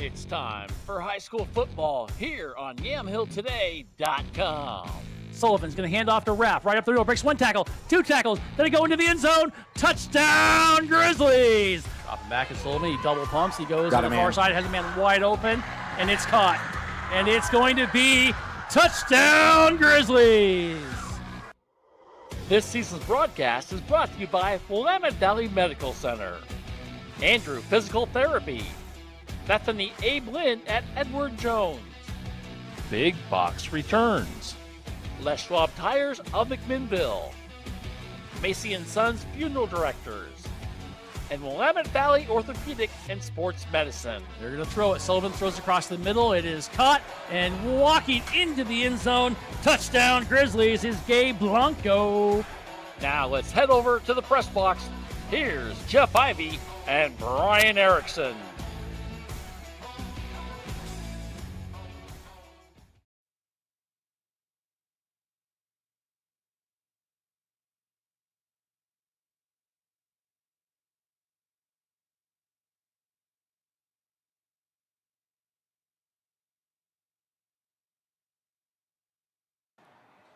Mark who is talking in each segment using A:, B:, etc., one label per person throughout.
A: It's time for high school football here on YamhillToday.com.
B: Sullivan's going to hand off to Raff, right up the middle, breaks one tackle, two tackles, then he go into the end zone, touchdown Grizzlies! Dropping back at Sullivan, he double pumps, he goes to the far side, has a man wide open, and it's caught. And it's going to be touchdown Grizzlies!
A: This season's broadcast is brought to you by Willamette Valley Medical Center, Andrew Physical Therapy, Bethany Abe Lynn at Edward Jones,
C: Big Box Returns,
A: Les Schwab Tires of McMinnville, Macy & Sons Funeral Directors, and Willamette Valley Orthopedic and Sports Medicine.
B: They're going to throw it. Sullivan throws across the middle. It is caught, and walking into the end zone, touchdown Grizzlies is Gabe Blanco.
A: Now let's head over to the press box. Here's Jeff Ivey and Brian Erickson.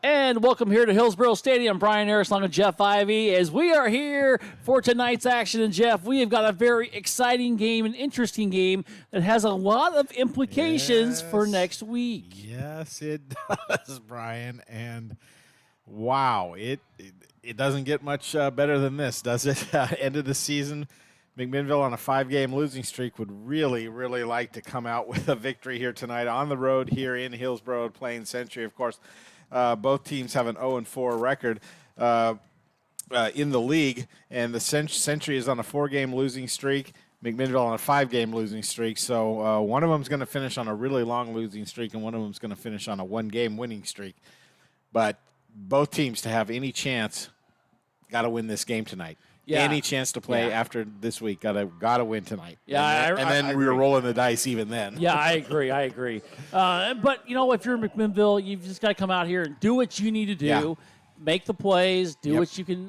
B: And welcome here to Hillsborough Stadium. Brian Erickson along with Jeff Ivey as we are here for tonight's action. And Jeff, we have got a very exciting game, an interesting game that has a lot of implications for next week.
D: Yes, it does, Brian. And wow, it doesn't get much better than this, does it? End of the season, McMinnville on a 5-game losing streak would really, really like to come out with a victory here tonight on the road here in Hillsborough playing Century. Of course, both teams have an 0-4 record in the league, and the Century is on a 4-game losing streak, McMinnville on a 5-game losing streak. So one of them is going to finish on a really long losing streak, and one of them is going to finish on a 1-game winning streak. But both teams, to have any chance, got to win this game tonight. Yeah. Any chance to play after this week, gotta win tonight.
B: Yeah,
D: and then we were rolling the dice even then.
B: Yeah, I agree. But you know, if you're McMinnville, you've just got to come out here and do what you need to do, make the plays, do what you can,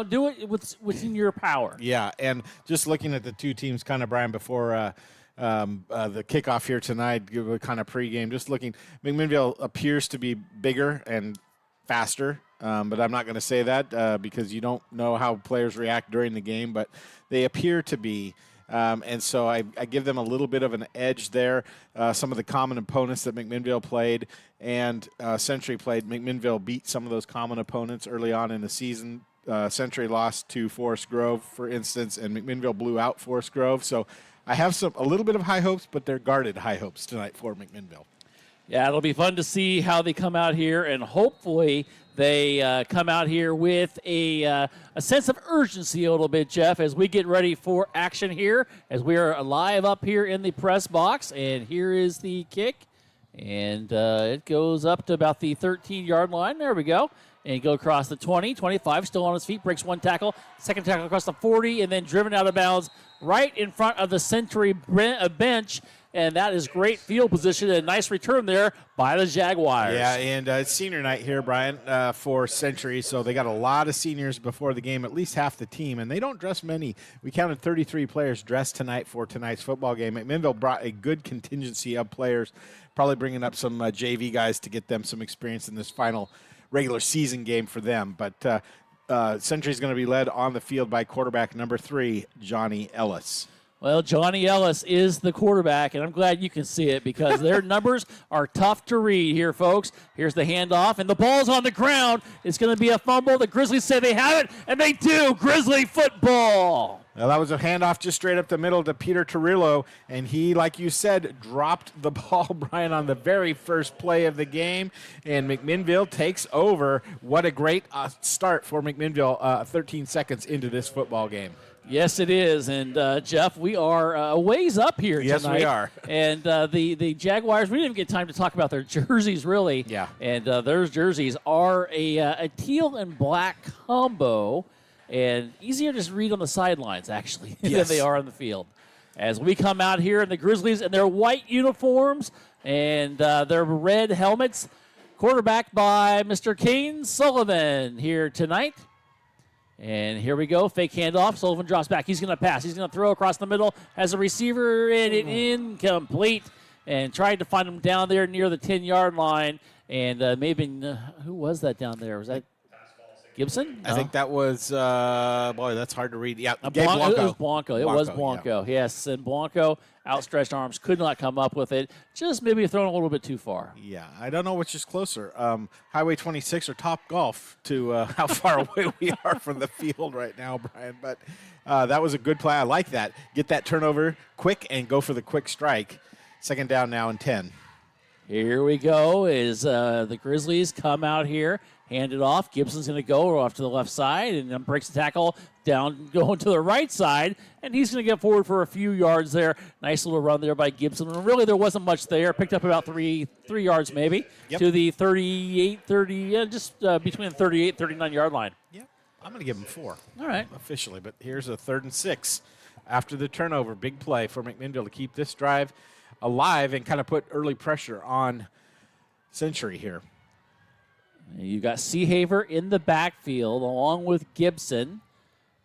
B: do it within your power.
D: Yeah, and just looking at the two teams, kind of Brian, before the kickoff here tonight, give a kind of pregame. Just looking, McMinnville appears to be bigger and faster. But I'm not going to say that because you don't know how players react during the game, but they appear to be. And so I give them a little bit of an edge there. Some of the common opponents that McMinnville played and Century played, McMinnville beat some of those common opponents early on in the season. Century lost to Forest Grove, for instance, and McMinnville blew out Forest Grove. So I have a little bit of high hopes, but they're guarded high hopes tonight for McMinnville.
B: Yeah, it'll be fun to see how they come out here, and hopefully they come out here with a sense of urgency a little bit, Jeff, as we get ready for action here, as we are live up here in the press box. And here is the kick, and it goes up to about the 13-yard line. There we go. And go across the 20, 25, still on his feet, breaks one tackle, second tackle across the 40, and then driven out of bounds right in front of the Century bench. And that is great field position and a nice return there by the Jaguars.
D: Yeah, and it's senior night here, Brian, for Century. So they got a lot of seniors before the game, at least half the team, and they don't dress many. We counted 33 players dressed tonight for tonight's football game. McMinnville brought a good contingency of players, probably bringing up some JV guys to get them some experience in this final regular season game for them. But Century is going to be led on the field by quarterback number 3, Johnny Ellis.
B: Well, Johnny Ellis is the quarterback, and I'm glad you can see it because their numbers are tough to read here, folks. Here's the handoff, and the ball's on the ground. It's going to be a fumble. The Grizzlies say they have it, and they do. Grizzly football.
D: Well, that was a handoff just straight up the middle to Peter Torillo, and he, like you said, dropped the ball, Brian, on the very first play of the game, and McMinnville takes over. What a great start for McMinnville 13 seconds into this football game.
B: Yes, it is. And, Jeff, we are a ways up here tonight.
D: Yes, we are.
B: And the Jaguars, we didn't even get time to talk about their jerseys, really.
D: Yeah.
B: And their jerseys are a teal and black combo, and easier to just read on the sidelines, actually, than they are on the field. As we come out here in the Grizzlies in their white uniforms and their red helmets, quarterbacked by Mr. Kane Sullivan here tonight. And here we go. Fake handoff. Sullivan drops back. He's going to pass. He's going to throw across the middle. Has a receiver, and it incomplete. And tried to find him down there near the 10-yard line. And who was that down there? Was that Gibson?
D: I think that was, that's hard to read. Yeah,
B: Gabe
D: Blanco.
B: It was Blanco. It was Blanco,
D: yeah.
B: Yes. And Blanco, outstretched arms, could not come up with it. Just maybe thrown a little bit too far.
D: Yeah, I don't know which is closer, Highway 26 or Top Golf to how far away we are from the field right now, Brian. But that was a good play. I like that. Get that turnover quick and go for the quick strike. Second down now and 10.
B: Here we go as the Grizzlies come out here. Hand it off. Gibson's going to go off to the left side and then breaks the tackle down, going to the right side. And he's going to get forward for a few yards there. Nice little run there by Gibson. And really, there wasn't much there. Picked up about three yards maybe to the 38, just between the 38 and 39-yard line.
D: Yep. I'm going to give him 4.
B: All right.
D: Officially. But here's a 3rd and 6 after the turnover. Big play for McMinnville to keep this drive alive and kind of put early pressure on Century here.
B: You got Seahaver in the backfield along with Gibson.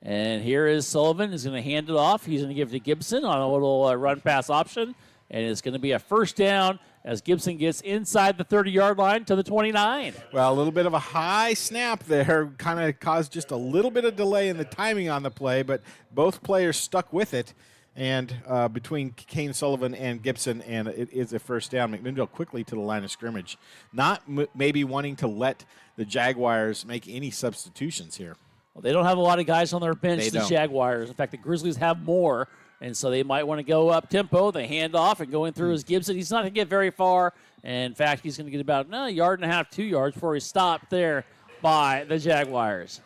B: And here is Sullivan. He's going to hand it off. He's going to give it to Gibson on a little run-pass option. And it's going to be a first down as Gibson gets inside the 30-yard line to the 29.
D: Well, a little bit of a high snap there kind of caused just a little bit of delay in the timing on the play, but both players stuck with it. And between Kane Sullivan and Gibson, and it is a first down. McMinnville quickly to the line of scrimmage. Not maybe wanting to let the Jaguars make any substitutions here.
B: Well, they don't have a lot of guys on their bench, the
D: don't.
B: Jaguars. In fact, the Grizzlies have more, and so they might want to go up tempo. They hand off, and going through is Gibson. He's not going to get very far. And in fact, he's going to get about a yard and a half, 2 yards before he's stopped there by the Jaguars.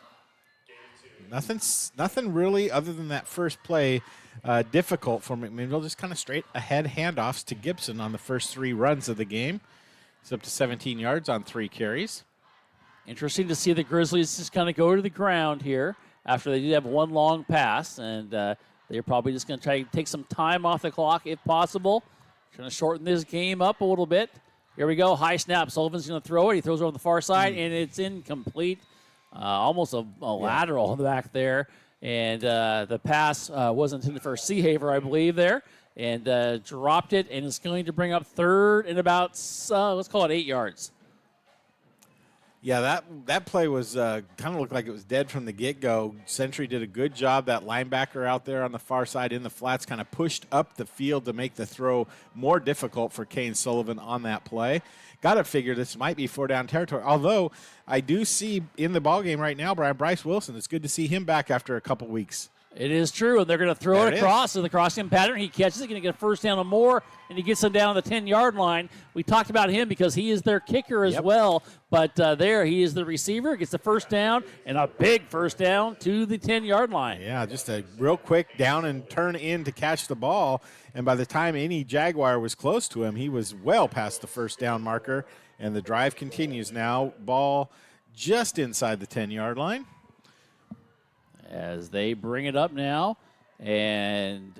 D: Nothing really other than that first play difficult for McMinnville. Just kind of straight ahead handoffs to Gibson on the first 3 runs of the game. He's up to 17 yards on 3 carries.
B: Interesting to see the Grizzlies just kind of go to the ground here after they did have one long pass, and they're probably just going to try to take some time off the clock if possible. Trying to shorten this game up a little bit. Here we go. High snap. Sullivan's going to throw it. He throws it on the far side, and it's incomplete. Almost a lateral back there. And the pass wasn't intended for Seahaver, I believe, there. And dropped it, and it's going to bring up 3rd and about, let's call it 8 yards.
D: Yeah, that play was kind of looked like it was dead from the get-go. Century did a good job. That linebacker out there on the far side in the flats kind of pushed up the field to make the throw more difficult for Kane Sullivan on that play. Got to figure this might be 4-down territory. Although I do see in the ballgame right now, Brian, Bryce Wilson. It's good to see him back after a couple weeks.
B: It is true, and they're going to throw it across in the crossing pattern. He catches it, going to get a first down or more, and he gets them down the 10-yard line. We talked about him because he is their kicker as well, but there he is the receiver, gets the first down, and a big first down to the 10-yard line.
D: Yeah, just a real quick down and turn in to catch the ball, and by the time any Jaguar was close to him, he was well past the first down marker, and the drive continues now. Ball just inside the 10-yard line.
B: As they bring it up now and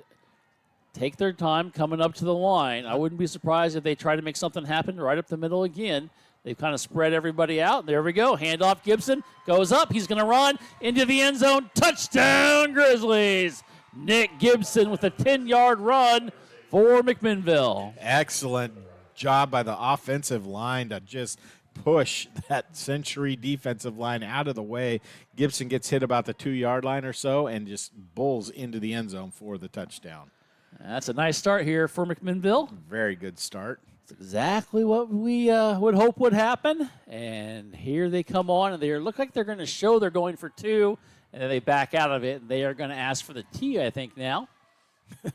B: take their time coming up to the line. I wouldn't be surprised if they try to make something happen right up the middle again. They've kind of spread everybody out. There we go. Handoff Gibson goes up. He's going to run into the end zone. Touchdown, Grizzlies. Nick Gibson with a 10-yard run for McMinnville.
D: Excellent job by the offensive line to just push that Century defensive line out of the way. Gibson gets hit about the 2-yard line or so and just bulls into the end zone for the touchdown.
B: That's a nice start here for McMinnville.
D: Very good start.
B: It's exactly what we would hope would happen. And here they come on, and they look like they're going to show they're going for 2, and then they back out of it. And they are going to ask for the T, I think, now.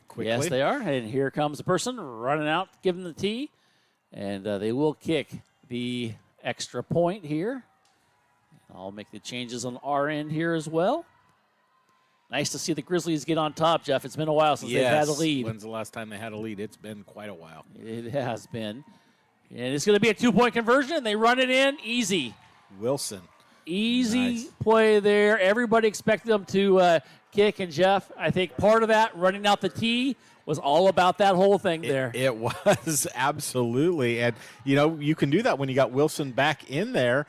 D: Quickly.
B: Yes, they are. And here comes the person running out, giving the T. And they will kick the extra point here. I'll make the changes on our end here as well. Nice to see the Grizzlies get on top, Jeff. It's been a while since they've had a lead.
D: When's the last time they had a lead? It's been quite a while.
B: It has been. And it's going to be a 2-point conversion, and they run it in easy.
D: Wilson.
B: Easy play there. Everybody expected them to kick, and Jeff, I think part of that, running out the tee, was all about that whole thing there.
D: It was, absolutely. And, you can do that when you got Wilson back in there.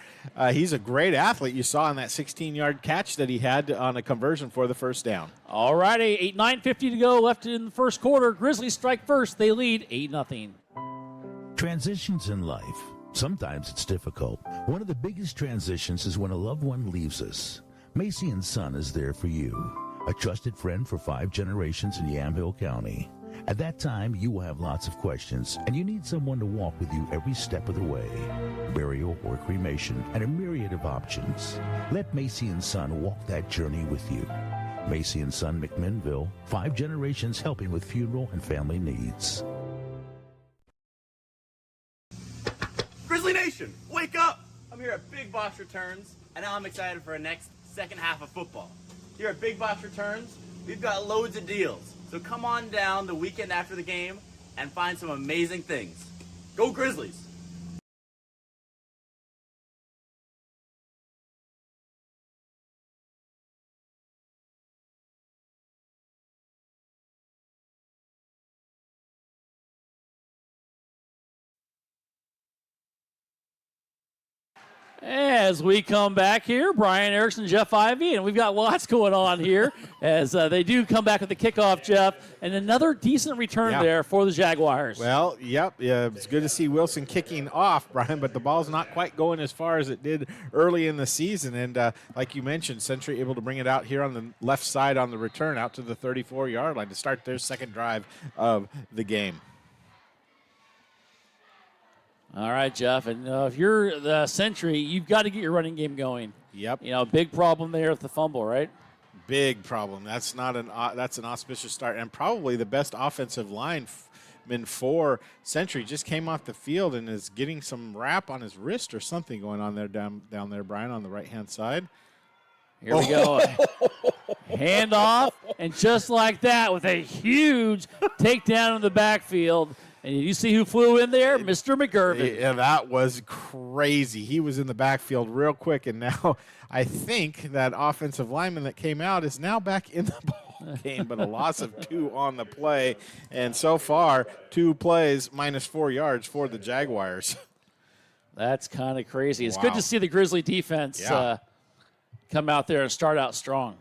D: He's a great athlete. You saw on that 16-yard catch that he had on a conversion for the first down.
B: All righty, 9:50 to go left in the first quarter. Grizzlies strike first. They lead 8-0.
E: Transitions in life. Sometimes it's difficult. One of the biggest transitions is when a loved one leaves us. Macy & Son is there for you, a trusted friend for 5 generations in Yamhill County. At that time, you will have lots of questions, and you need someone to walk with you every step of the way. Burial or cremation, and a myriad of options. Let Macy & Son walk that journey with you. Macy & Son McMinnville, 5 generations helping with funeral and family needs.
F: Grizzly Nation, wake up! I'm here at Big Box Returns, and now I'm excited for our next second half of football. Here at Big Box Returns, we've got loads of deals. So come on down the weekend after the game and find some amazing things. Go Grizzlies!
B: As we come back here, Brian Erickson, Jeff Ivey, and we've got lots going on here as they do come back with the kickoff, Jeff, and another decent return there for the Jaguars.
D: Well, it's good to see Wilson kicking off, Brian, but the ball's not quite going as far as it did early in the season. And like you mentioned, Century able to bring it out here on the left side on the return out to the 34-yard line to start their second drive of the game.
B: All right, Jeff, and if you're the Century, you've got to get your running game going.
D: Yep.
B: Big problem there with the fumble, right?
D: Big problem. That's an auspicious start, and probably the best offensive lineman for Century just came off the field and is getting some wrap on his wrist or something going on there down there, Brian, on the right-hand side.
B: Here we go. Hand off, and just like that, with a huge takedown in the backfield. And you see who flew in there? Mr. McGurven.
D: Yeah, that was crazy. He was in the backfield real quick, and now I think that offensive lineman that came out is now back in the ball game, but a loss of 2 on the play. And so far, 2 plays, -4 yards for the Jaguars.
B: That's kind of crazy. It's good to see the Grizzly defense come out there and start out strong.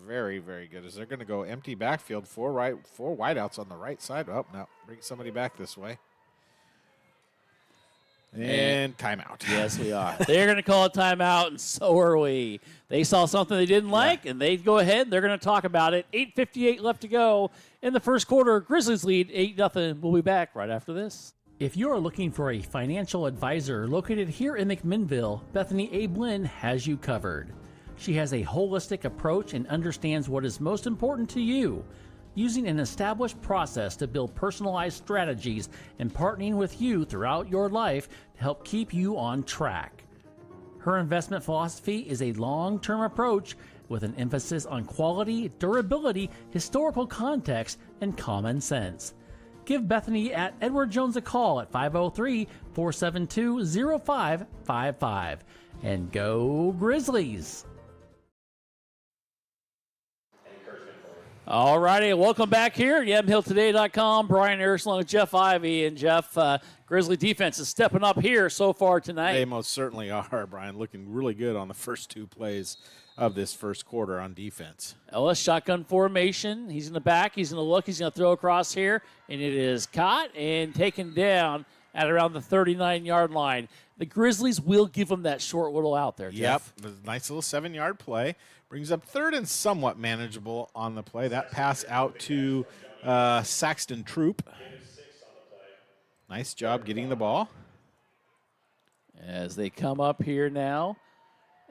D: Very, very good. As they're going to go empty backfield, 4 wideouts on the right side. Oh, no, bring somebody back this way. And timeout.
B: Yes, we are. They're going to call a timeout, and so are we. They saw something they didn't like, and they go ahead. They're going to talk about it. 8:58 left to go in the first quarter. Grizzlies lead 8-0. We'll be back right after this. If you're looking for a financial advisor located here in McMinnville, Bethany A. Blinn has you covered. She has a holistic approach and understands what is most important to you, using an established process to build personalized strategies and partnering with you throughout your life to help keep you on track. Her investment philosophy is a long-term approach with an emphasis on quality, durability, historical context, and common sense. Give Bethany at Edward Jones a call at 503-472-0555. And go Grizzlies! All righty, welcome back here at YamhillToday.com. Brian Erickson along with Jeff Ivey. And Jeff, Grizzly defense is stepping up here so far tonight.
D: They most certainly are, Brian. Looking really good on the first 2 plays of this first quarter on defense.
B: Ellis, shotgun formation. He's in the back. He's going to look. He's going to throw across here. And it is caught and taken down at around the 39-yard line. The Grizzlies will give him that short little out there, Jeff.
D: Yep, nice little 7-yard play. Brings up third and somewhat manageable on the play. That pass out to Saxton Troop. Nice job getting the ball.
B: As they come up here now.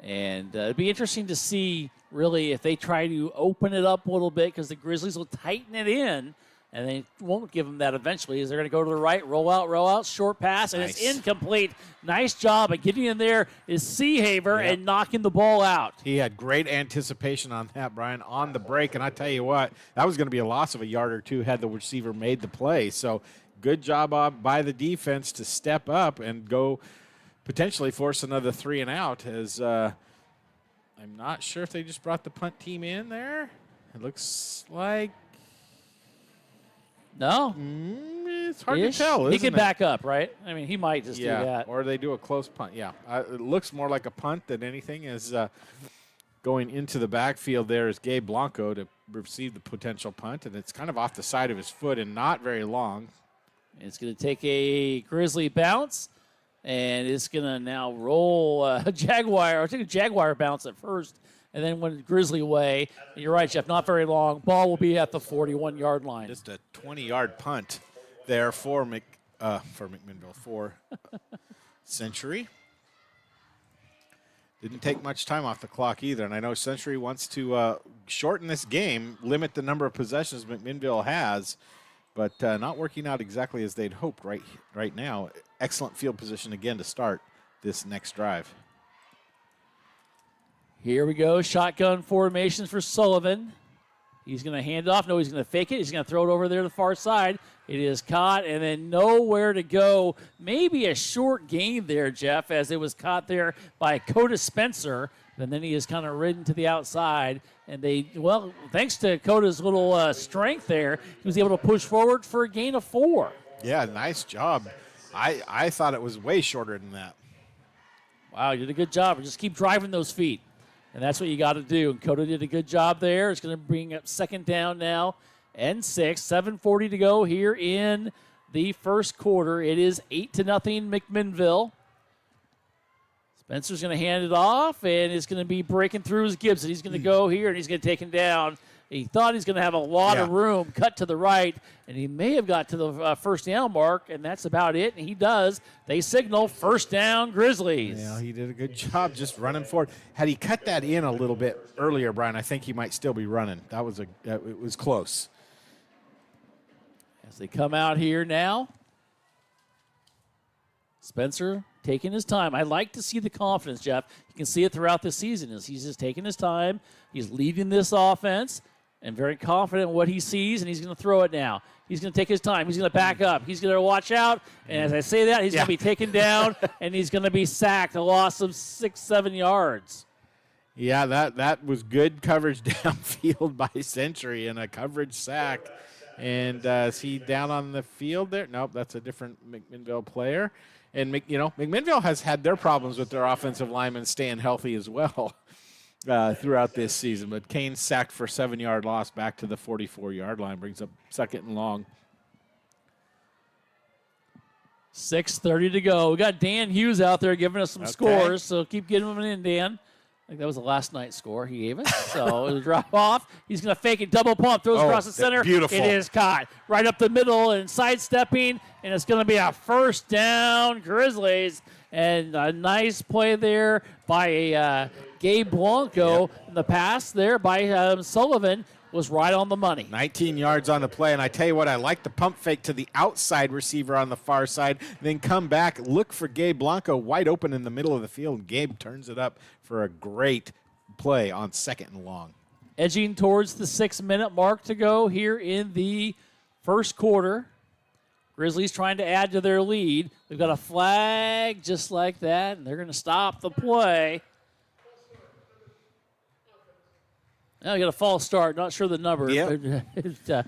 B: And it'd be interesting to see, really, if they try to open it up a little bit, because the Grizzlies will tighten it in, and they won't give them that eventually, as they're going to go to the right, roll out, short pass, and it's incomplete. Nice job of getting in there is Seahaver and knocking the ball out.
D: He had great anticipation on that, Brian, on the break, and I tell you what, that was going to be a loss of a yard or 2 had the receiver made the play. So good job by the defense to step up and go potentially force another 3 and out as I'm not sure if they just brought the punt team in there. It looks like
B: No.
D: it's hard to tell,
B: He
D: isn't
B: could
D: it?
B: back up, right? I mean, he might just do that.
D: Or they do a close punt. Yeah, it looks more like a punt than anything. As going into the backfield there is Gabe Blanco to receive the potential punt, and it's kind of off the side of his foot and not very long.
B: It's going to take a Grizzly bounce, and it's going to now roll a Jaguar. Or take a Jaguar bounce at first, and then went Grizzly way. And you're right, Jeff, not very long. Ball will be at the 41-yard line.
D: Just a 20-yard punt there for McMinnville, for Century. Didn't take much time off the clock either, and I know Century wants to shorten this game, limit the number of possessions McMinnville has, but not working out exactly as they'd hoped right now. Excellent field position again to start this next drive.
B: Here we go. Shotgun formations for Sullivan. He's going to hand off. No, he's going to fake it. He's going to throw it over there to the far side. It is caught and then nowhere to go. Maybe a short gain there, Jeff, as it was caught there by Coda Spencer. And then he is kind of ridden to the outside. And thanks to Coda's little strength there, he was able to push forward for a gain of 4.
D: Yeah, nice job. I thought it was way shorter than that.
B: Wow, you did a good job. Just keep driving those feet. And that's what you got to do. And Coda did a good job there. It's going to bring up second down now and 6. 7:40 to go here in the first quarter. It is 8-0 McMinnville. Spencer's going to hand it off, and it's going to be breaking through his Gibson. He's going to go here, and he's going to take him down. He thought he's going to have a lot of room, cut to the right, and he may have got to the first down mark, and that's about it, and he does. They signal first down Grizzlies.
D: Yeah, he did a good job just running forward. Had he cut that in a little bit earlier, Brian, I think he might still be running. It was close.
B: As they come out here now, Spencer taking his time. I like to see the confidence, Jeff. You can see it throughout the season as he's just taking his time. He's leading this offense and very confident in what he sees, and he's going to throw it now. He's going to take his time. He's going to back up. He's going to watch out, and as I say that, he's going to be taken down, and he's going to be sacked, a loss of 6-7 yards.
D: Yeah, that was good coverage downfield by Century and a coverage sack. And is he down on the field there? Nope, that's a different McMinnville player. And, McMinnville has had their problems with their offensive linemen staying healthy as well throughout this season. But Kane sacked for a 7-yard loss back to the 44-yard line, brings up second and long.
B: 6:30 to go. We got Dan Hughes out there giving us some scores, so keep getting them in, Dan. I think that was the last night's score he gave us. So it'll drop off. He's going to fake it, double pump, throws across the center.
D: Beautiful.
B: It is caught right up the middle and sidestepping, and it's going to be a first down Grizzlies. And a nice play there by Gabe Blanco.
D: Yep.
B: And the pass there by Sullivan was right on the money.
D: 19 yards on the play, and I tell you what, I like the pump fake to the outside receiver on the far side, then come back, look for Gabe Blanco wide open in the middle of the field, and Gabe turns it up for a great play on second and long.
B: Edging towards the 6-minute mark to go here in the first quarter. Grizzlies trying to add to their lead. They've got a flag just like that, and they're going to stop the play. Now we got a false start. Not sure the number.
D: Yep.
B: It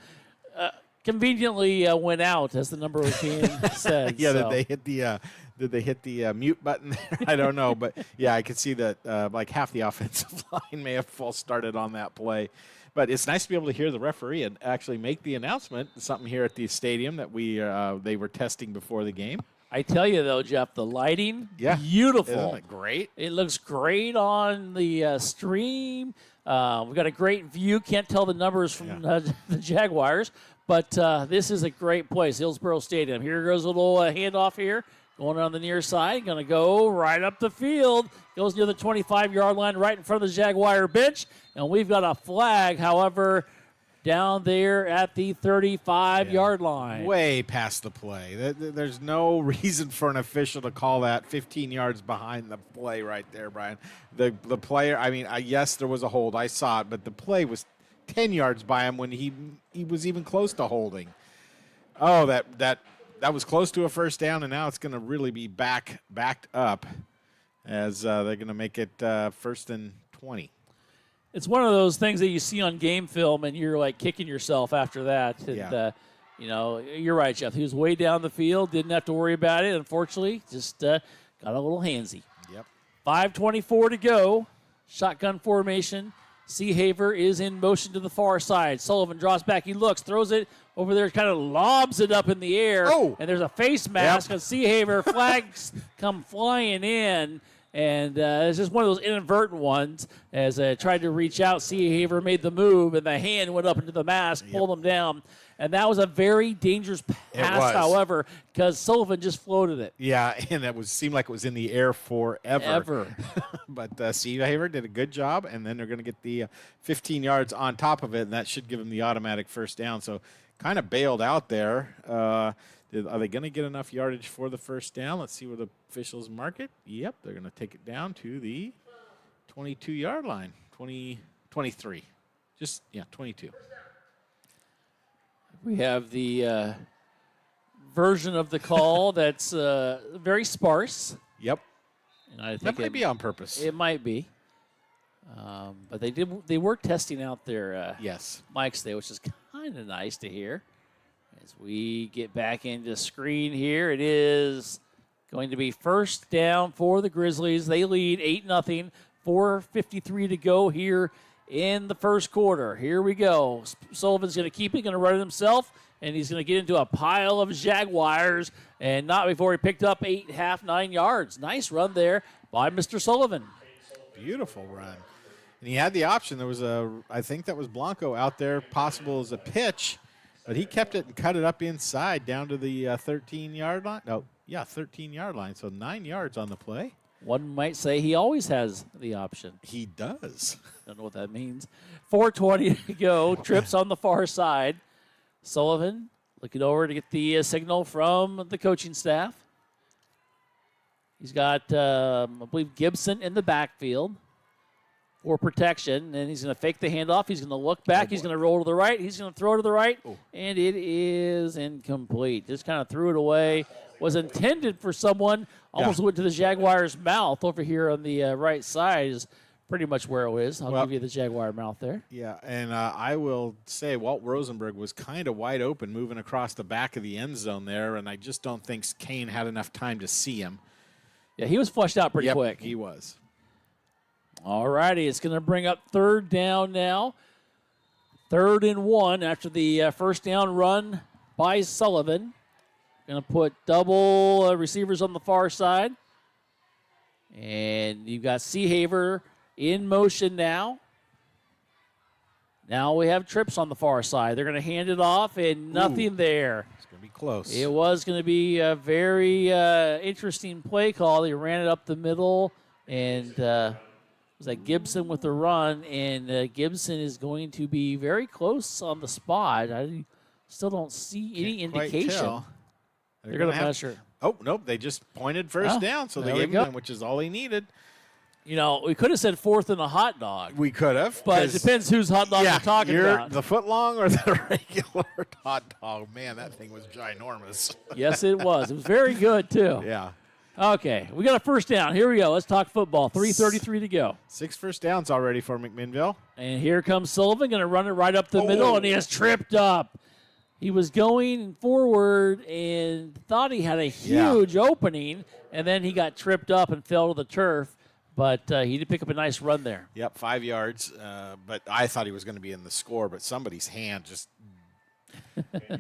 B: conveniently went out as the number was being said.
D: Yeah,
B: so.
D: did they hit the mute button there? I don't know, but yeah, I could see that like half the offensive line may have false started on that play. But it's nice to be able to hear the referee and actually make the announcement. Something here at the stadium that they were testing before the game.
B: I tell you, though, Jeff, the lighting, beautiful.
D: Isn't it great?
B: It looks great on the stream. We've got a great view. Can't tell the numbers from the Jaguars, but this is a great place, Hillsborough Stadium. Here goes a little handoff here, going on the near side. Going to go right up the field. Goes near the 25-yard line, right in front of the Jaguar bench. And we've got a flag, however, down there at the 35-yard line.
D: Way past the play. There's no reason for an official to call that 15 yards behind the play right there, Brian. The player, yes, there was a hold. I saw it, but the play was 10 yards by him when he was even close to holding. Oh, that that was close to a first down, and now it's going to really be backed up as they're going to make it 1st and 20.
B: It's one of those things that you see on game film, and you're like kicking yourself after that. And,
D: Yeah.
B: You're right, Jeff. He was way down the field, didn't have to worry about it. Unfortunately, just got a little handsy.
D: Yep.
B: 5:24 to go. Shotgun formation. Seahaver is in motion to the far side. Sullivan draws back. He looks, throws it over there, kind of lobs it up in the air.
D: Oh.
B: And there's a face mask on Seahaver. Flags come flying in. And it's just one of those inadvertent ones. As tried to reach out, Seahaver made the move, and the hand went up into the mask, pulled him down. And that was a very dangerous pass, however, because Sullivan just floated it.
D: Yeah, and it seemed like it was in the air forever. But Seahaver did a good job, and then they're going to get the 15 yards on top of it, and that should give them the automatic first down. So kind of bailed out there. Are they going to get enough yardage for the first down? Let's see where the officials mark it. Yep, they're going to take it down to the 22-yard line, 23. 22.
B: We have the version of the call that's very sparse.
D: Yep.
B: And I think
D: That might be on purpose.
B: It might be. But they were testing out their
D: Yes.
B: mics there, which is kind of nice to hear. As we get back into screen here, it is going to be first down for the Grizzlies. They lead 8-0, 4:53 to go here in the first quarter. Here we go. Sullivan's going to keep it, going to run it himself, and he's going to get into a pile of Jaguars, and not before he picked up 9 yards. Nice run there by Mr. Sullivan.
D: Beautiful run. And he had the option. There was I think that was Blanco out there, possible as a pitch, but he kept it and cut it up inside down to the 13-yard line. 13-yard line. So 9 yards on the play.
B: One might say he always has the option.
D: He does.
B: Don't know what that means. 4:20 to go. Trips on the far side. Sullivan looking over to get the signal from the coaching staff. He's got, I believe, Gibson in the backfield for protection, and he's going to fake the handoff. He's going to look back. He's going to roll to the right. He's going to throw to the right, and it is incomplete. Just kind of threw it away. Was intended for someone. Almost went to the Jaguars' mouth over here on the right side is pretty much where it is. I'll give you the Jaguar mouth there.
D: Yeah, and I will say Walt Rosenberg was kind of wide open moving across the back of the end zone there, and I just don't think Kane had enough time to see him.
B: Yeah, he was flushed out pretty quick.
D: He was.
B: All righty, it's going to bring up third down now. 3rd and 1 after the first down run by Sullivan. Going to put double receivers on the far side. And you've got Seahaver in motion now. Now we have trips on the far side. They're going to hand it off, and nothing there.
D: It's going to be close.
B: It was going to be a very interesting play call. They ran it up the middle, and was that Gibson with the run, and Gibson is going to be very close on the spot. I still don't see any indication. They're going to measure.
D: Oh, nope. They just pointed first down, so they gave him, which is all he needed.
B: You know, we could have said 4th and a hot dog.
D: We could have.
B: But it depends whose hot dog we're talking about.
D: The foot long or the regular hot dog. Man, that thing was ginormous.
B: Yes, it was. It was very good, too.
D: Yeah.
B: Okay, we got a first down. Here we go. Let's talk football. 3:33 to go.
D: 6 first downs already for McMinnville.
B: And here comes Sullivan, going to run it right up the middle, and he has tripped up. He was going forward and thought he had a huge opening, and then he got tripped up and fell to the turf. But he did pick up a nice run there.
D: Yep, 5 yards. But I thought he was going to be in the score, but somebody's hand just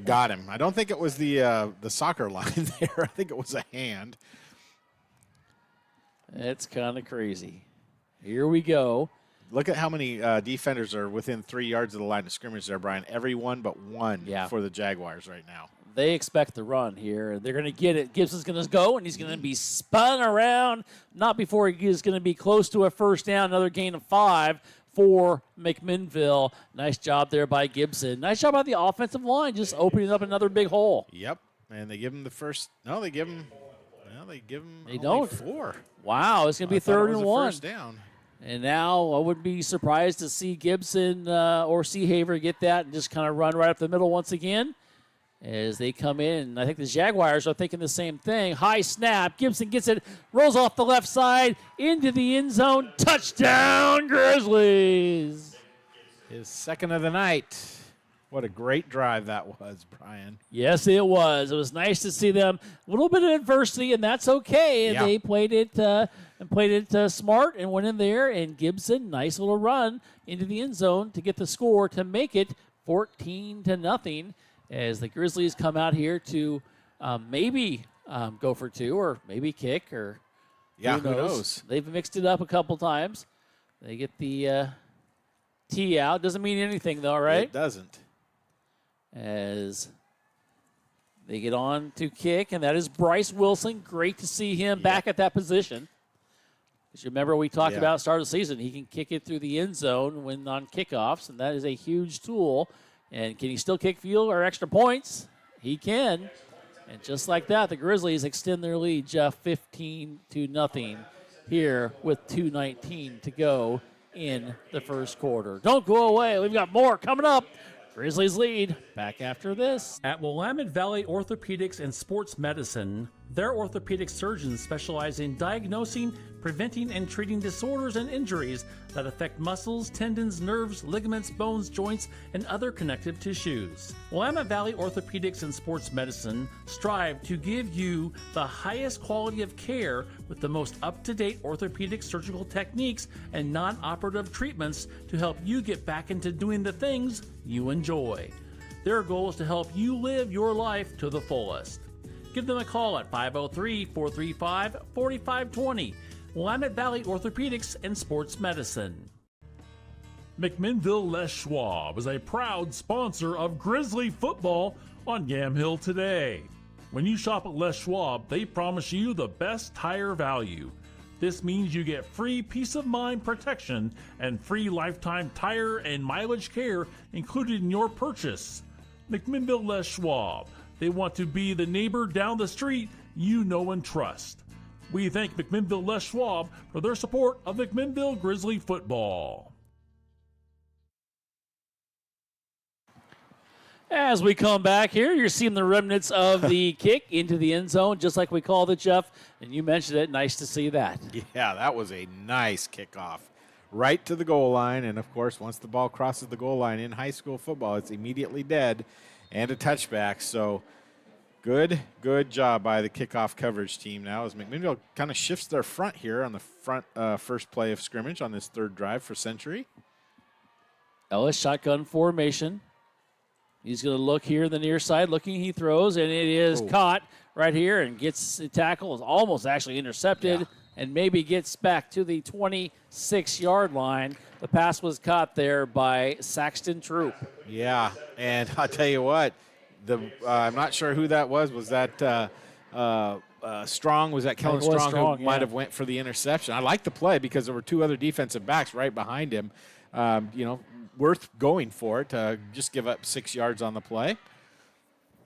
D: got him. I don't think it was the soccer line there. I think it was a hand.
B: It's kind of crazy. Here we go.
D: Look at how many defenders are within 3 yards of the line of scrimmage there, Brian. Everyone but one for the Jaguars right now.
B: They expect the run here. They're going to get it. Gibson's going to go, and he's going to be spun around. Not before he is going to be close to a first down. Another gain of 5 for McMinnville. Nice job there by Gibson. Nice job by the offensive line, just opening up another big hole.
D: Yep, and they give him the first. No, they give him. Well, they give him.
B: They don't.
D: 4.
B: Wow, it's going to be 3rd and 1.
D: First down.
B: And now I wouldn't be surprised to see Gibson or Seahaver get that and just kind of run right up the middle once again. as they come in. I think the Jaguars are thinking the same thing. High snap. Gibson gets it, rolls off the left side into the end zone. Touchdown, Grizzlies.
D: His second of the night. What a great drive that was, Brian.
B: Yes, it was. It was nice to see them. A little bit of adversity, and that's okay. And they played it smart and went in there. And Gibson, nice little run into the end zone to get the score to make it 14-0. As the Grizzlies come out here to maybe go for two or maybe kick or
D: who knows?
B: They've mixed it up a couple times. They get the tee out. Doesn't mean anything though, right?
D: It doesn't.
B: As they get on to kick, and that is Bryce Wilson. Great to see him back at that position. Because you remember we talked about at the start of the season, he can kick it through the end zone when on kickoffs, and that is a huge tool. And can he still kick field or extra points? He can. And just like that, the Grizzlies extend their lead, Jeff, 15-0 here with 2:19 to go in the first quarter. Don't go away. We've got more coming up. Grizzlies lead. Back after this.
C: At Willamette Valley Orthopedics and Sports Medicine, their orthopedic surgeons specialize in diagnosing, preventing, and treating disorders and injuries that affect muscles, tendons, nerves, ligaments, bones, joints, and other connective tissues. Willamette Valley Orthopedics and Sports Medicine strive to give you the highest quality of care with the most up-to-date orthopedic surgical techniques and non-operative treatments to help you get back into doing the things you enjoy. Their goal is to help you live your life to the fullest. Give them a call at 503-435-4520. Willamette Valley Orthopedics and Sports Medicine. McMinnville Les Schwab is a proud sponsor of Grizzly football on Yamhill today. When you shop at Les Schwab, they promise you the best tire value. This means you get free peace of mind protection and free lifetime tire and mileage care included in your purchase. McMinnville Les Schwab. They want to be the neighbor down the street you know and trust. We thank McMinnville Les Schwab for their support of McMinnville Grizzly football.
B: As we come back here, you're seeing the remnants of the kick into the end zone, just like we called it, Jeff. And you mentioned it. Nice to see that.
D: Yeah, that was a nice kickoff. Right to the goal line. And, of course, once the ball crosses the goal line in high school football, it's immediately dead and a touchback. So good job by the kickoff coverage team now as McMinnville kind of shifts their front here on the front first play of scrimmage on this third drive for Century.
B: Ellis shotgun formation. He's going to look here the near side, looking, he throws, and it is caught right here and gets the tackle. Is almost actually intercepted and maybe gets back to the 26-yard line. The pass was caught there by Saxton Troop.
D: Yeah, and I'll tell you what, I'm not sure who that was. Was that Strong? Was that Kellen Strong who might have went for the interception? I like the play because there were two other defensive backs right behind him. Worth going for it to just give up 6 yards on the play.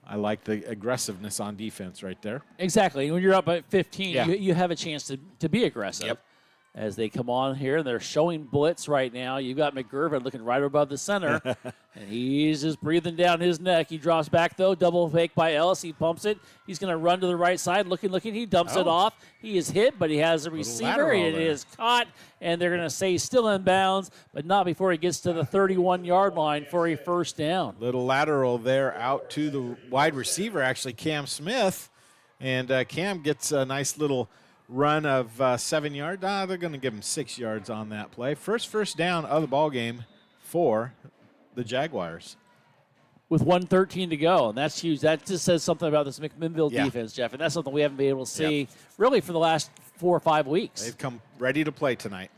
D: I like the aggressiveness on defense right there.
B: Exactly. When you're up at 15, you have a chance to be aggressive.
D: Yep.
B: As they come on here, and they're showing blitz right now. You've got McGurvin looking right above the center, and he's just breathing down his neck. He drops back, though. Double fake by Ellis. He pumps it. He's going to run to the right side. Looking. He dumps it off. He is hit, but he has a receiver. It is caught, and they're going to say still in bounds, but not before he gets to the 31-yard line for a first down.
D: Little lateral there out to the wide receiver, actually, Cam Smith. And Cam gets a nice little run of 7 yards. They're going to give him 6 yards on that play. First down of the ball game for the Jaguars.
B: With 1:13 to go, and that's huge. That just says something about this McMinnville defense, Jeff, and that's something we haven't been able to see really for the last 4 or 5 weeks.
D: They've come ready to play tonight.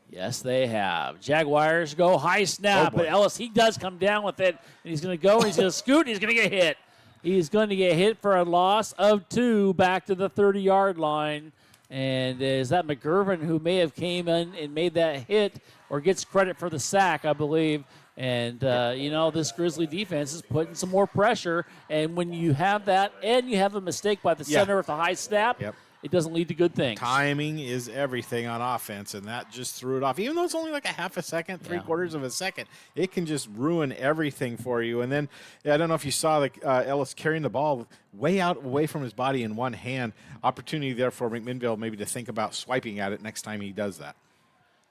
B: Yes, they have. Jaguars go high snap, but Ellis, he does come down with it, and he's going to go, and he's going to scoot, and he's going to get hit. He's going to get hit for a loss of 2 back to the 30-yard line. And is that McGurvin who may have came in and made that hit or gets credit for the sack, I believe. And, this Grizzly defense is putting some more pressure. And when you have that and you have a mistake by the center with a high snap, it doesn't lead to good things.
D: Timing is everything on offense, and that just threw it off. Even though it's only like a half a second, three-quarters of a second, it can just ruin everything for you. And then, I don't know if you saw Ellis carrying the ball way out away from his body in one hand. Opportunity there for McMinnville maybe to think about swiping at it next time he does that.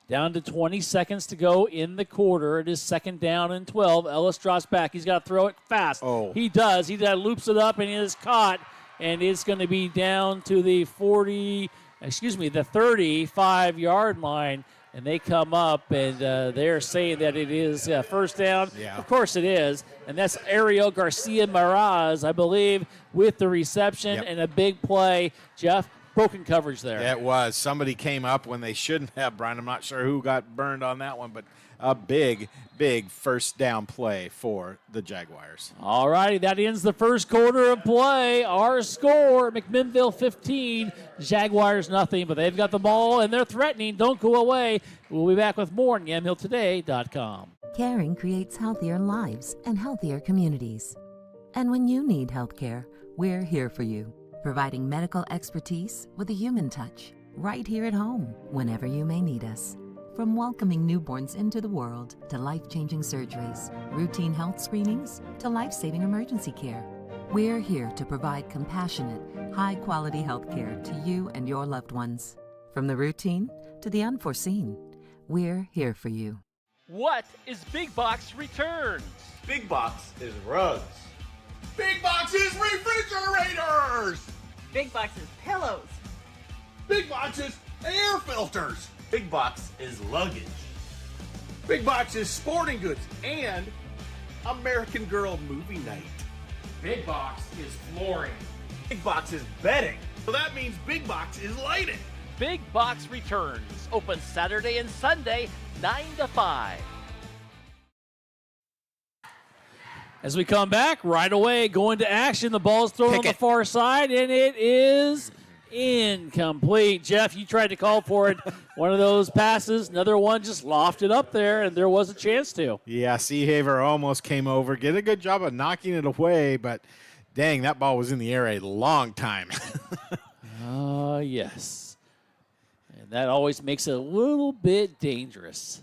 B: Down to 20 seconds to go in the quarter. It is 2nd down and 12. Ellis drops back. He's got to throw it fast.
D: Oh.
B: He does. He loops it up, and it is caught. And it's going to be down to the 35-yard line. And they come up, and they're saying that it is first down.
D: Yeah.
B: Of course it is. And that's Ariel Garcia Miraz, I believe, with the reception and a big play. Jeff, broken coverage there.
D: It was. Somebody came up when they shouldn't have, Brian. I'm not sure who got burned on that one, but a big, big first down play for the Jaguars.
B: All righty, that ends the first quarter of play. Our score, McMinnville 15, Jaguars nothing, but they've got the ball and they're threatening. Don't go away. We'll be back with more on YamhillToday.com.
G: Caring creates healthier lives and healthier communities. And when you need health care, we're here for you, providing medical expertise with a human touch, right here at home, whenever you may need us. From welcoming newborns into the world to life-changing surgeries, routine health screenings to life-saving emergency care, we're here to provide compassionate, high-quality health care to you and your loved ones. From the routine to the unforeseen, we're here for you.
A: What is Big Box Returns?
F: Big Box is rugs.
H: Big Box is refrigerators.
I: Big Box is pillows.
H: Big Box is air filters.
F: Big Box is luggage.
H: Big Box is sporting goods and American Girl movie night.
J: Big Box is flooring.
F: Big Box is bedding.
H: So that means Big Box is lighting.
A: Big Box Returns. Open Saturday and Sunday, 9 to 5.
B: As we come back, right away, going to action. The ball's thrown on the far side, and it is incomplete. Jeff, you tried to call for it. One of those passes. Another one just lofted up there, and there was a chance to.
D: Yeah, Seahaver almost came over. Did a good job of knocking it away, but dang, that ball was in the air a long time.
B: Yes. And that always makes it a little bit dangerous.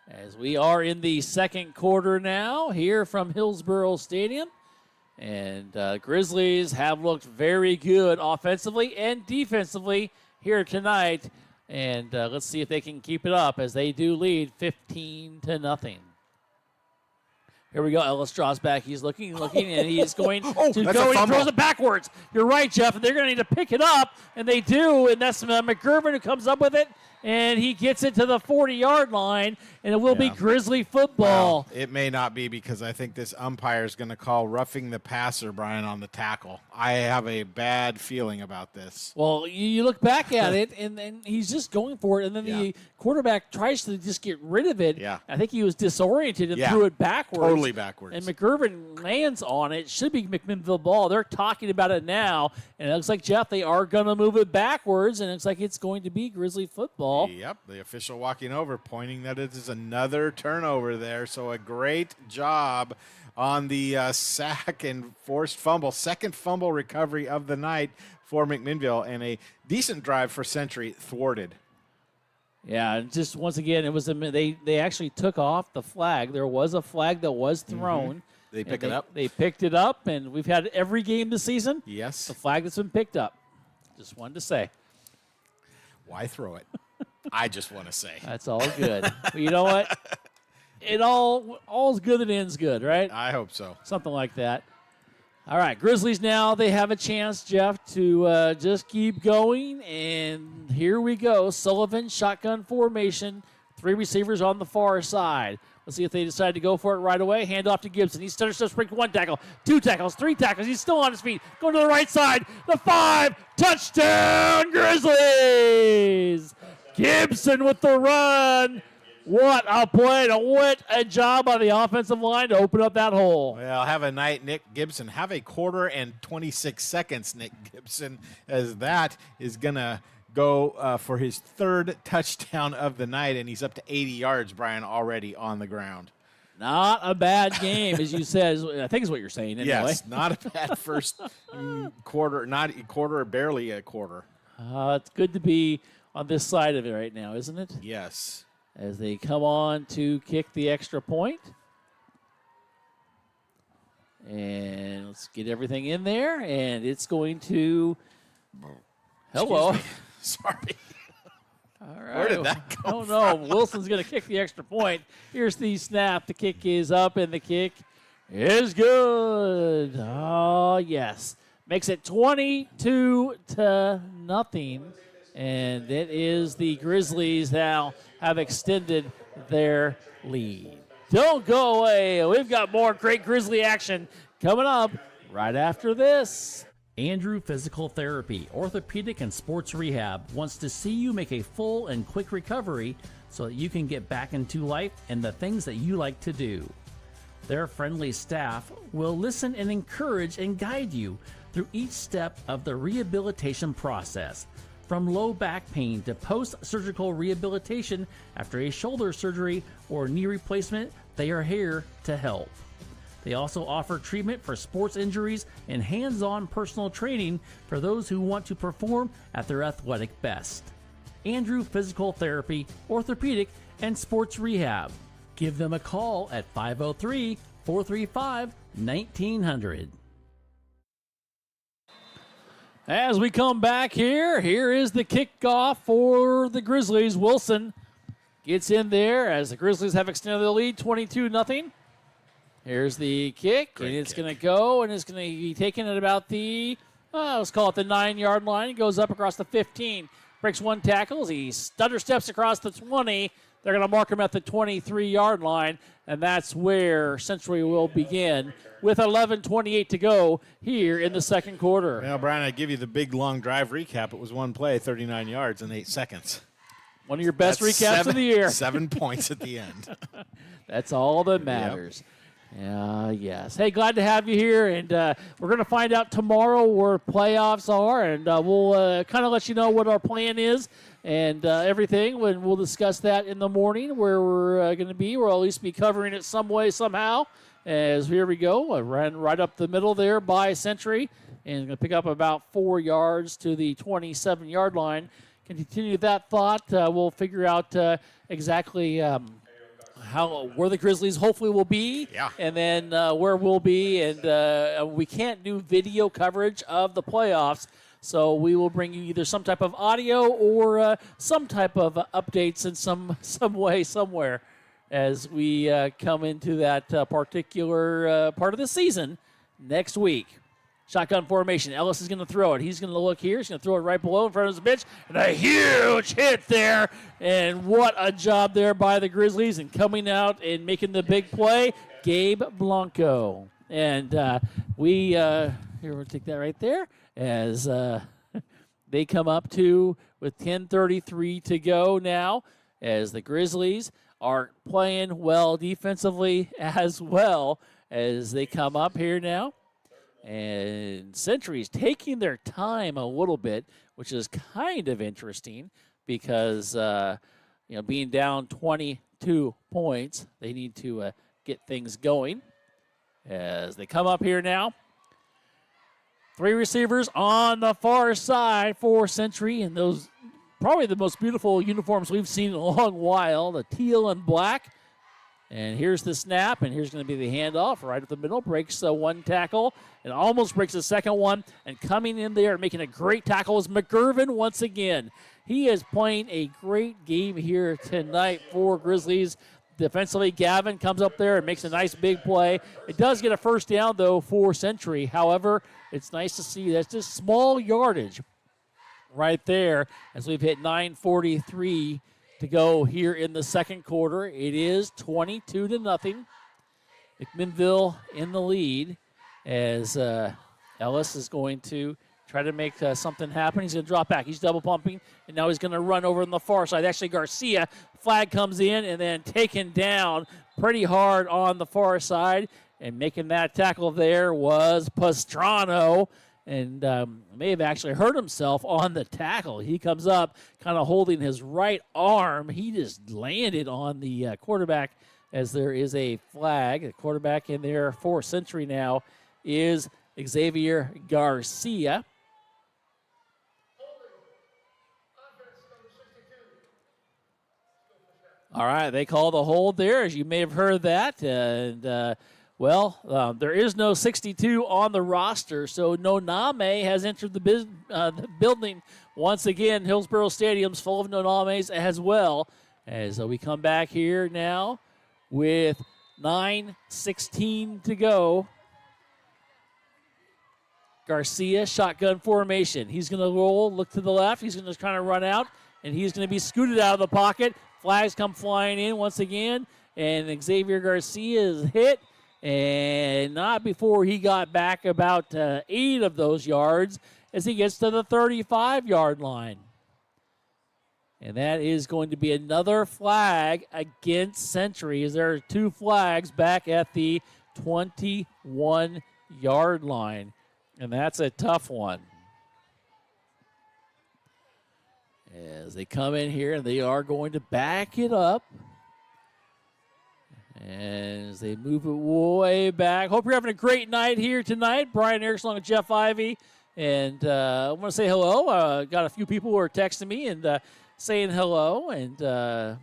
B: As we are in the second quarter now here from Hillsborough Stadium. And Grizzlies have looked very good offensively and defensively here tonight. And let's see if they can keep it up as they do lead 15-0. Here we go. Ellis draws back. He's looking, and he's going to go. He throws it backwards. You're right, Jeff. And they're going to need to pick it up, and they do. And that's McGurven who comes up with it, and he gets it to the 40-yard line, and it will be Grizzly football.
D: Well, it may not be because I think this umpire is going to call roughing the passer, Brian, on the tackle. I have a bad feeling about this.
B: Well, you look back at it, and then he's just going for it, and then the quarterback tries to just get rid of it.
D: Yeah.
B: I think he was disoriented and threw it backwards.
D: Totally backwards.
B: And McGurven lands on it. Should be McMinnville ball. They're talking about it now, and it looks like, Jeff, they are going to move it backwards, and it looks like it's going to be Grizzly football.
D: Yep, the official walking over, pointing that it is another turnover there. So a great job on the sack and forced fumble. Second fumble recovery of the night for McMinnville, and a decent drive for Century thwarted.
B: Yeah, and just once again, it was they actually took off the flag. There was a flag that was thrown.
D: They picked it up.
B: They picked it up, and we've had every game this season.
D: Yes.
B: The flag that's been picked up. Just wanted to say.
D: Why throw it? I just want to say.
B: That's all good. But you know what? It all's good that ends good, right?
D: I hope so.
B: Something like that. All right, Grizzlies now, they have a chance, Jeff, to just keep going. And here we go. Sullivan, shotgun formation, 3 receivers on the far side. Let's see if they decide to go for it right away. Hand off to Gibson. He stutters to spring 1 tackle, 2 tackles, 3 tackles. He's still on his feet. Going to the right side. The 5. Touchdown, Grizzlies! Gibson with the run. What a play. What a job by the offensive line to open up that hole.
D: Well, have a night, Nick Gibson. Have a quarter and 26 seconds, Nick Gibson, as that is going to go for his 3rd touchdown of the night, and he's up to 80 yards, Brian, already on the ground.
B: Not a bad game, as you said. I think is what you're saying anyway.
D: Yes, not a bad first quarter, not a quarter, barely a quarter.
B: It's good to be on this side of it right now, isn't it?
D: Yes.
B: As they come on to kick the extra point. And let's get everything in there, and it's going to... Hello.
D: Sorry.
B: All right.
D: Where did that come
B: Oh, no. Wilson's going to kick the extra point. Here's the snap. The kick is up, and the kick is good. Oh, yes. Makes it 22-0. And it is the Grizzlies now have extended their lead. Don't go away. We've got more great Grizzly action coming up right after this.
C: Andrew Physical Therapy, Orthopedic and Sports Rehab wants to see you make a full and quick recovery so that you can get back into life and the things that you like to do. Their friendly staff will listen and encourage and guide you through each step of the rehabilitation process. From low back pain to post-surgical rehabilitation after a shoulder surgery or knee replacement, they are here to help. They also offer treatment for sports injuries and hands-on personal training for those who want to perform at their athletic best. Andrew Physical Therapy, Orthopedic, and Sports Rehab. Give them a call at 503-435-1900.
B: As we come back here is the kickoff for the Grizzlies. Wilson gets in there as the Grizzlies have extended the lead 22-0. Here's the kick, and it's going to go, and it's going to be taken at about the, let's call it the 9-yard line. It goes up across the 15, breaks one tackle. He stutter steps across the 20. They're going to mark him at the 23-yard line, and that's where Century will begin with 11:28 to go here in the second quarter.
D: Well, Brian, I give you the big long drive recap. It was one play, 39 yards in 8 seconds.
B: One of your best recaps of the year.
D: 7 points at the end.
B: That's all that matters. Yes. Hey, glad to have you here, and we're going to find out tomorrow where playoffs are, and we'll kind of let you know what our plan is and everything. When we'll discuss that in the morning, where we're going to be. We'll at least be covering it some way, somehow. As here we go, I ran right up the middle there by Century, and going to pick up about 4 yards to the 27-yard line. Continue that thought. We'll figure out exactly where the Grizzlies hopefully will be, and then where we'll be. And we can't do video coverage of the playoffs, so we will bring you either some type of audio or some type of updates in some way, somewhere, as we come into that particular part of the season next week. Shotgun formation. Ellis is going to throw it. He's going to look here. He's going to throw it right below in front of his bench. And a huge hit there. And what a job there by the Grizzlies. And coming out and making the big play, Gabe Blanco. And here, we'll take that right there as they come up to with 10:33 to go now, as the Grizzlies are playing well defensively as well as they come up here now. And Century's taking their time a little bit, which is kind of interesting because, being down 22 points, they need to get things going as they come up here now. 3 receivers on the far side for Century, and those probably the most beautiful uniforms we've seen in a long while, the teal and black. And here's the snap, and here's going to be the handoff right up the middle. Breaks one tackle and almost breaks the second one. And coming in there and making a great tackle is McGurvin once again. He is playing a great game here tonight for Grizzlies. Defensively, Gavin comes up there and makes a nice big play. It does get a first down, though, for Century. However, it's nice to see that's just small yardage right there as we've hit 9:43 to go here in the second quarter. It is 22-0. McMinnville in the lead as Ellis is going to try to make something happen. He's going to drop back. He's double pumping, and now he's going to run over on the far side. Actually, Garcia, flag comes in, and then taken down pretty hard on the far side. And making that tackle there was Pastrano. And may have actually hurt himself on the tackle. He comes up kind of holding his right arm. He just landed on the quarterback as there is a flag. The quarterback in there for Century now is Xavier Garcia. All right, they call the hold there, as you may have heard that. And, there is no 62 on the roster, so Noname has entered the building once again. Hillsborough Stadium's full of Nonames as well. As we come back here now with 9:16 to go. Garcia, shotgun formation. He's going to roll, look to the left. He's going to kind of run out, and he's going to be scooted out of the pocket. Flags come flying in once again, and Xavier Garcia is hit, and not before he got back about 8 of those yards as he gets to the 35-yard line. And that is going to be another flag against Century, as there are 2 flags back at the 21-yard line. And that's a tough one. As they come in here, and they are going to back it up. As they move it way back. Hope you're having a great night here tonight. Brian Erickson along with Jeff Ivey. And I want to say hello. Got a few people who are texting me and saying hello. And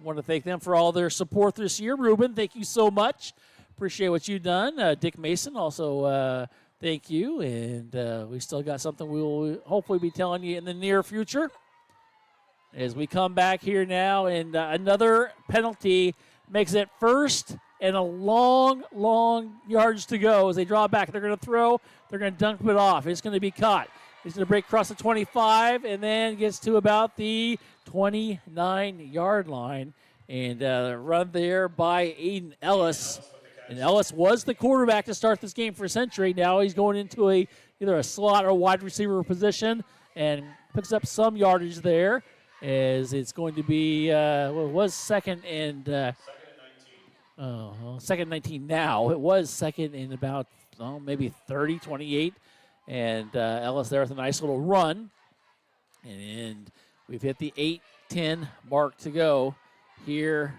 B: want to thank them for all their support this year. Ruben, thank you so much. Appreciate what you've done. Dick Mason also thank you. And we still got something we will hopefully be telling you in the near future. As we come back here now, and another penalty makes it first and a long yards to go. As they draw back, they're going to throw. They're going to dunk it off. It's going to be caught. He's going to break across the 25 and then gets to about the 29-yard line. And run there by Aiden Ellis. And Ellis was the quarterback to start this game for Century. Now he's going into either a slot or wide receiver position and picks up some yardage there, as it's going to be, it was second and 19 now. It was second in about, maybe 30, 28. And Ellis there with a nice little run. And we've hit the 8-10 mark to go here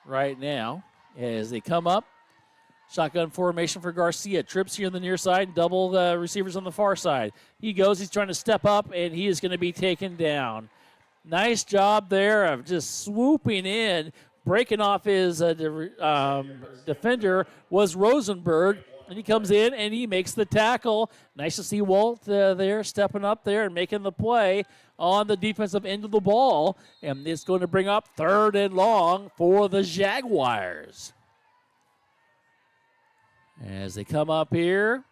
B: right now. As they come up, shotgun formation for Garcia. Trips here on the near side, double receivers on the far side. He's trying to step up, and he is going to be taken down. Nice job there of just swooping in. Breaking off his defender was Rosenberg, and he comes in and he makes the tackle. Nice to see Walt there stepping up there and making the play on the defensive end of the ball. And it's going to bring up 3rd and long for the Jaguars. As they come up here,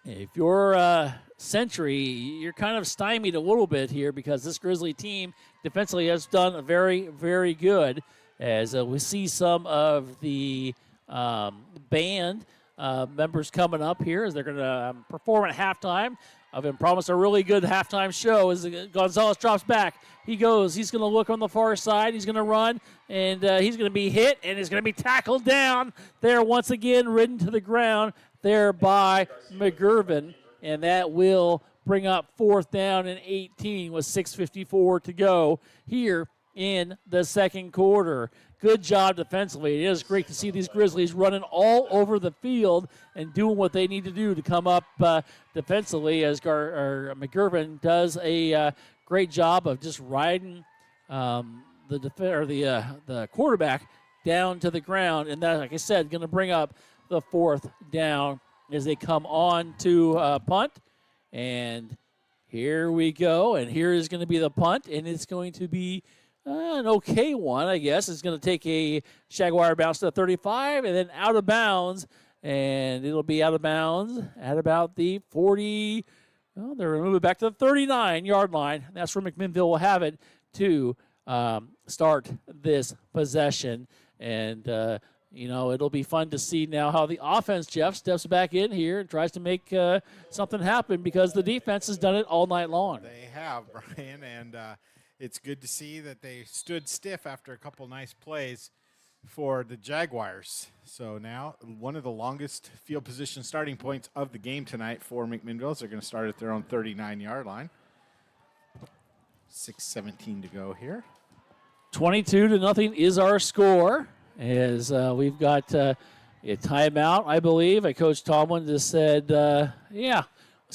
B: if you're Century, you're kind of stymied a little bit here because this Grizzly team defensively has done very, very good. As we see some of the band members coming up here as they're going to perform at halftime. I've been promised a really good halftime show as Gonzalez drops back. He's going to look on the far side. He's going to run, and he's going to be hit, and he's going to be tackled down there once again, ridden to the ground there by McGurven. And that will bring up 4th down and 18 with 6:54 to go here in the second quarter. Good job defensively. It is great to see these Grizzlies running all over the field and doing what they need to do to come up defensively, as McGurven does a great job of just riding the quarterback down to the ground. And that, like I said, going to bring up the 4th down as they come on to punt. And here we go. And here is going to be the punt, and it's going to be an okay one, I guess. It's going to take a Jaguar bounce to the 35 and then out of bounds. And it'll be out of bounds at about the 40. Well, they're going to move it back to the 39-yard line. That's where McMinnville will have it to start this possession. And, it'll be fun to see now how the offense, Jeff, steps back in here and tries to make something happen, because the defense has done it all night long.
D: They have, Brian, and it's good to see that they stood stiff after a couple nice plays for the Jaguars. So now one of the longest field position starting points of the game tonight for McMinnville. They're going to start at their own 39-yard line. 6:17 to go here.
B: 22-0 is our score, as we've got a timeout, I believe. Coach Tomlin just said, let's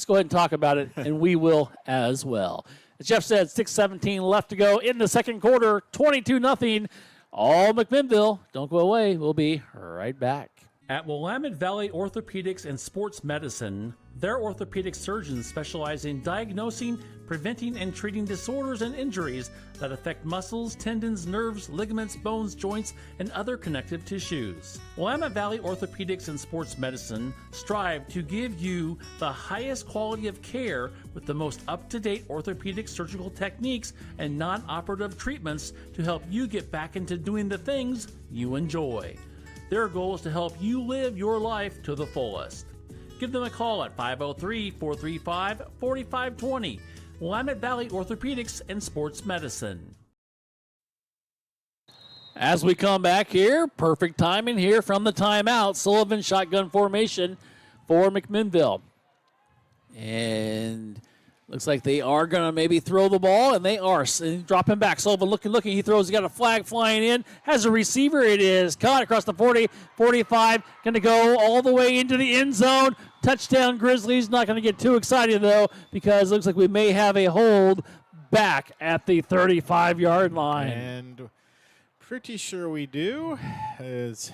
B: go ahead and talk about it, and we will as well. As Jeff said, 6:17 left to go in the second quarter, 22-0. All McMinnville. Don't go away. We'll be right back.
C: At Willamette Valley Orthopedics and Sports Medicine, their orthopedic surgeons specialize in diagnosing, preventing, and treating disorders and injuries that affect muscles, tendons, nerves, ligaments, bones, joints, and other connective tissues. Willamette Valley Orthopedics and Sports Medicine strive to give you the highest quality of care with the most up-to-date orthopedic surgical techniques and non-operative treatments to help you get back into doing the things you enjoy. Their goal is to help you live your life to the fullest. Give them a call at 503-435-4520. Willamette Valley Orthopedics and Sports Medicine.
B: As we come back here, perfect timing here from the timeout. Sullivan shotgun formation for McMinnville. And looks like they are going to maybe throw the ball, and they are. Dropping back. Sullivan looking. He throws. He got a flag flying in. Has a receiver. It is caught across the 40, 45. Going to go all the way into the end zone. Touchdown Grizzlies. Not going to get too excited, though, because it looks like we may have a hold back at the 35-yard line.
D: And pretty sure we do. As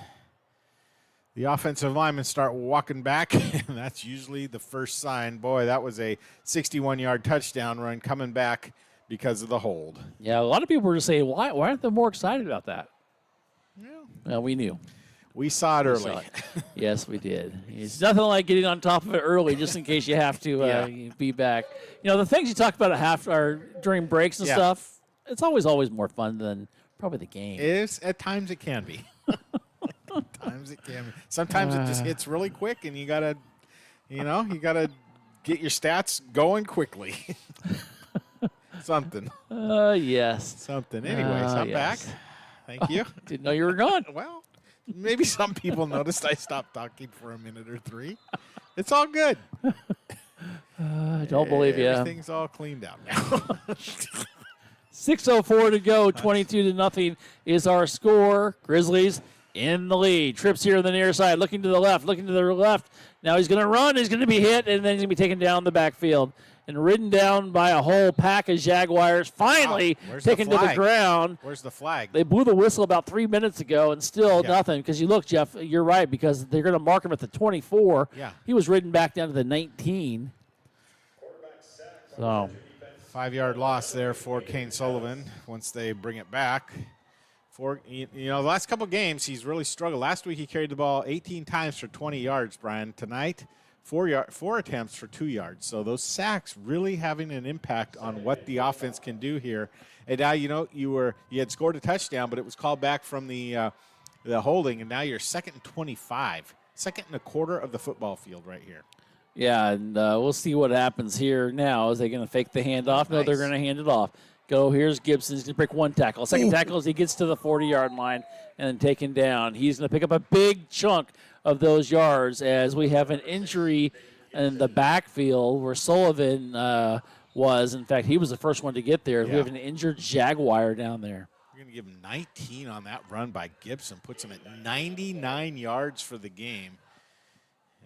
D: the offensive linemen start walking back, and that's usually the first sign. Boy, that was a 61-yard touchdown run coming back because of the hold.
B: Yeah, a lot of people were just saying, why aren't they more excited about that?
D: Yeah.
B: Well, we knew.
D: We saw it early.
B: Yes, we did. It's nothing like getting on top of it early just in case you have to be back. You know, the things you talk about at half or during breaks and stuff, it's always more fun than probably the game.
D: At times it can be. Sometimes it can be. Sometimes it just hits really quick, and you gotta get your stats going quickly. Something.
B: Yes.
D: Something. Anyways, I'm back. Thank you.
B: Didn't know you were gone.
D: Well, maybe some people noticed I stopped talking for a minute or three. It's all good.
B: Don't believe you.
D: Everything's all cleaned out now.
B: 6:04 to go. 22-0 is our score. Grizzlies in the lead. Trips here on the near side. Looking to the left. Now he's going to run. He's going to be hit, and then he's going to be taken down the backfield and ridden down by a whole pack of Jaguars. Finally taken to the ground.
D: Where's the flag?
B: They blew the whistle about 3 minutes ago, and still nothing. Because you look, Jeff, you're right, because they're going to mark him at the 24.
D: Yeah.
B: He was ridden back down to the 19. So
D: 5-yard loss there for Kane Sullivan once they bring it back. The last couple games, he's really struggled. Last week he carried the ball 18 times for 20 yards, Brian. Tonight, 4 attempts for 2 yards. So those sacks really having an impact on what the offense can do here. And now, you had scored a touchdown, but it was called back from the holding, and now you're 2nd and 25. 2nd and a quarter of the football field right here.
B: Yeah, and we'll see what happens here now. Is they going to fake the handoff? No, they're going to hand it off. Here's Gibson. He's going to break one tackle. Second tackle as he gets to the 40-yard line and then taken down. He's going to pick up a big chunk of those yards as we have an injury in the backfield where Sullivan was. In fact, he was the first one to get there. Yeah. We have an injured Jaguar down there.
D: We're going to give him 19 on that run by Gibson. Puts him at 99 yards for the game.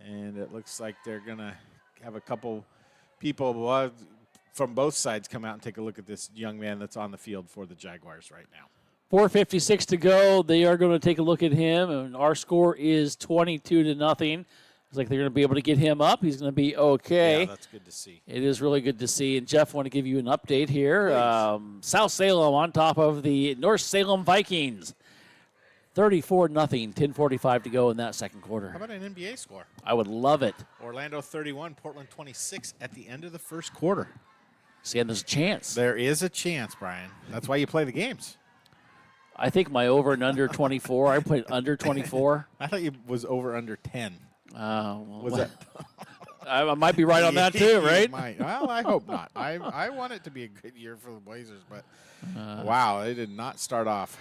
D: And it looks like they're going to have a couple people from both sides come out and take a look at this young man that's on the field for the Jaguars right now.
B: 4:56 to go. They are going to take a look at him, and our score is 22-0. It's like they're going to be able to get him up. He's going to be okay.
D: Yeah, that's good to see.
B: It is really good to see. And, Jeff, I want to give you an update here. South Salem on top of the North Salem Vikings. 34-0, 10:45 to go in that second quarter.
D: How about an NBA score?
B: I would love it.
D: Orlando 31, Portland 26 at the end of the first quarter.
B: See, and there's a chance.
D: There is a chance, Brian. That's why you play the games.
B: I think my over and under 24. I put under 24.
D: I thought it was over under 10. Was that?
B: I might be right on that too, right?
D: Well, I hope not. I want it to be a good year for the Blazers, but wow, they did not start off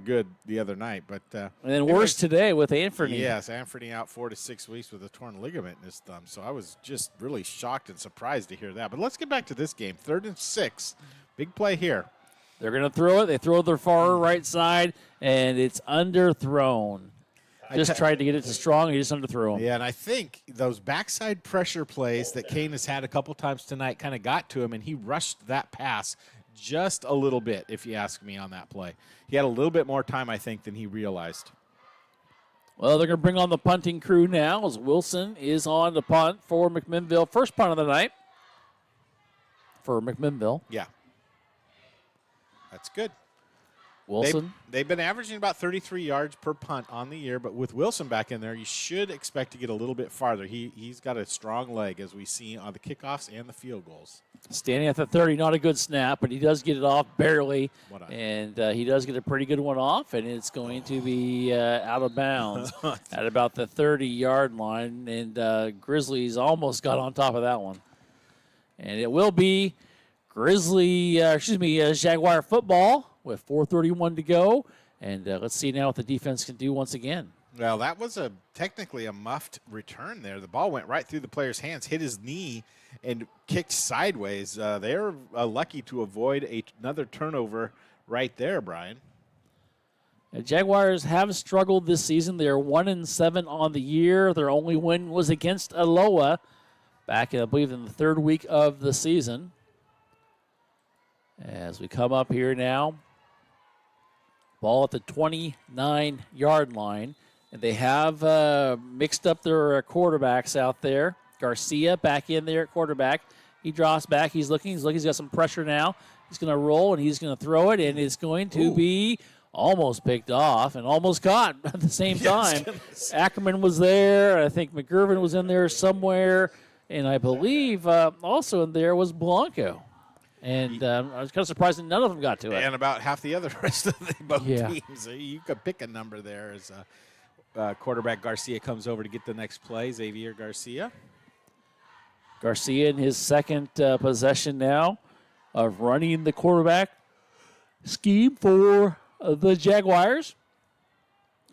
D: good the other night. But
B: and then worse today with Anthony.
D: Yes, Anthony out 4 to 6 weeks with a torn ligament in his thumb. So I was just really shocked and surprised to hear that. But let's get back to this game. 3rd and 6. Big play here.
B: They're going to throw it. They throw their far right side, and it's underthrown. Just tried to get it to Strong. He just underthrew him.
D: Yeah, and I think those backside pressure plays that Kane has had a couple times tonight kind of got to him, and he rushed that pass just a little bit, if you ask me, on that play. He had a little bit more time, I think, than he realized.
B: Well, they're going to bring on the punting crew now as Wilson is on the punt for McMinnville. First punt of the night for McMinnville.
D: Yeah. That's good.
B: Wilson.
D: They've been averaging about 33 yards per punt on the year, but with Wilson back in there, you should expect to get a little bit farther. He's got a strong leg, as we see on the kickoffs and the field goals.
B: Standing at the 30, not a good snap, but he does get it off barely, and he does get a pretty good one off, and it's going to be out of bounds at about the 30-yard line, and Grizzlies almost got on top of that one. And it will be Jaguar football with 4:31 to go, and let's see now what the defense can do once again.
D: Well, that was technically a muffed return there. The ball went right through the player's hands, hit his knee, and kicked sideways. They're lucky to avoid another turnover right there, Brian.
B: The Jaguars have struggled this season. They are 1-7 on the year. Their only win was against Aloha back, I believe, in the third week of the season. As we come up here now, ball at the 29-yard line. And they have mixed up their quarterbacks out there. Garcia back in there at quarterback. He drops back. He's looking. He's got some pressure now. He's going to roll, and he's going to throw it, and it's going to be almost picked off and almost caught at the same time. Ackerman was there. I think McGurven was in there somewhere. And I believe also in there was Blanco. And I was kind of surprised that none of them got to it.
D: And about half the other rest of both teams. You could pick a number there as quarterback Garcia comes over to get the next play, Xavier Garcia.
B: Garcia in his second possession now of running the quarterback scheme for the Jaguars.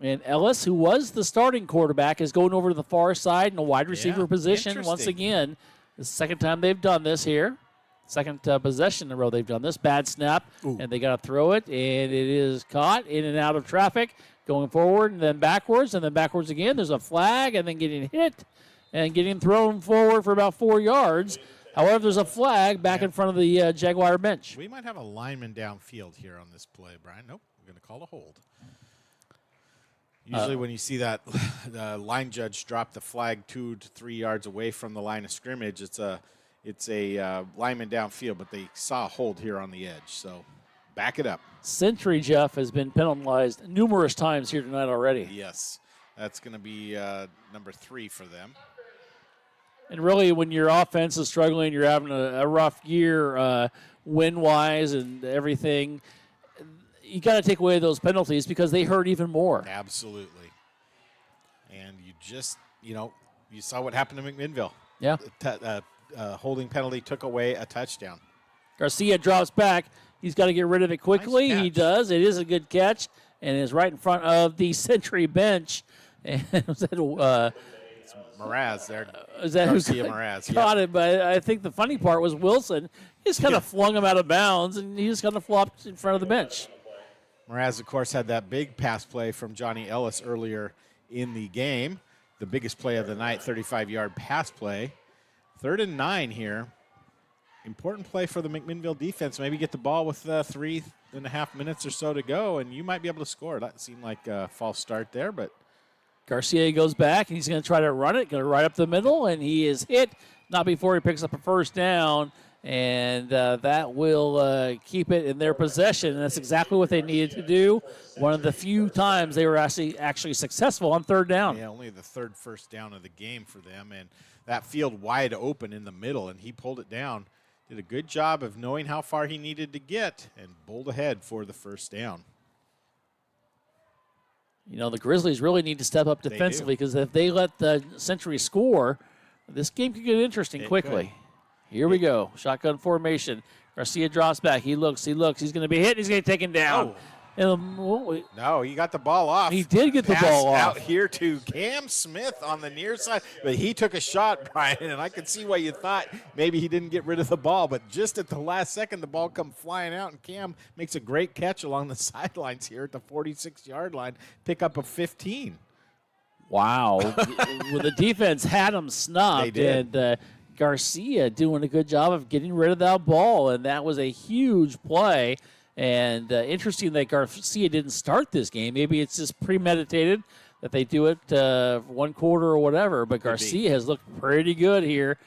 B: And Ellis, who was the starting quarterback, is going over to the far side in a wide receiver position once again. The second time they've done this here. Second possession in a row they've done this. Bad snap, and they got to throw it, and it is caught in and out of traffic, going forward and then backwards again. There's a flag, and then getting hit and getting thrown forward for about 4 yards. However, there's a flag back in front of the Jaguar bench.
D: We might have a lineman downfield here on this play, Brian. Nope, we're going to call a hold. Usually when you see that line judge drop the flag 2 to 3 yards away from the line of scrimmage, it's a lineman downfield, but they saw a hold here on the edge, so back it up.
B: Century, Jeff, has been penalized numerous times here tonight already.
D: Yes, that's going to be number 3 for them.
B: And really, when your offense is struggling, you're having a rough year win-wise and everything, you got to take away those penalties because they hurt even more.
D: Absolutely. And you saw what happened to McMinnville.
B: Yeah.
D: Holding penalty took away a touchdown.
B: Garcia drops back. He's got to get rid of it quickly.
D: Nice
B: he does. It is a good catch, and is right in front of the Century bench. And was that
D: it's Mraz there.
B: Is that
D: Garcia
B: who
D: Mraz
B: caught it? But I think the funny part was Wilson. He just kind of flung him out of bounds, and he just kind of flopped in front of the bench.
D: Mraz, of course, had that big pass play from Johnny Ellis earlier in the game. The biggest play of the night, 35-yard pass play. 3rd and 9 here. Important play for the McMinnville defense. Maybe get the ball with 3.5 minutes or so to go, and you might be able to score. That seemed like a false start there, but
B: Garcia goes back, and he's going to try to run it, going right up the middle, and he is hit, not before he picks up a first down, and that will keep it in their possession, and that's exactly what they needed to do. One of the few times they were actually successful on 3rd down.
D: Yeah, only the 3rd first down of the game for them, and that field wide open in the middle, and he pulled it down. Did a good job of knowing how far he needed to get and bowled ahead for the first down.
B: You know, the Grizzlies really need to step up defensively because if they let the Century score, this game could get interesting quickly. Here we go. Shotgun formation. Garcia drops back. He looks. He's going to be hit. He's going to take him down.
D: No, he got the ball off.
B: He did get the ball off.
D: Out here to Cam Smith on the near side, but he took a shot, Brian, and I could see why you thought maybe he didn't get rid of the ball, but just at the last second, the ball come flying out, and Cam makes a great catch along the sidelines here at the 46-yard line, pick up a 15.
B: Wow. Well, the defense had him snubbed.
D: They did.
B: And Garcia doing a good job of getting rid of that ball, and that was a huge play. And interesting that Garcia didn't start this game. Maybe it's just premeditated that they do it one quarter or whatever. But Garcia has looked pretty good here,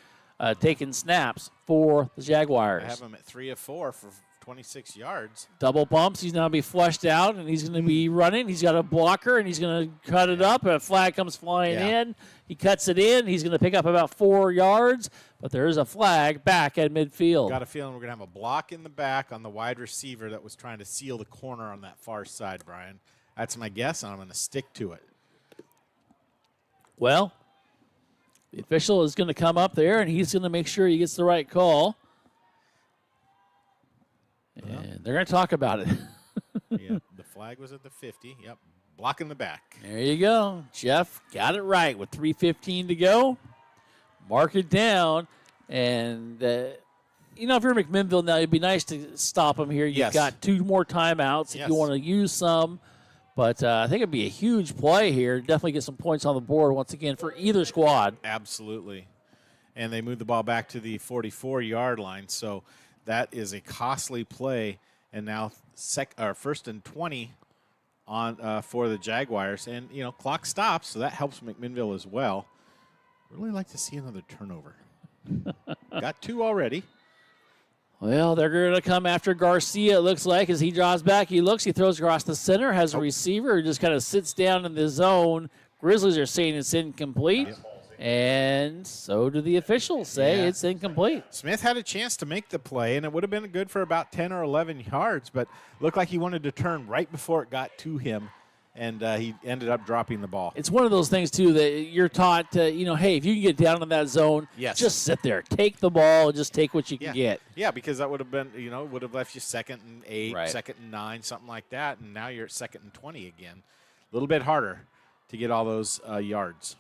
B: taking snaps for the Jaguars.
D: I have him at 3 of 4 for 26 yards.
B: Double bumps. He's now be flushed out, and he's going to be running. He's got a blocker, and he's going to cut it up. A flag comes flying in. He cuts it in. He's going to pick up about 4 yards, but there is a flag back at midfield.
D: Got a feeling we're going to have a block in the back on the wide receiver that was trying to seal the corner on that far side, Brian. That's my guess, and I'm going to stick to it.
B: Well, the official is going to come up there, and he's going to make sure he gets the right call. And they're going to talk about it.
D: Yeah, the flag was at the 50. Yep, block in the back.
B: There you go. Jeff got it right with 3:15 to go. Mark it down. And, if you're McMinnville now, it'd be nice to stop him here. You've got 2 more timeouts if you want to use some. But I think it'd be a huge play here. Definitely get some points on the board once again for either squad.
D: Absolutely. And they moved the ball back to the 44-yard line. So that is a costly play. And now first and 20 on for the Jaguars. And, clock stops, so that helps McMinnville as well. Really like to see another turnover. Got 2 already.
B: Well, they're going to come after Garcia, it looks like, as he draws back. He throws across the center, has a receiver who just kind of sits down in the zone. Grizzlies are saying it's incomplete. Yep. And so do the officials say it's incomplete.
D: Smith had a chance to make the play, and it would have been good for about 10 or 11 yards, but looked like he wanted to turn right before it got to him, and he ended up dropping the ball.
B: It's one of those things, too, that you're taught, hey, if you can get down in that zone, just sit there. Take the ball and just take what you can get.
D: Yeah, because that would have been, would have left you 2nd and 8, 2nd and 9, something like that, and now you're at 2nd and 20 again. A little bit harder to get all those yards.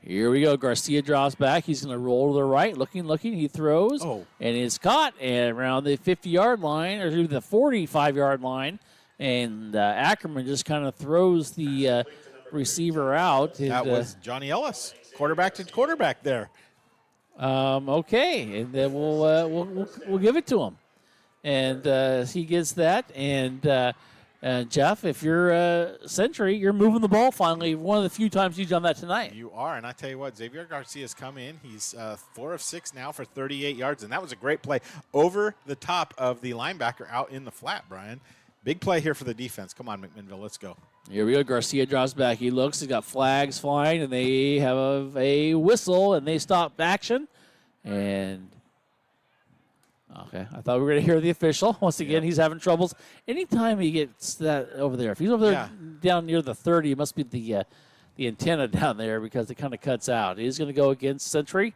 B: Here we go. Garcia drops back. He's going to roll to the right. Looking. He throws. And it's caught around the 50-yard line, or the 45-yard line. And Ackerman just kind of throws the receiver out.
D: That was Johnny Ellis, quarterback to quarterback there.
B: Okay, and then we'll give it to him. And he gets that. And Jeff, if you're Century, you're moving the ball finally. One of the few times you've done that tonight.
D: You are, and I tell you what, Xavier Garcia's come in. He's 4 of 6 now for 38 yards, and that was a great play over the top of the linebacker out in the flat, Brian. Big play here for the defense. Come on, McMinnville, let's go.
B: Here we go. Garcia draws back. He looks. He's got flags flying, and they have a whistle, and they stop action. And okay, I thought we were going to hear the official. Once again, he's having troubles. Anytime he gets that over there, if he's over there down near the 30, it must be the antenna down there because it kind of cuts out. He's going to go against Century.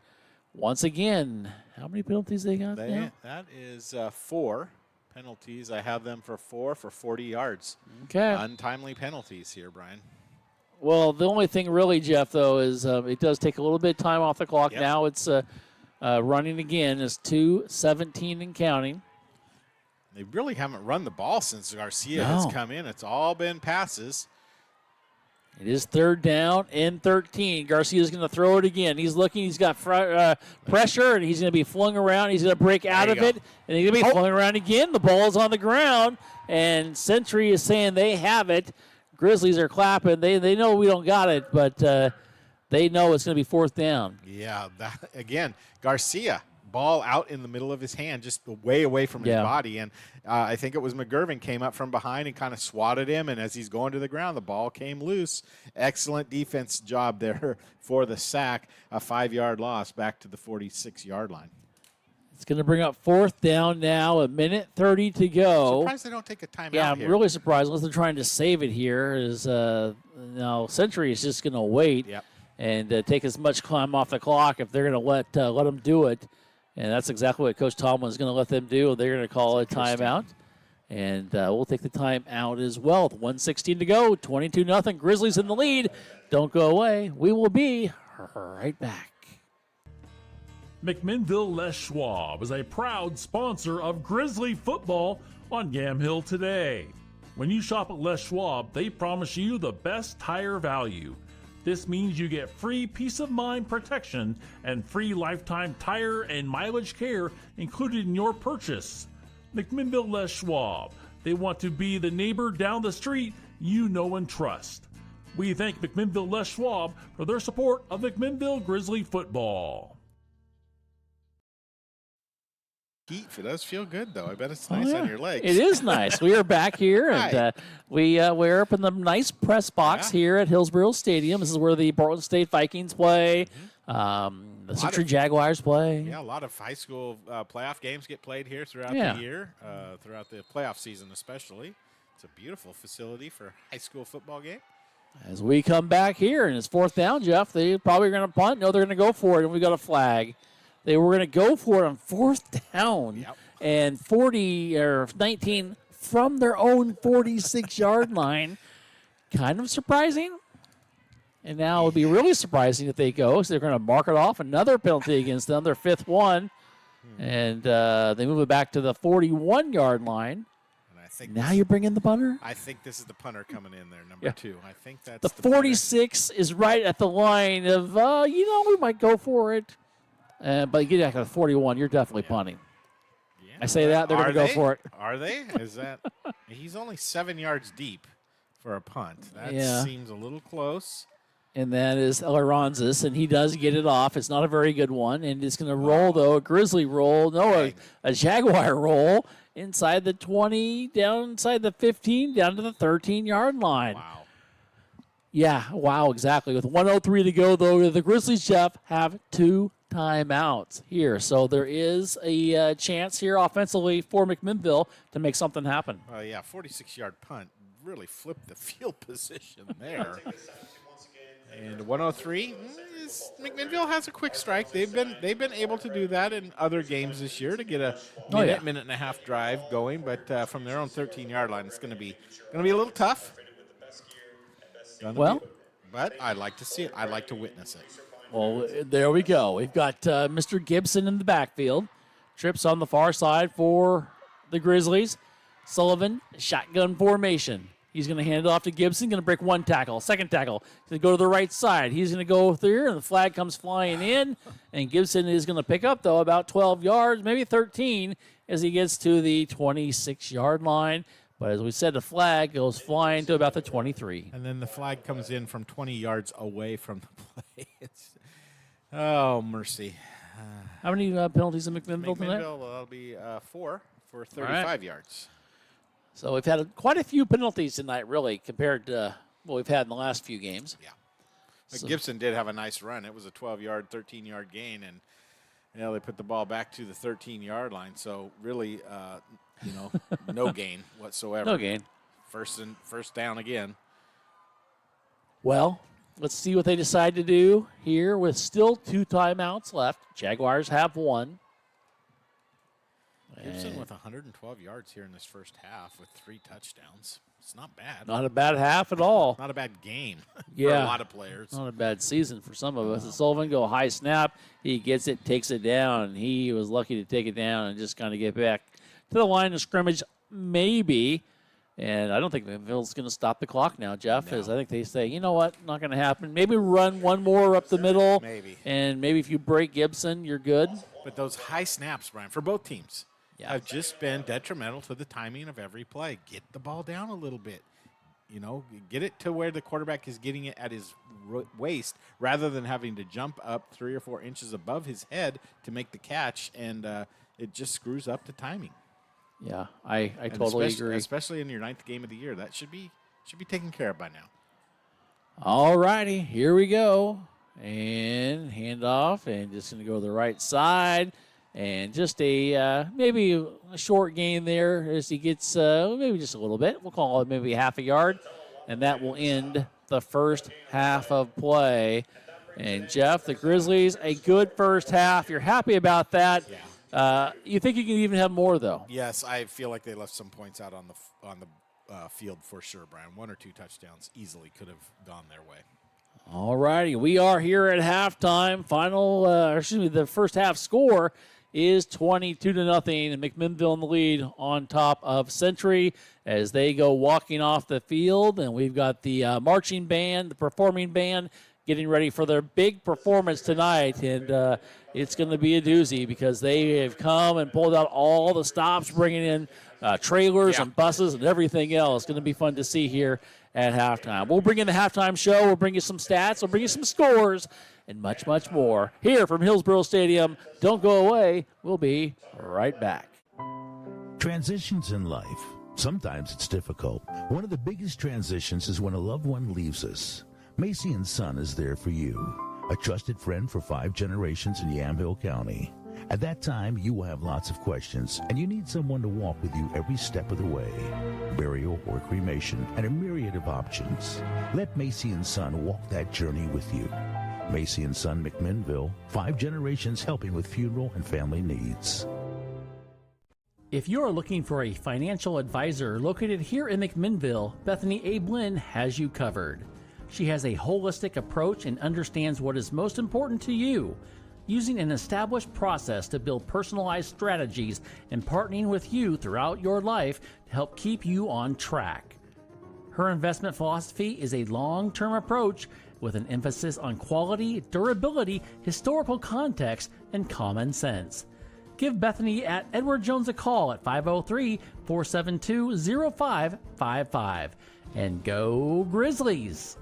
B: Once again, how many penalties they got now?
D: That is 4 penalties. I have them for 4 for 40 yards.
B: Okay.
D: Untimely penalties here, Brian.
B: Well, the only thing really, Jeff, though, is it does take a little bit of time off the clock. Yep. Now it's running again. It's 2:17 and counting.
D: They really haven't run the ball since Garcia has come in. It's all been passes.
B: It is 3rd down and 13. Garcia's going to throw it again. He's looking. He's got pressure, and he's going to be flung around. He's going to break out of it, and he's going to be flung around again. The ball's on the ground, and Century is saying they have it. Grizzlies are clapping. They know we don't got it, but they know it's going to be 4th down.
D: Yeah, again, Garcia, ball out in the middle of his hand, just way away from his body. And I think it was McGurvin came up from behind and kind of swatted him. And as he's going to the ground, the ball came loose. Excellent defense job there for the sack. A 5-yard loss back to the 46-yard line.
B: It's going to bring up 4th down now, 1:30 to go.
D: Surprised they don't take a timeout.
B: Yeah, I'm really surprised unless they're trying to save it here. Now Century is just going to wait and take as much time off the clock if they're going to let them do it. And that's exactly what Coach Tomlin is going to let them do. They're going to call a timeout. And we'll take the timeout as well. 1:16 to go, 22-0. Grizzlies in the lead. Don't go away. We will be right back.
C: McMinnville Les Schwab is a proud sponsor of Grizzly football on Yamhill today. When you shop at Les Schwab, they promise you the best tire value. This means you get free peace of mind protection and free lifetime tire and mileage care included in your purchase. McMinnville Les Schwab. They want to be the neighbor down the street you know and trust. We thank McMinnville Les Schwab for their support of McMinnville Grizzly football.
D: Heat, it does feel good, though. I bet it's nice on your legs.
B: It is nice. We are back here, and we're up in the nice press box here at Hillsborough Stadium. This is where the Portland State Vikings play, the Century Jaguars play.
D: Yeah, a lot of high school playoff games get played here throughout the year, throughout the playoff season especially. It's a beautiful facility for a high school football game.
B: As we come back here, and it's fourth down, Jeff, they probably are going to punt. No, they're going to go for it, and we got a flag. They were going to go for it on fourth down and 19 from their own 46-yard line. Kind of surprising. And now it would be really surprising if they go. So they're going to mark it off. Another penalty against them, their fifth one. And they move it back to the 41-yard line.
D: And I think
B: now you're bringing the punter?
D: I think this is the punter coming in there, number 2. I think that's
B: the 46 is right at the line of, we might go for it. But you get back to the 41, you're definitely punting.
D: Yeah,
B: I say that, they're going to go for it.
D: Are they? Is that? He's only 7 yards deep for a punt. That seems a little close.
B: And that is Elaronzis, and he does get it off. It's not a very good one, and it's going to roll, though, a Grizzly roll. No, a Jaguar roll inside the 20, down inside the 15, down to the 13-yard line.
D: Wow.
B: Yeah, wow, exactly. With 1:03 to go, though, the Grizzlies, Jeff, have 2 timeouts here. So there is a chance here offensively for McMinnville to make something happen.
D: 46-yard punt really flipped the field position there. And 103, McMinnville has a quick strike. They've been able to do that in other games this year to get a minute and a half drive going, but from their own 13-yard line, it's going to be a little tough. But I like to see it. I like to witness it.
B: Well, there we go. We've got Mr. Gibson in the backfield. Trips on the far side for the Grizzlies. Sullivan, shotgun formation. He's going to hand it off to Gibson. Going to break one tackle. Second tackle. He's going to go to the right side. He's going to go through, and the flag comes flying in. And Gibson is going to pick up, though, about 12 yards, maybe 13, as he gets to the 26-yard line. But as we said, the flag goes flying to about the 23.
D: And then the flag comes in from 20 yards away from the play. Oh, mercy.
B: How many penalties in McMinnville tonight?
D: That'll be 4 for 35 yards.
B: So we've had quite a few penalties tonight, really, compared to what we've had in the last few games.
D: Yeah. But Gibson did have a nice run. It was a 12-yard, 13-yard gain, and they put the ball back to the 13-yard line. So really, no gain whatsoever.
B: No gain.
D: First down again.
B: Well, let's see what they decide to do here with still 2 timeouts left. Jaguars have 1.
D: Gibson with 112 yards here in this first half with 3 touchdowns. It's not bad.
B: Not a bad half at all.
D: Not a bad game for
B: a
D: lot of players.
B: Not a bad season for some of us. Sullivan go high snap. He gets it, takes it down. He was lucky to take it down and just kind of get back to the line of scrimmage, maybe. And I don't think McMinnville's going to stop the clock now, Jeff, as I think they say, you know what, not going to happen. Maybe run one more up the middle.
D: Maybe.
B: And maybe if you break Gibson, you're good.
D: But those high snaps, Brian, for both teams, have just been detrimental to the timing of every play. Get the ball down a little bit. Get it to where the quarterback is getting it at his waist rather than having to jump up 3 or 4 inches above his head to make the catch, and it just screws up the timing.
B: Yeah, I totally agree.
D: Especially in your 9th game of the year. That should be taken care of by now.
B: All righty, here we go. And handoff, and just going to go to the right side. And just maybe a short gain there as he gets maybe just a little bit. We'll call it maybe half a yard. And that will end the first half of play. And, Jeff, the Grizzlies, a good first half. You're happy about that.
D: Yeah.
B: You think you can even have more, though?
D: Yes, I feel like they left some points out on the field for sure, Brian. 1 or 2 touchdowns easily could have gone their way.
B: All righty. We are here at halftime. The first half score is 22-0, and McMinnville in the lead on top of Century as they go walking off the field. And we've got the marching band, the performing band, getting ready for their big performance tonight. And it's going to be a doozy because they have come and pulled out all the stops, bringing in trailers and buses and everything else. It's going to be fun to see here at halftime. We'll bring in the halftime show. We'll bring you some stats. We'll bring you some scores and much, much more here from Hillsboro Stadium. Don't go away. We'll be right back.
E: Transitions in life. Sometimes it's difficult. One of the biggest transitions is when a loved one leaves us. Macy and Son is there for you, a trusted friend for 5 generations in Yamhill County. At that time, you will have lots of questions, and you need someone to walk with you every step of the way. Burial or cremation, and a myriad of options. Let Macy and Son walk that journey with you. Macy and Son McMinnville, 5 generations helping with funeral and family needs.
B: If you are looking for a financial advisor located here in McMinnville, Bethany A. Blinn has you covered. She has a holistic approach and understands what is most important to you, using an established process to build personalized strategies and partnering with you throughout your life to help keep you on track. Her investment philosophy is a long-term approach with an emphasis on quality, durability, historical context, and common sense. Give Bethany at Edward Jones a call at 503-472-0555. And go Grizzlies!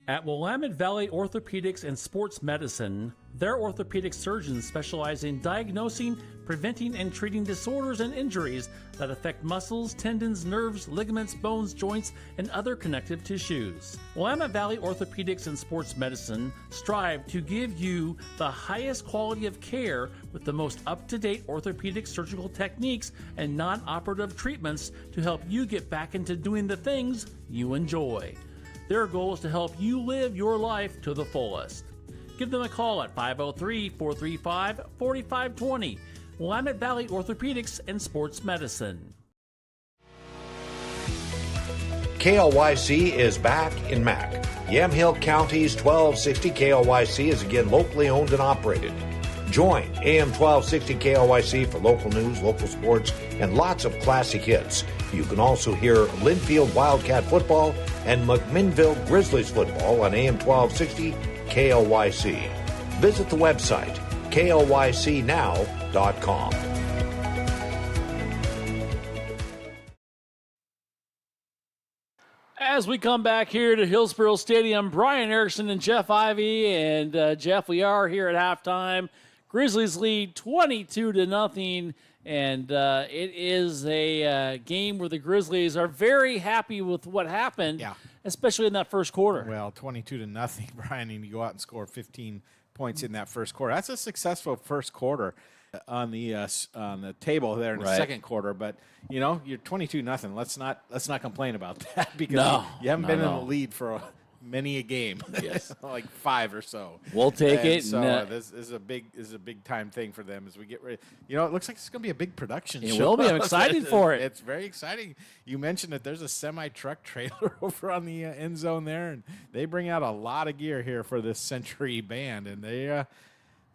B: At Willamette Valley Orthopedics and Sports Medicine, their orthopedic surgeons specialize in diagnosing, preventing, and treating disorders and injuries that affect muscles, tendons, nerves, ligaments, bones, joints, and other connective tissues. Willamette Valley Orthopedics and Sports Medicine strive to give you the highest quality of care with the most up-to-date orthopedic surgical techniques and non-operative treatments to help you get back into doing the things you enjoy. Their goal is to help you live your life to the fullest. Give them a call at 503-435-4520. Willamette Valley Orthopedics and Sports Medicine.
K: KLYC is back in Mac. Yamhill County's 1260 KLYC is again locally owned and operated. Join AM 1260 KLYC for local news, local sports, and lots of classic hits. You can also hear Linfield Wildcat football and McMinnville Grizzlies football on AM 1260 KLYC. Visit the website, KLYCnow.com.
B: As we come back here to Hillsboro Stadium, Brian Erickson and Jeff Ivey. And Jeff, we are here at halftime. Grizzlies lead 22-0. And it is a game where the Grizzlies are very happy with what happened, especially in that first quarter.
D: Well, 22-0, Brian, and you go out and score 15 points in that first quarter. That's a successful first quarter on the table there in the second quarter. But you know, you're 22-0. Let's not complain about that because you haven't been in the lead for many a game, like 5 or so.
B: We'll take it.
D: So this is a big time thing for them as we get ready. You know, it looks like it's going to be a big production show.
B: It will be. I'm excited for it.
D: It's very exciting. You mentioned that there's a semi-truck trailer over on the end zone there, and they bring out a lot of gear here for this Century band, and they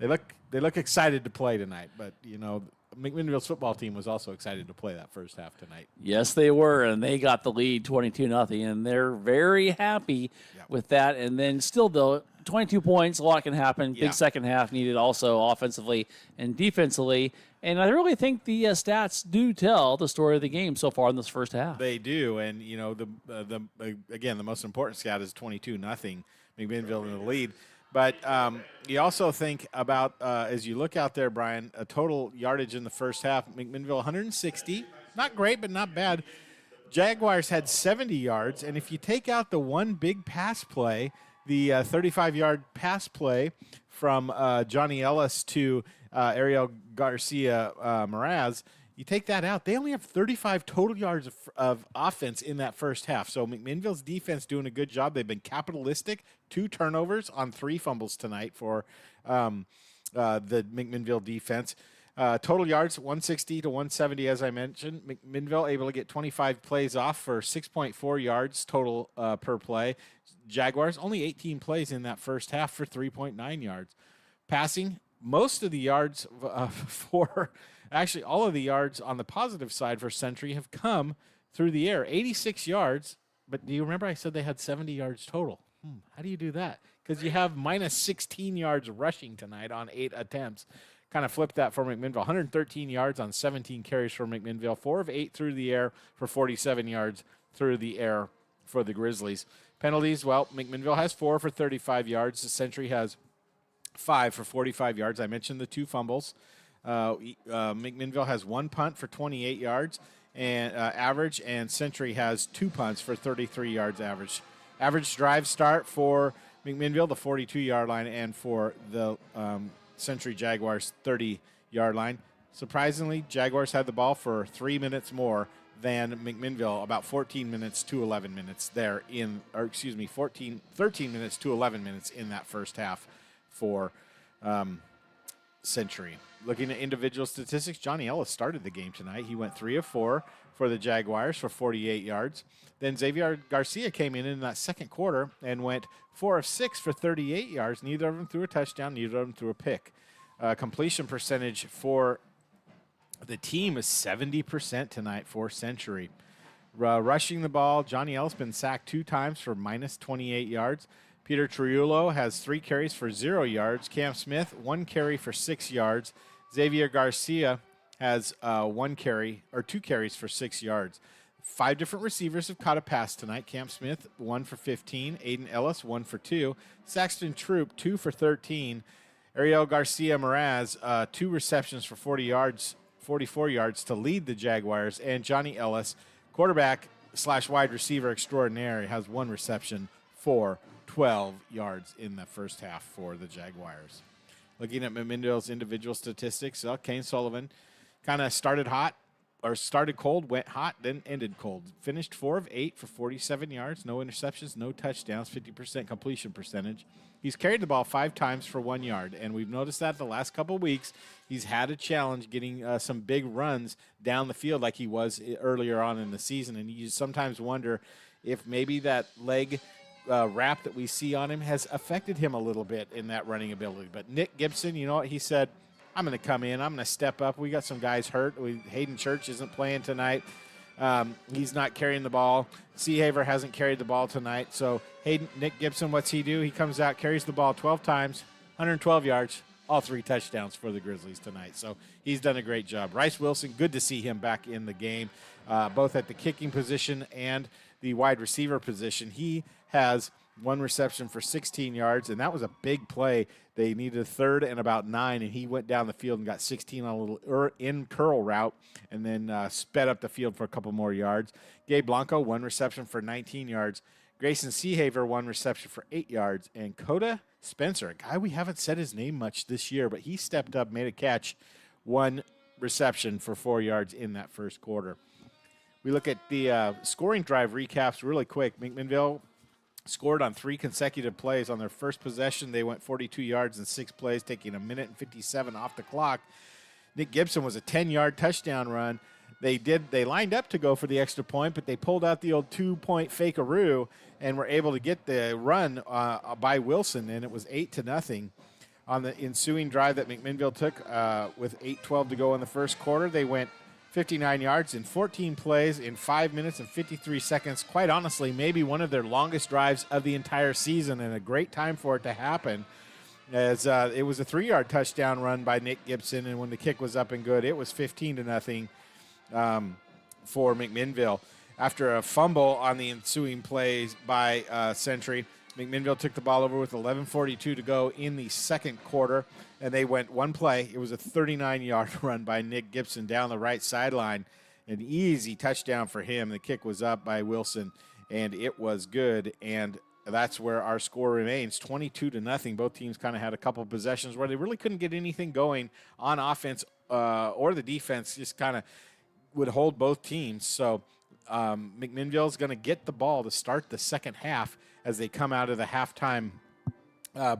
D: look excited to play tonight. But you know, McMinnville's football team was also excited to play that first half tonight.
B: Yes, they were, and they got the lead 22-0, and they're very happy with that. And then still, though, 22 points, a lot can happen. Big second half needed also offensively and defensively. And I really think the stats do tell the story of the game so far in this first half.
D: They do, and you know, the most important stat is 22-0, McMinnville in the lead. But you also think about, as you look out there, Brian, a total yardage in the first half, McMinnville 160. Not great, but not bad. Jaguars had 70 yards, and if you take out the one big pass play, the 35-yard pass play from Johnny Ellis to Ariel Garcia Moraz, you take that out, they only have 35 total yards of offense in that first half. So McMinnville's defense doing a good job. They've been capitalistic. 2 turnovers on 3 fumbles tonight for the McMinnville defense. Total yards, 160 to 170, as I mentioned. McMinnville able to get 25 plays off for 6.4 yards total per play. Jaguars, only 18 plays in that first half for 3.9 yards. Passing, most of the yards actually, all of the yards on the positive side for Century have come through the air. 86 yards, but do you remember I said they had 70 yards total? How do you do that? because you have minus 16 yards rushing tonight on 8 attempts. Kind of flipped that for McMinnville. 113 yards on 17 carries for McMinnville. 4 of 8 through the air for 47 yards through the air for the Grizzlies. Penalties, well, McMinnville has 4 for 35 yards. The Century has 5 for 45 yards. I mentioned the 2 fumbles. McMinnville has 1 punt for 28 yards and average, and Century has 2 punts for 33 yards average. Average drive start for McMinnville, the 42-yard line, and for the Century Jaguars, 30-yard line. Surprisingly, Jaguars had the ball for 3 minutes more than McMinnville, about 14 minutes to 11 minutes there 13 minutes to 11 minutes in that first half for Century. Looking at individual statistics, Johnny Ellis started the game tonight. He went 3 of 4 for the Jaguars for 48 yards. Then Xavier Garcia came in that second quarter and went 4 of 6 for 38 yards. Neither of them threw a touchdown. Neither of them threw a pick. Completion percentage for the team is 70% tonight for Century. Rushing the ball, Johnny Ellis been sacked 2 times for minus 28 yards. Peter Triulo has 3 carries for 0 yards. Cam Smith, 1 carry for 6 yards. Xavier Garcia has 2 carries for 6 yards. 5 different receivers have caught a pass tonight. Cam Smith, 1 for 15. Aiden Ellis, 1 for 2. Saxton Troop, 2 for 13. Ariel Garcia Moraz, 2 receptions for 44 yards to lead the Jaguars. And Johnny Ellis, quarterback / wide receiver extraordinaire, has 1 reception for 12 yards in the first half for the Jaguars. Looking at McMinnville's individual statistics, Kane Sullivan kind of started cold, went hot, then ended cold. Finished 4 of 8 for 47 yards, no interceptions, no touchdowns, 50% completion percentage. He's carried the ball 5 times for 1 yard, and we've noticed that the last couple of weeks he's had a challenge getting some big runs down the field like he was earlier on in the season, and you sometimes wonder if maybe that leg wrap that we see on him has affected him a little bit in that running ability. But Nick Gibson, you know what he said? I'm going to come in. I'm going to step up. We got some guys hurt. Hayden Church isn't playing tonight. He's not carrying the ball. Seahaver hasn't carried the ball tonight. So Nick Gibson, what's he do? He comes out, carries the ball 12 times, 112 yards, all 3 touchdowns for the Grizzlies tonight. So he's done a great job. Rice Wilson, good to see him back in the game, both at the kicking position and the wide receiver position. He has 1 reception for 16 yards, and that was a big play. They needed a 3rd and about 9, and he went down the field and got 16 on a little in curl route and then sped up the field for a couple more yards. Gabe Blanco, 1 reception for 19 yards. Grayson Seahaver, 1 reception for 8 yards. And Coda Spencer, a guy we haven't said his name much this year, but he stepped up, made a catch, 1 reception for 4 yards in that first quarter. We look at the scoring drive recaps really quick. McMinnville scored on 3 consecutive plays. On their first possession, they went 42 yards in 6 plays, taking 1 minute and 57 off the clock. Nick Gibson was a 10-yard touchdown run. They lined up to go for the extra point, but they pulled out the old 2-point fake-a-roo and were able to get the run by Wilson, and it was 8-0. On the ensuing drive that McMinnville took with 8:12 to go in the first quarter, they went 59 yards in 14 plays in 5 minutes and 53 seconds. Quite honestly, maybe one of their longest drives of the entire season, and a great time for it to happen, as it was a 3-yard touchdown run by Nick Gibson, and when the kick was up and good, it was 15-0 for McMinnville. After a fumble on the ensuing plays by Century, McMinnville took the ball over with 11:42 to go in the second quarter, and they went 1 play. It was a 39-yard run by Nick Gibson down the right sideline. An easy touchdown for him. The kick was up by Wilson, and it was good, and that's where our score remains, 22-0. Both teams kind of had a couple of possessions where they really couldn't get anything going on offense, or the defense just kind of would hold both teams. So McMinnville is going to get the ball to start the second half as they come out of the halftime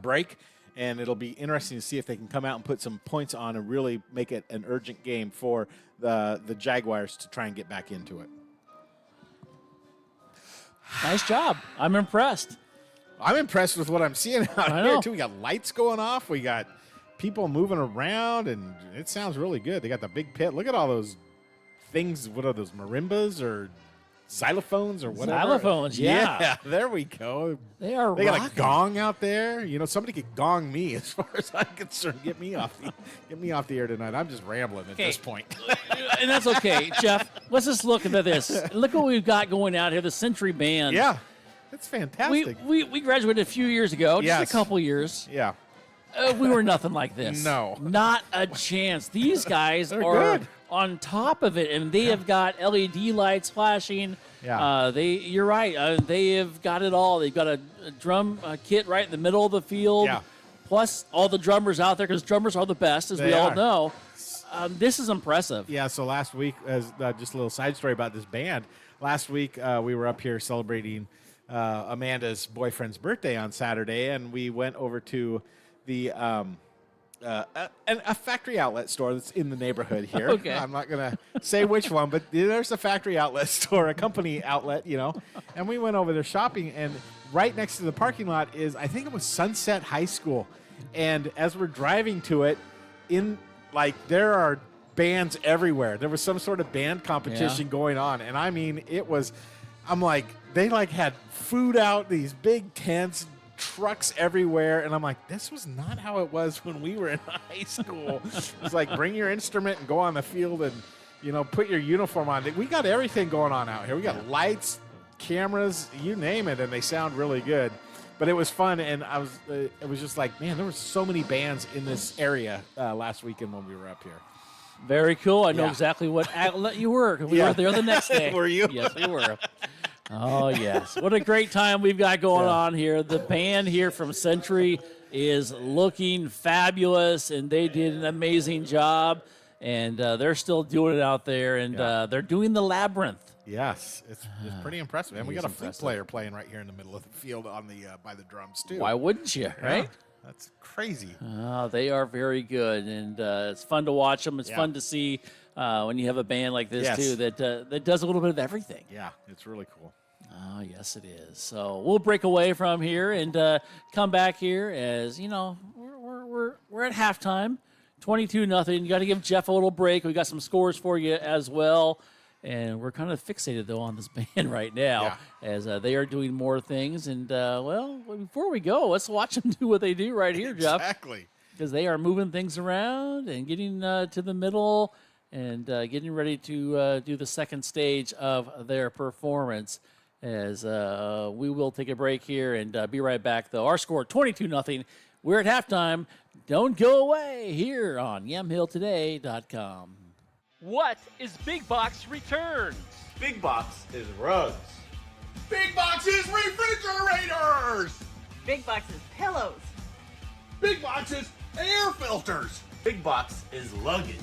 D: break, and it'll be interesting to see if they can come out and put some points on and really make it an urgent game for the Jaguars to try and get back into it.
B: Nice job. I'm impressed.
D: I'm impressed with what I'm seeing out here, too. We got lights going off. We got people moving around, and it sounds really good. They got the big pit. Look at all those things. What are those, marimbas or xylophones or whatever.
B: Xylophones, yeah.
D: There we go.
B: They are
D: They got a
B: rocking.
D: gong out there. You know, somebody could gong me as far as I'm concerned. Get me off the air tonight. I'm just rambling at this point.
B: And that's okay, Jeff. Let's just look at this. Look what we've got going out here, the Century Band.
D: Yeah, that's fantastic.
B: We graduated a few years ago, just
D: Yes.
B: a couple years.
D: Yeah.
B: We were nothing like this.
D: No.
B: Not a chance. These guys
D: They're
B: are
D: good.
B: on top of it, and they have got LED lights flashing.
D: Yeah.
B: You're right. They have got it all. They've got a drum kit right in the middle of the field.
D: Yeah.
B: Plus all the drummers out there, because drummers are the best, as we
D: They
B: all
D: are.
B: know. This is impressive.
D: Yeah, so last week, as just a little side story about this band, last week we were up here celebrating Amanda's boyfriend's birthday on Saturday, and we went over to the a factory outlet store that's in the neighborhood here.
B: Okay.
D: I'm not going to say which one, but there's a factory outlet store, a company outlet, you know, and we went over there shopping, and right next to the parking lot is, I think it was Sunset High School, and as we're driving to it, there are bands everywhere. There was some sort of band competition going on, and I mean, they had food out, these big tents, trucks everywhere, and I'm like, this was not how it was when we were in high school. It's like, bring your instrument and go on the field and, you know, put your uniform on. We got everything going on out here. We got lights, cameras, you name it, and they sound really good. But it was fun, and it was just like, man, there were so many bands in this area last weekend when we were up here.
B: Very cool. I know exactly what outlet you were. We were there the next day.
D: Were you?
B: Yes, we were. Oh, yes. What a great time we've got going on here. The band here from Century is looking fabulous, and they did an amazing job. And they're still doing it out there, and they're doing the Labyrinth.
D: Yes, it's pretty impressive. And we got a flute player playing right here in the middle of the field on the by the drums, too.
B: Why wouldn't you, right?
D: That's crazy.
B: They are very good, and it's fun to watch them. It's fun to see when you have a band like this, too, that does a little bit of everything.
D: Yeah, it's really cool.
B: Oh, yes, it is. So we'll break away from here and come back here as, you know, we're at halftime, 22-0. You got to give Jeff a little break. We got some scores for you as well. And we're kind of fixated, though, on this band right now as they are doing more things. And, well, before we go, let's watch them do what they do right here, Jeff.
D: Exactly.
B: Because they are moving things around and getting to the middle and getting ready to do the second stage of their performance. As we will take a break here and be right back, though. Our score, 22-0. We're at halftime. Don't go away here on YamHillToday.com.
A: What is Big Box Returns?
F: Big Box is rugs.
H: Big Box is refrigerators.
I: Big Box is pillows.
H: Big Box is air filters.
F: Big Box is luggage.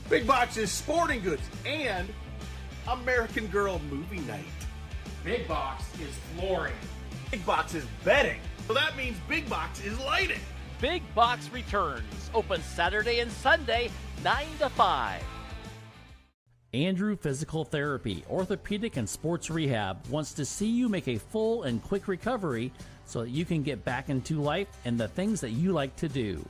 H: Big Box is sporting goods and American Girl movie night.
J: Big Box is flooring.
F: Big Box is bedding.
H: So that means Big Box is lighting.
A: Big Box Returns. Open Saturday and Sunday, 9 to 5.
B: Andrew Physical Therapy, Orthopedic and Sports Rehab wants to see you make a full and quick recovery so that you can get back into life and the things that you like to do.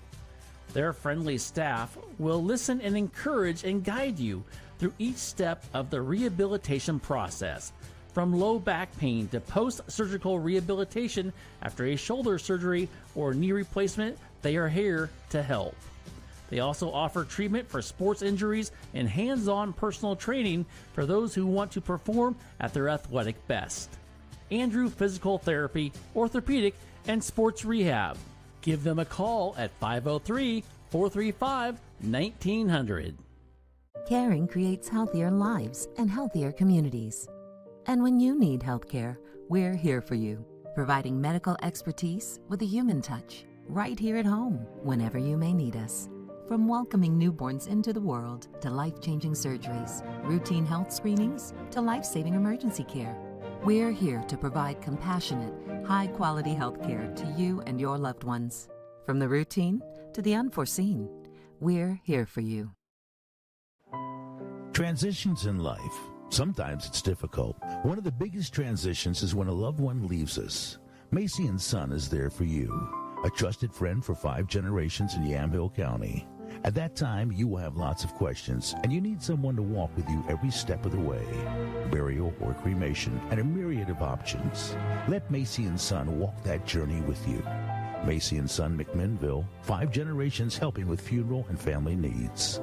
B: Their friendly staff will listen and encourage and guide you through each step of the rehabilitation process, from low back pain to post-surgical rehabilitation after a shoulder surgery or knee replacement. They are here to help. They also offer treatment for sports injuries and hands-on personal training for those who want to perform at their athletic best. Andrew Physical Therapy, Orthopedic, and Sports Rehab. Give them a call at 503-435-1900.
G: Caring creates healthier lives and healthier communities. And when you need health care, we're here for you, providing medical expertise with a human touch, right here at home, whenever you may need us. From welcoming newborns into the world to life-changing surgeries, routine health screenings to life-saving emergency care, we're here to provide compassionate, high-quality health care to you and your loved ones. From the routine to the unforeseen, we're here for you.
E: Transitions in life. Sometimes it's difficult. One of the biggest transitions is when a loved one leaves us. Macy & Son is there for you, a trusted friend for 5 generations in Yamhill County. At that time, you will have lots of questions, and you need someone to walk with you every step of the way. Burial or cremation, and a myriad of options. Let Macy & Son walk that journey with you. Macy & Son McMinnville, 5 generations helping with funeral and family needs.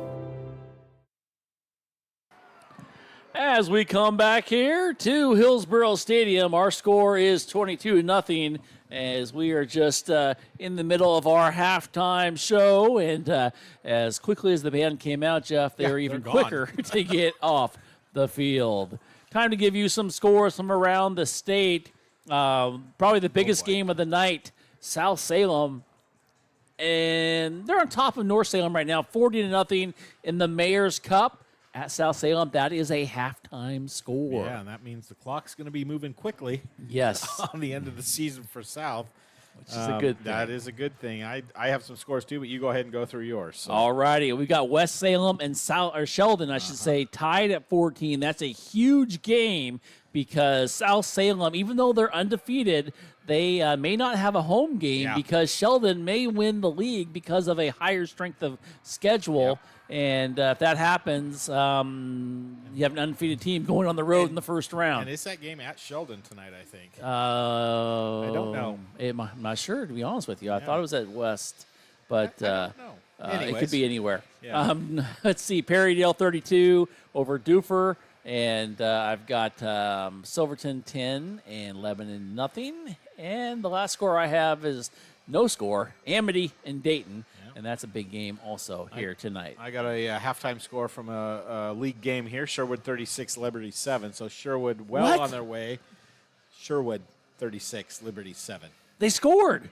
B: As we come back here to Hillsborough Stadium, our score is 22-0 as we are just in the middle of our halftime show. And as quickly as the band came out, Jeff, they were even quicker to get off the field. Time to give you some scores from around the state. Probably the biggest game of the night, South Salem. And they're on top of North Salem right now, 40-0 in the Mayor's Cup. At South Salem, that is a halftime score.
D: Yeah, and that means the clock's going to be moving quickly.
B: Yes.
D: On the end of the season for South.
B: Which is a good thing.
D: That is a good thing. I have some scores too, but you go ahead and go through yours. So.
B: All righty. We got West Salem and Sheldon, I should say, tied at 14. That's a huge game because South Salem, even though they're undefeated, they may not have a home game because Sheldon may win the league because of a higher strength of schedule. Yeah. And if that happens, you have an undefeated team going on the road in the first round.
D: And is that game at Sheldon tonight, I think?
B: I
D: don't know.
B: I'm not sure, to be honest with you. I thought it was at West, but
D: I don't know.
B: It could be anywhere.
D: Yeah.
B: Let's see, Perrydale 32 over Doofer. And I've got Silverton 10 and Lebanon nothing. And the last score I have is no score, Amity and Dayton. And that's a big game also here tonight.
D: I got a halftime score from a league game here. Sherwood 36, Liberty 7. So Sherwood on their way. Sherwood 36, Liberty 7.
B: They scored.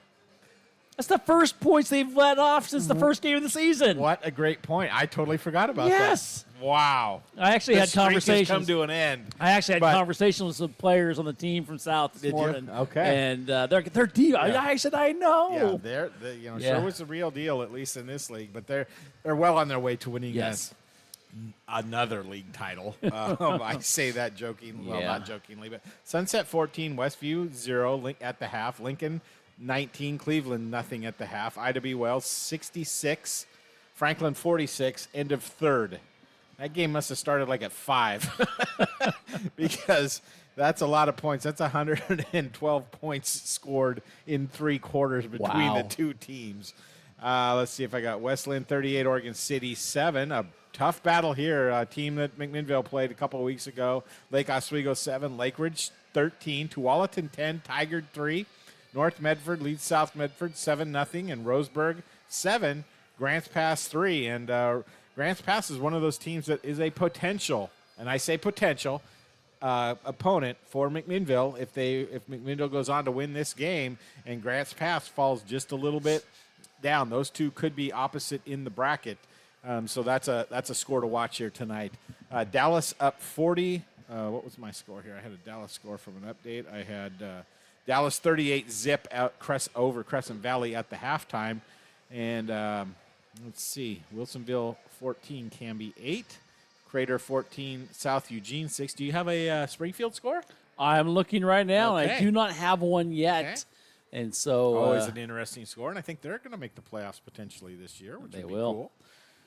B: That's the first points they've let off since the first game of the season.
D: What a great point. I totally forgot about that.
B: Yes.
D: Wow.
B: I actually had conversations.
D: Come to an end.
B: I actually had conversations with players on the team from South this morning.
D: You? Okay.
B: And they're deep. Yeah. I said, I know.
D: Yeah, Sherwood's the real deal, at least in this league. But they're well on their way to winning another league title. I say that joking. Well, not jokingly. But Sunset 14, Westview 0 at the half. Lincoln 19, Cleveland nothing at the half. Ida B. Wells 66, Franklin 46, end of third. That game must have started like at 5 because that's a lot of points. That's 112 points scored in 3 quarters between the two teams. Let's see if I got Westland 38, Oregon City 7. A tough battle here. A team that McMinnville played a couple of weeks ago. Lake Oswego 7, Lake Ridge 13, Tualatin 10, Tigard 3. North Medford leads South Medford 7-0, and Roseburg 7, Grants Pass 3. And Grants Pass is one of those teams that is a potential, and I say potential, opponent for McMinnville if McMinnville goes on to win this game and Grants Pass falls just a little bit down. Those two could be opposite in the bracket. So that's a score to watch here tonight. Dallas up 40. What was my score here? I had a Dallas score from an update. I had Dallas 38 zip out over Crescent Valley at the halftime. And let's see, Wilsonville 14, Canby 8. Crater 14, South Eugene 6. Do you have a Springfield score?
B: I'm looking right now, and I do not have one yet. Okay. And so
D: always an interesting score, and I think they're going to make the playoffs potentially this year, which would be cool.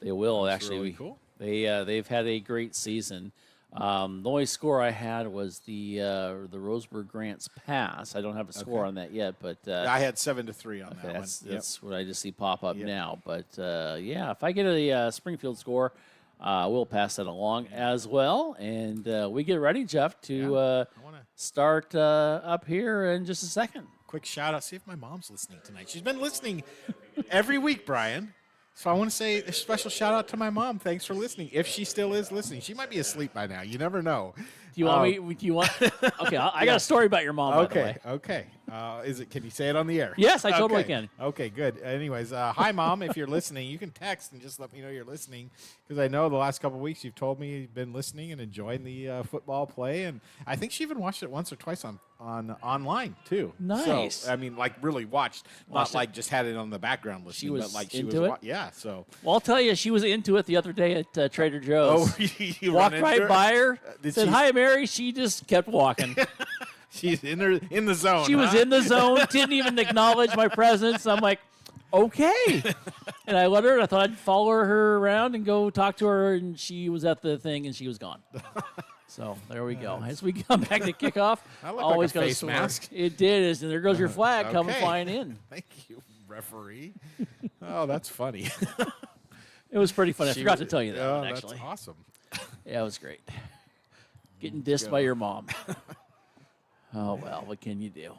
B: They will.
D: That's
B: actually.
D: Really cool.
B: They've had a great season. The only score I had was the Roseburg Grants Pass. I don't have a score on that yet, but
D: I had 7-3 on that one.
B: That's what I just see pop up now. But if I get a Springfield score, we'll pass that along as well. And we get ready, Jeff, to start up here in just a second.
D: Quick shout out. See if my mom's listening tonight. She's been listening every week, Brian. So I want to say a special shout out to my mom. Thanks for listening. If she still is listening, she might be asleep by now. You never know.
B: Do you want me? Do you want? Okay, I got a story about your mom.
D: Okay, by the way. Okay. Can you say it on the air?
B: Yes, I totally can.
D: Okay, good. Anyways, hi mom. If you're listening, you can text and just let me know you're listening because I know the last couple of weeks you've told me you've been listening and enjoying the football play, and I think she even watched it once or twice on online too.
B: Nice.
D: So, I mean, like really watched not like just had it on the background listening,
B: she was
D: but like
B: into it.
D: Yeah. So.
B: Well, I'll tell you, she was into it the other day at Trader Joe's.
D: Oh, you
B: walked right by her. Said hi, Mary. She just kept walking.
D: She's in the zone.
B: She was in the zone. Didn't even acknowledge my presence. I'm like, okay. And I let her, I thought I'd follow her around and go talk to her, and she was at the thing, and she was gone. So there we go. As we come back to kickoff, always
D: like a
B: got
D: face mask.
B: It did, and there goes your flag coming flying in.
D: Thank you, referee. Oh, that's funny.
B: It was pretty funny. I forgot to tell you that one, actually.
D: That's awesome.
B: Yeah, it was great. Getting dissed by your mom. Oh, well, what can you do?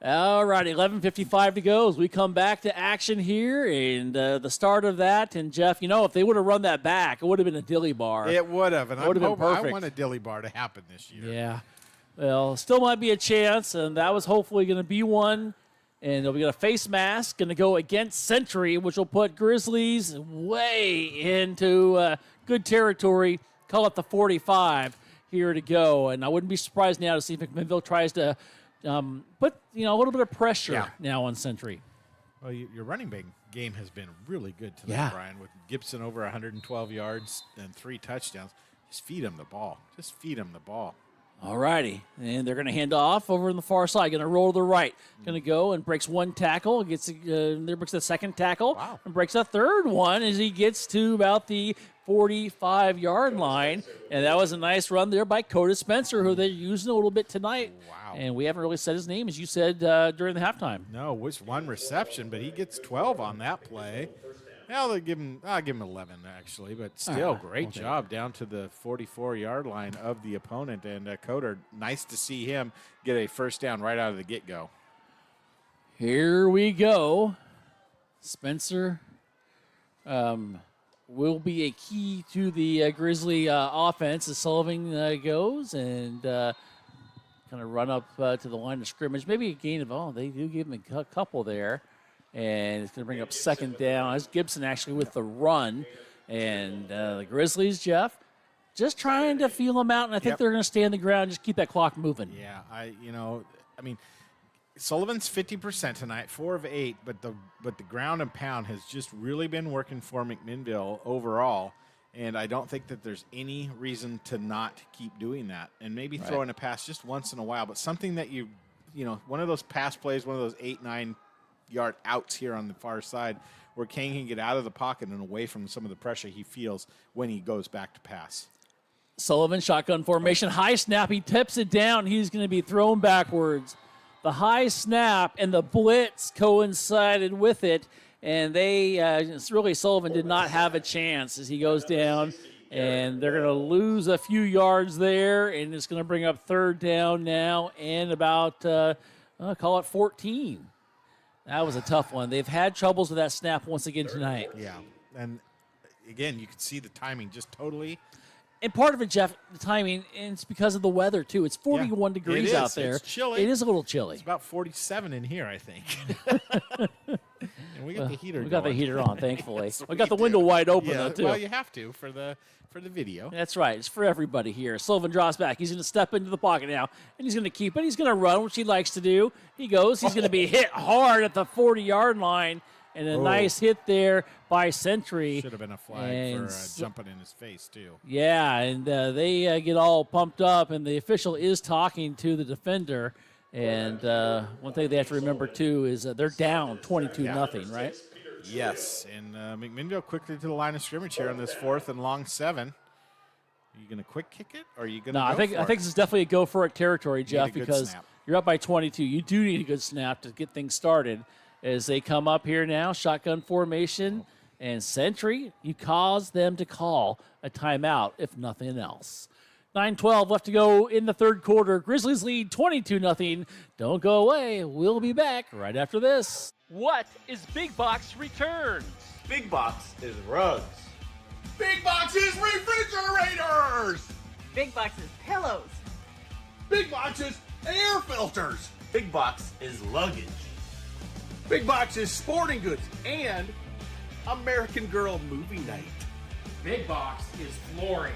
B: All right, 11:55 to go as we come back to action here, and the start of that. And, Jeff, if they would have run that back, it would have been a dilly bar.
D: It would have, and I
B: perfect.
D: want a dilly bar to happen this year.
B: Yeah. Well, still might be a chance, and that was hopefully going to be one. And they'll be a face mask, going to go against Century, which will put Grizzlies way into good territory. Call it the 45 here to go. And I wouldn't be surprised now to see if McMinnville tries to put a little bit of pressure now on Century.
D: Well, your running back game has been really good tonight, Brian, with Gibson over 112 yards and 3 touchdowns. Just feed him the ball.
B: All righty, and they're going to hand off over on the far side. Going to roll to the right. Going to go and breaks one tackle. Breaks the second tackle.
D: Wow.
B: And breaks a third one as he gets to about the 45-yard line. And that was a nice run there by Coda Spencer, who they're using a little bit tonight.
D: Wow.
B: And we haven't really said his name, as you said during the halftime.
D: No, it was 1 reception, but he gets 12 on that play. Now I'll give him 11 actually, but still great job down to the 44-yard line of the opponent. And Coder, nice to see him get a first down right out of the get-go.
B: Here we go. Spencer will be a key to the Grizzly offense as Sullivan goes and kind of run up to the line of scrimmage. Maybe a gain of, they do give him a couple there. And it's going to bring up second down. That's Gibson actually with the run. And the Grizzlies, Jeff, just trying to feel them out. And I think they're going to stay on the ground and just keep that clock moving.
D: Yeah, Sullivan's 50% tonight, 4 of 8, but the ground and pound has just really been working for McMinnville overall. And I don't think that there's any reason to not keep doing that. And maybe throwing a pass just once in a while, but something that one of those pass plays, one of those 8-9 yard outs here on the far side where Kane can get out of the pocket and away from some of the pressure he feels when he goes back to pass.
B: Sullivan, shotgun formation, high snap. He tips it down. He's going to be thrown backwards. The high snap and the blitz coincided with it, and Sullivan did not have a chance as he goes down, and they're going to lose a few yards there, and it's going to bring up third down now and about, call it 14. That was a tough one. They've had troubles with that snap once again tonight.
D: Yeah, and again, you can see the timing just totally.
B: And part of it, Jeff, the timing, and it's because of the weather, too. It's 41 degrees out there.
D: It's chilly.
B: It is a little chilly.
D: It's about 47 in here, I think. And we got the heater
B: We got the
D: going.
B: heater on, thankfully.
D: Yes,
B: we got the window wide open,
D: yeah,
B: though, too.
D: Well, you have to for the video.
B: That's right. It's for everybody here. Sullivan draws back. He's going to step into the pocket now, and he's going to keep it. He's going to run, which he likes to do. He goes. He's going to be hit hard at the 40-yard line, and a nice hit there by Century.
D: Should have been a flag for jumping in his face, too.
B: Yeah, and they get all pumped up, and the official is talking to the defender. And one thing they have to remember, too, is they're down 22-0, right?
D: Yes, and McMinnville quickly to the line of scrimmage here on this 4th and long 7. Are you going to quick kick it, or are you going to
B: I think this is definitely a go-for-it territory, Jeff, because you're up by 22. You do need a good snap to get things started. As they come up here now, shotgun formation, and Century, you cause them to call a timeout, if nothing else. 9:12 left to go in the third quarter. Grizzlies lead 22-0. Don't go away. We'll be back right after this.
A: What is Big Box Returns?
F: Big Box is rugs.
H: Big Box is refrigerators.
I: Big Box is pillows.
H: Big Box is air filters.
F: Big Box is luggage.
H: Big Box is sporting goods and American Girl movie night.
J: Big Box is flooring.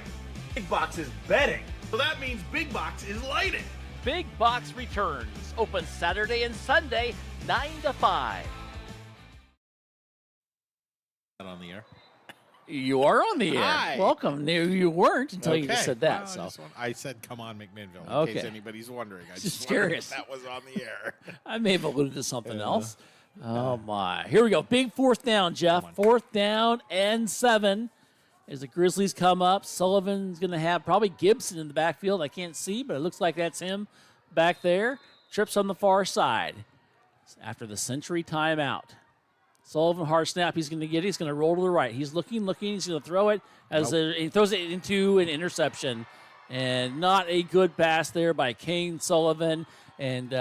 F: Big Box is bedding.
H: So that means Big Box is lighting.
A: Big Box Returns. Open Saturday and Sunday, 9 to 5.
D: Not on the air.
B: You are on the air.
D: Hi.
B: Welcome. You weren't until you just said that.
D: I said, come on, McMinnville, in case anybody's wondering. I
B: Just
D: wondered
B: curious.
D: if that was on the air.
B: I may have alluded to something else. Oh, my. Here we go. Big fourth down, Jeff. Fourth down and 7. As the Grizzlies come up, Sullivan's going to have probably Gibson in the backfield. I can't see, but it looks like that's him back there. Trips on the far side after the Century timeout. Sullivan, hard snap. He's going to get it. He's going to roll to the right. He's looking. He's going to throw it. He throws it into an interception. And not a good pass there by Kane Sullivan. And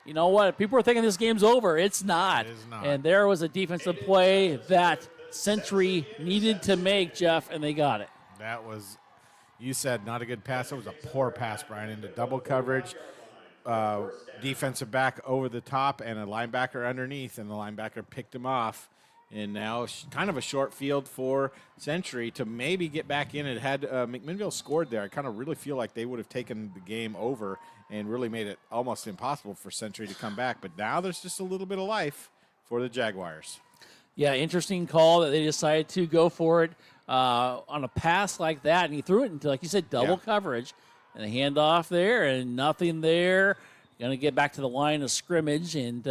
B: you know what? People are thinking this game's over. It's not.
D: It is not.
B: And there was a defensive play that Century needed to make, Jeff, and they got it.
D: That was, you said, not a good pass. It was a poor pass, Brian, into double coverage. Defensive back over the top and a linebacker underneath, and the linebacker picked him off. And now kind of a short field for Century to maybe get back in. It had McMinnville scored there. I kind of really feel like they would have taken the game over and really made it almost impossible for Century to come back. But now there's just a little bit of life for the Jaguars.
B: Yeah, interesting call that they decided to go for it on a pass like that. And he threw it into, like you said, double coverage. And a handoff there and nothing there. Going to get back to the line of scrimmage. And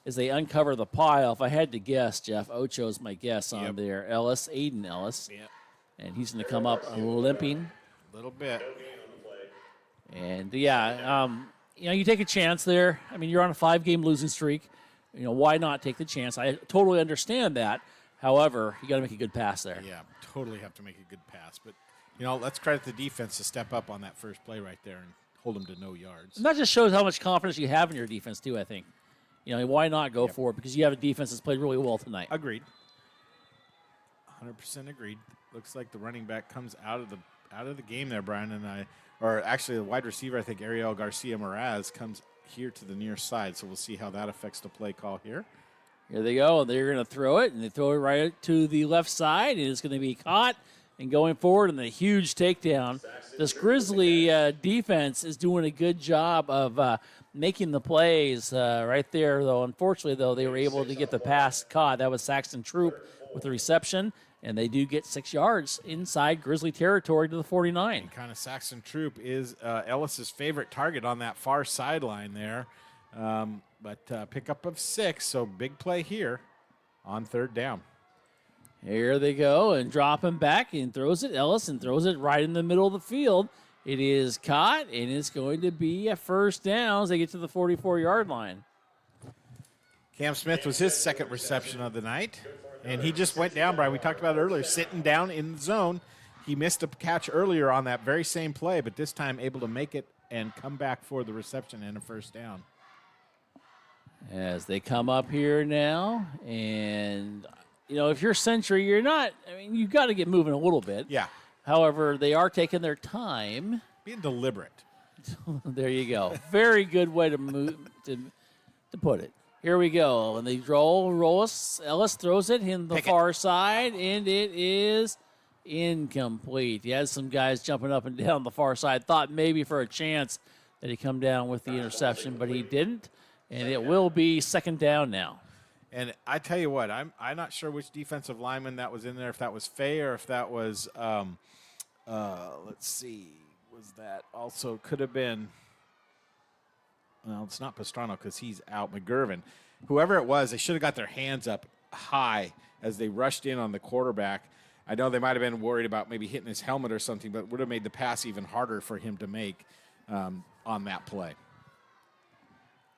B: as they uncover the pile, if I had to guess, Jeff, Ocho's my guess on there. Ellis, Aiden Ellis. Yep. And he's going to come up limping.
D: A little bit.
B: And, you take a chance there. I mean, you're on a 5-game losing streak. Why not take the chance? I totally understand that. However, you got to make a good pass there.
D: Yeah, totally have to make a good pass. But, let's credit the defense to step up on that first play right there and hold them to no yards.
B: And that just shows how much confidence you have in your defense, too, I think. Why not go for it? Because you have a defense that's played really well tonight.
D: Agreed. 100% agreed. Looks like the running back comes out of the game there, Brian, or actually the wide receiver, I think Ariel Garcia Moraz comes here to the near side, so we'll see how that affects the play call here.
B: Here they go. They're going to throw it, and they throw it right to the left side, and it's going to be caught and going forward, and the huge takedown. This Grizzly defense is doing a good job of making the plays right there, though. Unfortunately, though, they were able to get the pass caught. That was Saxton Troop with the reception, and they do get 6 yards inside Grizzly territory to the 49.
D: And kind of Saxton Troop is Ellis's favorite target on that far sideline there. But pickup of 6, so big play here on third down.
B: Here they go, and drop him back, and throws it, Ellis, and throws it right in the middle of the field. It is caught, and it's going to be a first down as they get to the 44-yard line.
D: Cam Smith was his second reception of the night, and he just went down, Brian. We talked about it earlier, sitting down in the zone. He missed a catch earlier on that very same play, but this time able to make it and come back for the reception and a first down.
B: As they come up here now, and, if you're Century, you've got to get moving a little bit.
D: Yeah.
B: However, they are taking their time.
D: Being deliberate.
B: There you go. Very good way to move to put it. Here we go. And they roll us. Ellis throws it in the far side, and it is incomplete. He has some guys jumping up and down the far side. Thought maybe for a chance that he'd come down with the interception, but he didn't. And it will be second down now.
D: And I tell you what, I'm not sure which defensive lineman that was in there, if that was Fay or if that was, let's see, was that also could have been, well, it's not Pastrano because he's out, McGurvin. Whoever it was, they should have got their hands up high as they rushed in on the quarterback. I know they might have been worried about maybe hitting his helmet or something, but it would have made the pass even harder for him to make on that play.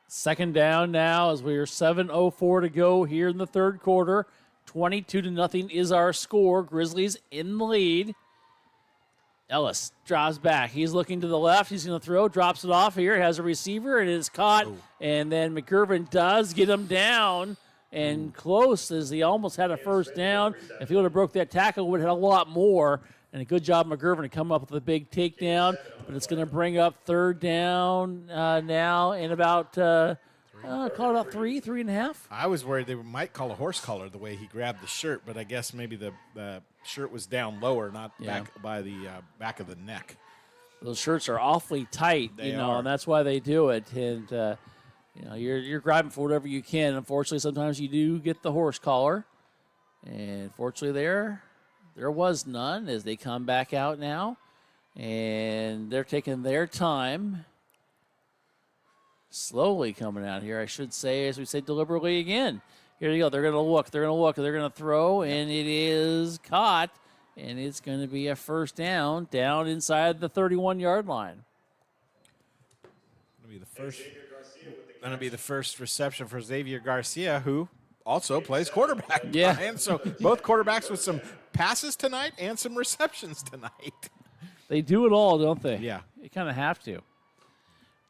B: Second down now as we are 7:04 to go here in the third quarter. 22-0 is our score. Grizzlies in the lead. Ellis drops back. He's looking to the left. He's going to throw, drops it off here, has a receiver, and it is caught. Ooh. And then McGurvin does get him down and close as he almost had a first down. If he would have broke that tackle, would have had a lot more. And a good job, McGurvin, to come up with a big takedown. But it's going to bring up third down now in about, call it about 3.5.
D: I was worried they might call a horse collar the way he grabbed the shirt, but I guess maybe the shirt was down lower, not back by the back of the neck.
B: Those shirts are awfully tight, and that's why they do it. And, you're grabbing for whatever you can. Unfortunately, sometimes you do get the horse collar. And fortunately there was none as they come back out now. And they're taking their time. slowly coming out here, I should say, as we say deliberately again. Here you go. They're going to look. They're going to look. They're going to throw, and it is caught, and it's going to be a first down inside the 31-yard line.
D: Going to be the first reception for Xavier Garcia, who also plays quarterback.
B: Yeah.
D: And so both quarterbacks with some passes tonight and some receptions tonight.
B: They do it all, don't they?
D: Yeah.
B: You kind of have to.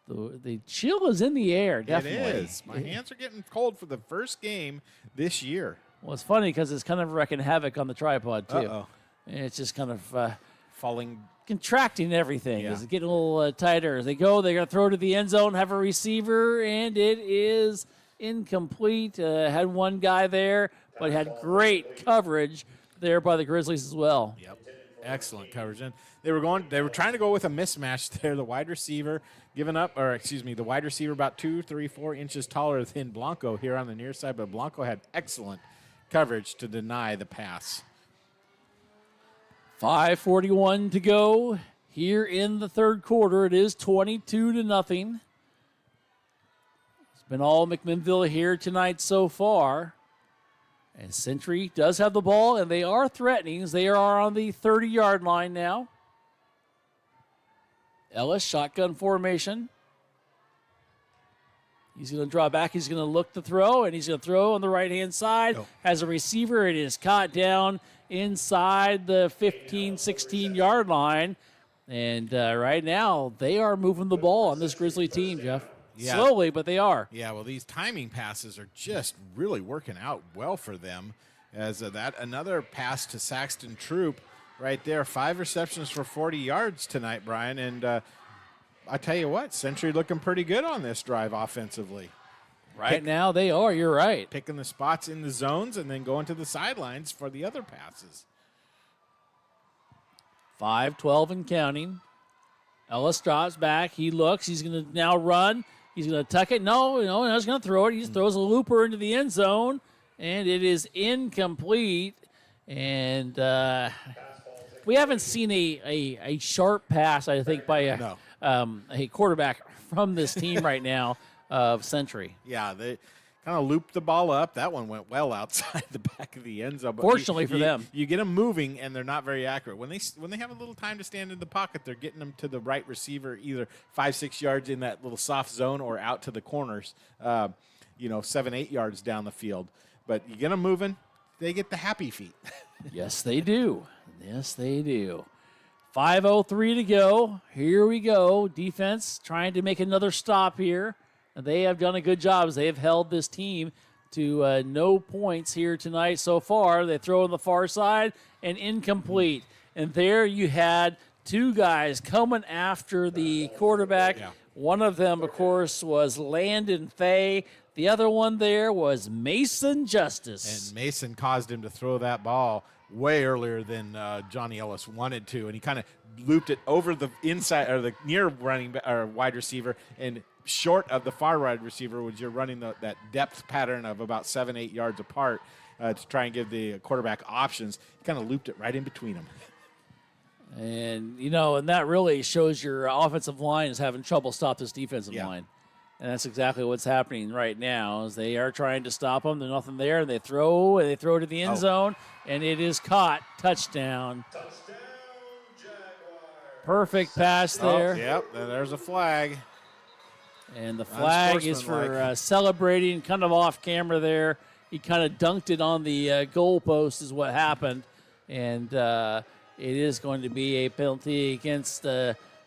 B: The chill is in the air, definitely.
D: It is. My hands are getting cold for the first game this year.
B: Well, it's funny because it's kind of wrecking havoc on the tripod, too.
D: Uh-oh.
B: And it's just kind of
D: falling,
B: contracting everything.
D: Yeah.
B: It's getting a little tighter. As they go, they're going to throw to the end zone, have a receiver, and it is incomplete. Had one guy there, but had great coverage there by the Grizzlies as well.
D: Yep. Excellent coverage. And they were trying to go with a mismatch there. The wide receiver the wide receiver about 2, 3, 4 inches taller than Blanco here on the near side, but Blanco had excellent coverage to deny the pass.
B: 5:41 to go here in the third quarter. It is 22-0. It's been all McMinnville here tonight so far. And Century does have the ball, and they are threatening as they are on the 30-yard line now. Ellis, shotgun formation. He's going to draw back. He's going to look to throw, and he's going to throw on the right-hand side.
D: Oh.
B: Has a receiver. It is caught down inside the 15, 16-yard line. And right now, they are moving the ball on this Grizzly team, Jeff.
D: Yeah.
B: Slowly, but they are.
D: Yeah, well, these timing passes are just really working out well for them. As another pass to Saxton Troop right there. 5 receptions for 40 yards tonight, Brian. And I tell you what, Century looking pretty good on this drive offensively.
B: Right now they are, you're right.
D: Picking the spots in the zones and then going to the sidelines for the other passes.
B: 5-12 and counting. Ellis drops back. He looks. He's going to now run. He's going to tuck it. No, he's going to throw it. He just throws a looper into the end zone, and it is incomplete. And we haven't seen a sharp pass, I think, by a quarterback from this team right now of Century.
D: Yeah, they kind of looped the ball up. That one went well outside the back of the end zone. But
B: Fortunately for them.
D: You get them moving, and they're not very accurate. When they have a little time to stand in the pocket, they're getting them to the right receiver, either 5-6 yards in that little soft zone or out to the corners, 7-8 yards down the field. But you get them moving, they get the happy feet.
B: Yes, they do. Yes, they do. 5:03 to go. Here we go. Defense trying to make another stop here. They have done a good job as they have held this team to no points here tonight so far. They throw on the far side and incomplete. And there you had 2 guys coming after the quarterback.
D: Yeah.
B: One of them, of course, was Landon Fay. The other one there was Mason Justice.
D: And Mason caused him to throw that ball way earlier than Johnny Ellis wanted to. And he kind of looped it over the inside or the near wide receiver and short of the far wide receiver, which you're running that depth pattern of about 7-8 yards apart to try and give the quarterback options. He kind of looped it right in between them.
B: And, and that really shows your offensive line is having trouble stop this defensive line. And that's exactly what's happening right now as they are trying to stop them. There's nothing there, and they throw to the end zone, and it is caught. Touchdown. Perfect pass there.
D: Yep, and there's a flag.
B: And the flag is for celebrating kind of off camera there. He kind of dunked it on the goal post is what happened. And it is going to be a penalty against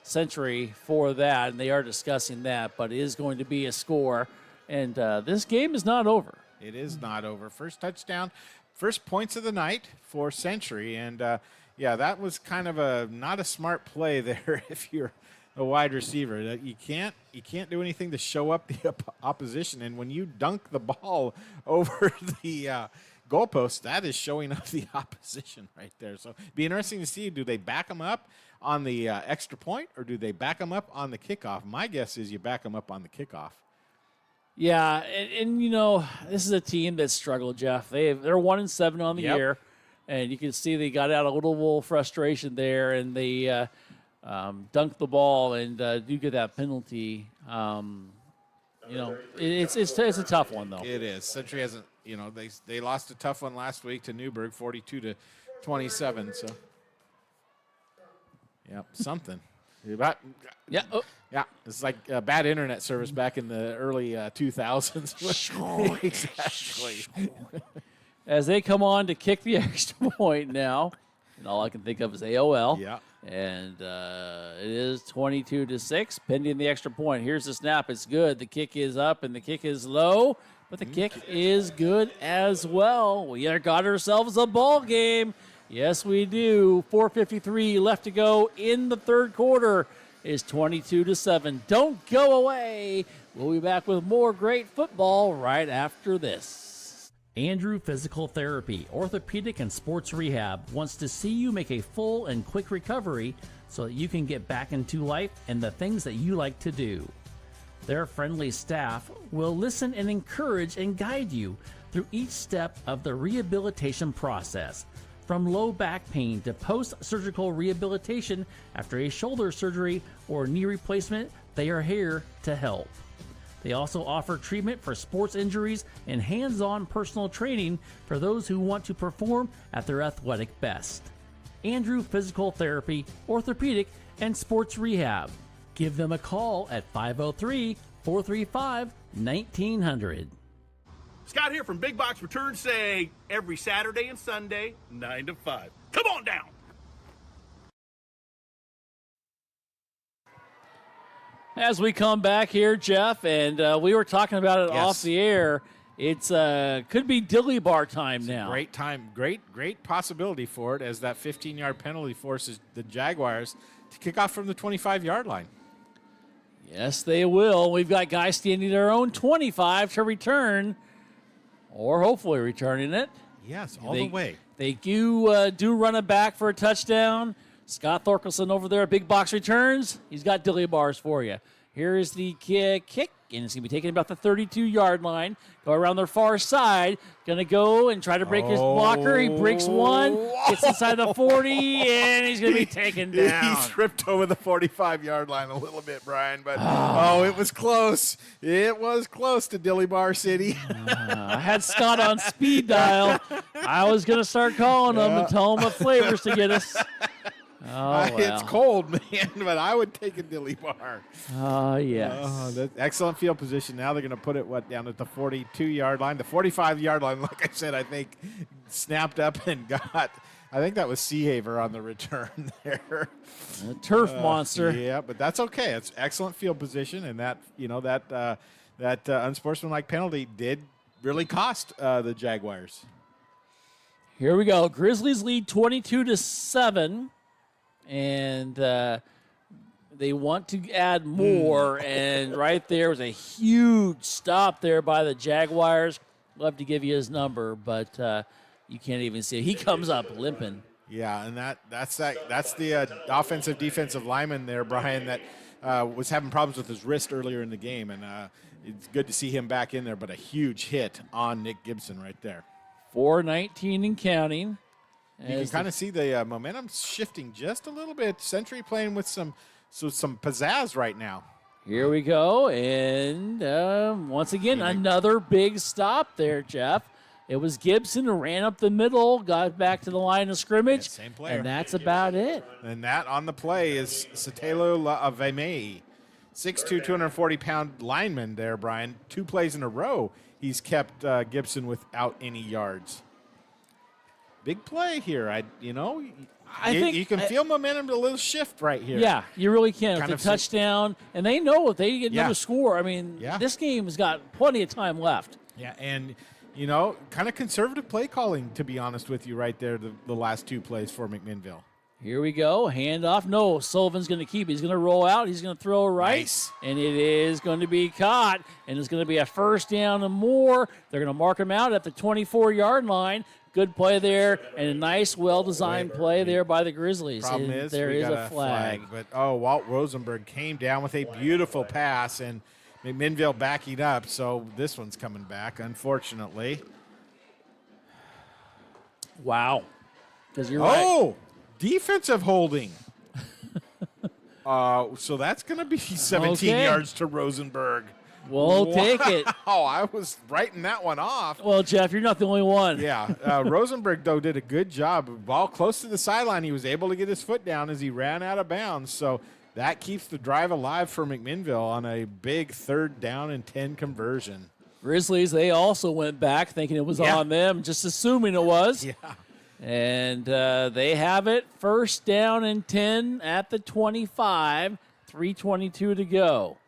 B: Century for that. And they are discussing that. But it is going to be a score. And this game is not over.
D: It is not over. First touchdown, first points of the night for Century. And, that was kind of not a smart play there if you're a wide receiver. You can't do anything to show up the opposition, and when you dunk the ball over the goalpost, that is showing up the opposition right there. So it'd be interesting to see, do they back them up on the extra point, or do they back them up on the kickoff? My guess is you back them up on the kickoff.
B: Yeah, and this is a team that struggled, Jeff. They're 1-7 on the year, and you can see they got out a little frustration there, and they dunk the ball and do get that penalty. it's a tough one though.
D: It is. Century hasn't. They lost a tough one last week to Newburgh, 42-27. So, yeah, something.
B: Yeah. Oh.
D: Yeah, it's like bad internet service back in the early 2000s. Exactly.
B: As they come on to kick the extra point now, and all I can think of is AOL.
D: Yeah.
B: And it is 22-6, pending the extra point. Here's the snap. It's good. The kick is up and the kick is low, but the kick is good as well. We got ourselves a ball game. Yes, we do. 4:53 left to go in the third quarter. Is 22-7. Don't go away. We'll be back with more great football right after this.
C: Andrew Physical Therapy, Orthopedic and Sports Rehab wants to see you make a full and quick recovery so that you can get back into life and the things that you like to do. Their friendly staff will listen and encourage and guide you through each step of the rehabilitation process. From low back pain to post-surgical rehabilitation after a shoulder surgery or knee replacement, they are here to help. They also offer treatment for sports injuries and hands-on personal training for those who want to perform at their athletic best. Andrew Physical Therapy, Orthopedic, and Sports Rehab. Give them a call at 503-435-1900.
H: Scott here from Big Box Returns, saying every Saturday and Sunday, 9 to 5. Come on down.
B: As we come back here, Jeff, and we were talking about it off the air, it's could be dilly bar time now.
D: Great time, great possibility for it, as that 15-yard penalty forces the Jaguars to kick off from the 25-yard line.
B: Yes, they will. We've got guys standing their own 25 to return, or hopefully returning it.
D: Yes, all the way.
B: They do run it back for a touchdown. Scott Thorkelson over there at Big Box Returns. He's got dilly bars for you. Here is the kick, and it's going to be taken about the 32-yard line. Go around their far side. Going to go and try to break his blocker. He breaks one, gets inside the 40, and he's going to be taken down.
D: He tripped over the 45-yard line a little bit, Brian, but it was close. It was close to Dilly Bar City.
B: I had Scott on speed dial. I was going to start calling him and tell him what flavors to get us. Oh, well.
D: It's cold, man, but I would take a dilly bar.
B: Oh, yes.
D: That's excellent field position. Now they're going to put it, down at the 42-yard line. The 45-yard line, like I said, I think snapped up and got, I think that was Seahaver on the return there.
B: A turf monster.
D: Yeah, but that's okay. It's excellent field position, and that unsportsmanlike penalty did really cost the Jaguars.
B: Here we go. Grizzlies lead 22-7. And they want to add more, and right there was a huge stop there by the Jaguars. Love to give you his number, but you can't even see it. He comes up limping.
D: Yeah, and that's the offensive defensive lineman there, Brian, that was having problems with his wrist earlier in the game, and it's good to see him back in there, but a huge hit on Nick Gibson right there.
B: 4:19 and counting.
D: You can kind of see the momentum shifting just a little bit. Century playing with some pizzazz right now.
B: Here we go, and once again, another big stop there, Jeff. It was Gibson who ran up the middle, got back to the line of scrimmage,
D: same player.
B: And that's about it.
D: And that on the play is Satelo Laavemei, 6'2", 240-pound lineman there, Brian. 2 plays in a row, he's kept Gibson without any yards. Big play here. I think you can feel momentum, a little shift right here.
B: Yeah, you really can. With the touchdown, and they know if they get another score, this game has got plenty of time left.
D: Yeah, and, kind of conservative play calling, to be honest with you, right there, the last 2 plays for McMinnville.
B: Here we go. Handoff. No, Sullivan's going to keep it. He's going to roll out. He's going to throw right.
D: Nice.
B: And it is going to be caught. And it's going to be a first down and more. They're going to mark him out at the 24-yard line. Good play there, and a nice, well-designed play there by the Grizzlies.
D: Problem is,
B: there
D: is
B: a flag.
D: But, Walt Rosenberg came down with a beautiful pass, and McMinnville backing up, so this one's coming back, unfortunately.
B: Wow. Because you're right.
D: Defensive holding. So that's going to be 17 yards to Rosenberg.
B: We'll take it.
D: Oh, I was writing that one off.
B: Well, Jeff, you're not the only one.
D: Yeah. Rosenberg, though, did a good job. Ball close to the sideline. He was able to get his foot down as he ran out of bounds. So that keeps the drive alive for McMinnville on a big 3rd down and 10 conversion.
B: Grizzlies, they also went back thinking it was on them, just assuming it was.
D: Yeah.
B: And they have it 1st down and 10 at the 25, 3:22 to go.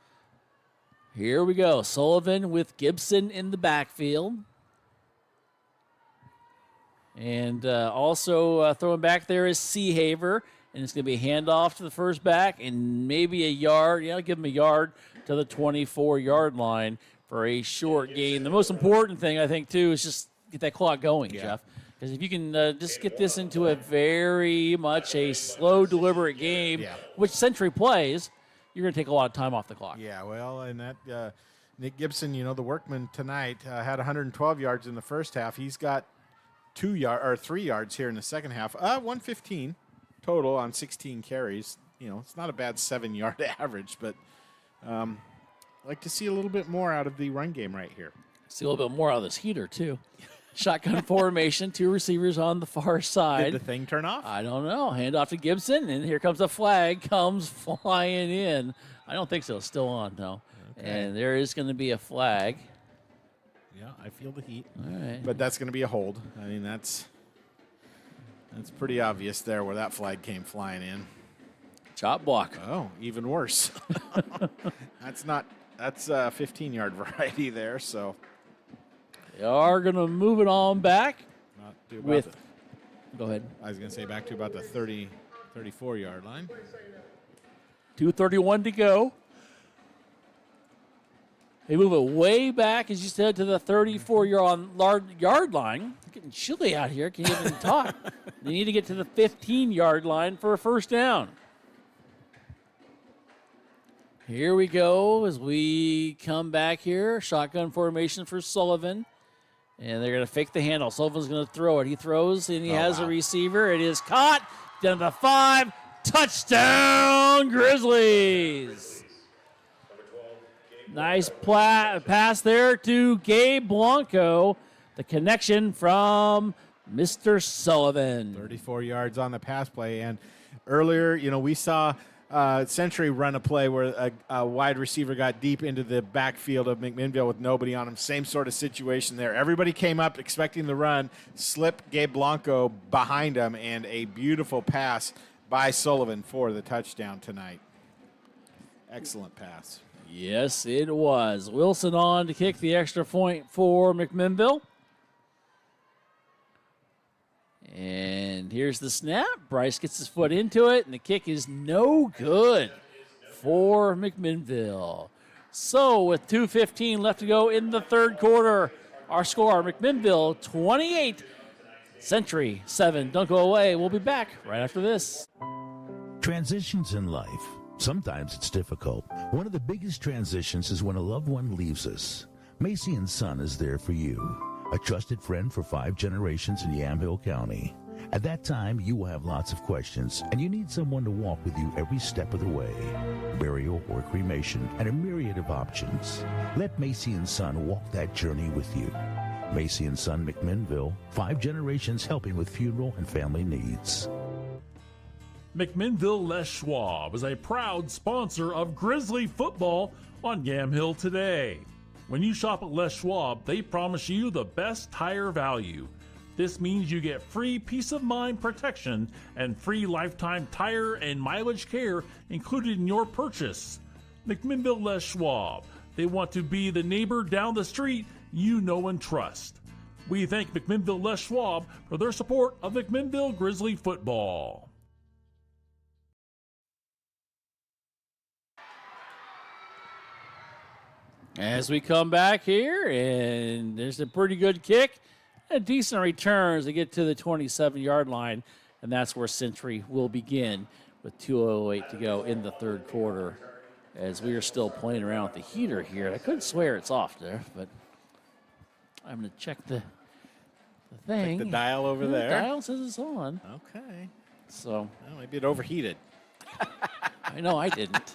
B: Here we go. Sullivan with Gibson in the backfield. And also throwing back there is Seahaver. And it's going to be a handoff to the first back and maybe a yard. Yeah, I'll give him a yard to the 24-yard line for a short gain. The most important thing, I think, too, is just get that clock going, Jeff. Because if you can just get this into a very much a slow, deliberate game, which Century plays, you're going to take a lot of time off the clock.
D: Yeah, well, and that Nick Gibson, the workman tonight, had 112 yards in the first half. He's got 3 yards here in the second half. 115 total on 16 carries. It's not a bad 7-yard average, but I'd like to see a little bit more out of the run game right here.
B: See a little bit more out of this heater, too. Shotgun formation, 2 receivers on the far side.
D: Did the thing turn off?
B: I don't know. Hand off to Gibson, and here comes a flag, comes flying in. I don't think so. It's still on, no. Okay. And there is going to be a flag.
D: Yeah, I feel the heat.
B: All right.
D: But that's going to be a hold. I mean, that's pretty obvious there where that flag came flying in.
B: Chop block.
D: Oh, even worse. That's a 15-yard variety there, so.
B: They are going to move it on back. Go ahead.
D: I was going to say back to about the 34-yard line.
B: 2:31 to go. They move it way back, as you said, to the 34-yard line. It's getting chilly out here. Can't even talk. They need to get to the 15-yard line for a first down. Here we go as we come back here. Shotgun formation for Sullivan. And they're going to fake the handle. Sullivan's going to throw it. He throws, and he has a receiver. It is caught. Down to 5. Touchdown, Grizzlies. Nice pass there to Gabe Blanco. The connection from Mr. Sullivan.
D: 34 yards on the pass play. And earlier, we saw Century run a play where a wide receiver got deep into the backfield of McMinnville with nobody on him. Same sort of situation there. Everybody came up expecting the run, slipped Gabe Blanco behind him, and a beautiful pass by Sullivan for the touchdown tonight. Excellent pass.
B: Yes, it was. Wilson on to kick the extra point for McMinnville. And here's the snap. Bryce gets his foot into it, and the kick is no good for McMinnville. So with 2:15 left to go in the third quarter, our score, McMinnville 28, Century 7. Don't go away. We'll be back right after this.
E: Transitions in life. Sometimes it's difficult. One of the biggest transitions is when a loved one leaves us. Macy & Son is there for you. A trusted friend for 5 generations in Yamhill County. At that time, you will have lots of questions, and you need someone to walk with you every step of the way. Burial or cremation, and a myriad of options. Let Macy & Son walk that journey with you. Macy & Son McMinnville, 5 generations helping with funeral and family needs.
C: McMinnville Les Schwab is a proud sponsor of Grizzly football on Yamhill today. When you shop at Les Schwab, they promise you the best tire value. This means you get free peace of mind protection and free lifetime tire and mileage care included in your purchase. McMinnville Les Schwab. They want to be the neighbor down the street you know and trust. We thank McMinnville Les Schwab for their support of McMinnville Grizzly football.
B: As we come back here, and there's a pretty good kick, a decent return as they get to the 27-yard line, and that's where Century will begin with 2:08 to go in the third quarter as we are still playing around with the heater here. I couldn't swear it's off there, but I'm going to check the thing.
D: Check the dial over there.
B: The dial says it's on.
D: Okay.
B: So
D: maybe it overheated.
B: I know I didn't.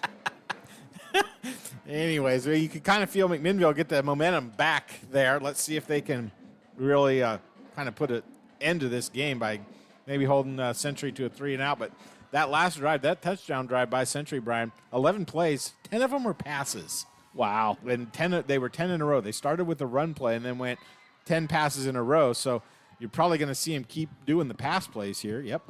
D: Anyways, you can kind of feel McMinnville get the momentum back there. Let's see if they can really kind of put an end to this game by maybe holding Century to a 3-and-out. But that last drive, that touchdown drive by Century, Brian, 11 plays, 10 of them were passes.
B: Wow.
D: And they were 10 in a row. They started with a run play and then went 10 passes in a row. So you're probably going to see him keep doing the pass plays here. Yep.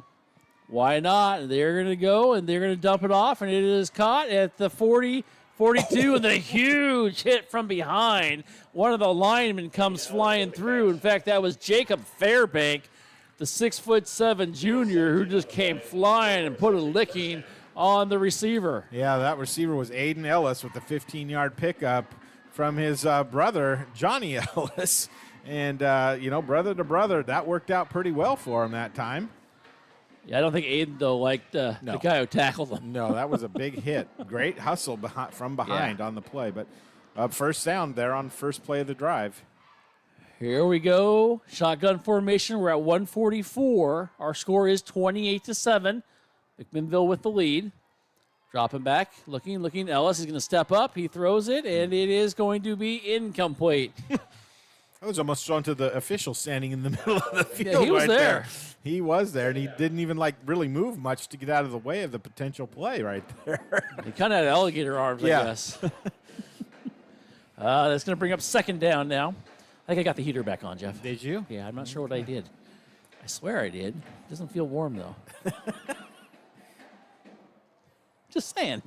B: Why not? They're going to go, and they're going to dump it off, and it is caught at the 40, 42, and the huge hit from behind. One of the linemen comes flying through. In fact, that was Jacob Fairbank, the 6'7" junior, who just came flying and put a licking on the receiver.
D: Yeah, that receiver was Aiden Ellis with the 15-yard pickup from his brother, Johnny Ellis. And, brother to brother, that worked out pretty well for him that time.
B: Yeah, I don't think Aiden, though, liked the guy who tackled him.
D: No, that was a big hit. Great hustle from behind on the play. But first down there on first play of the drive.
B: Here we go. Shotgun formation. We're at 144. Our score is 28-7. McMinnville with the lead. Dropping back, looking. Ellis is going to step up. He throws it, and it is going to be incomplete.
D: I was almost thrown to the official standing in the middle of the field.
B: Yeah, he was
D: right
B: there.
D: He was there, and he didn't even really move much to get out of the way of the potential play right there.
B: He kind of had alligator arms, I guess. That's going to bring up second down now. I think I got the heater back on, Jeff.
D: Did you?
B: Yeah, I'm not sure what I did. I swear I did. It doesn't feel warm, though. Just saying.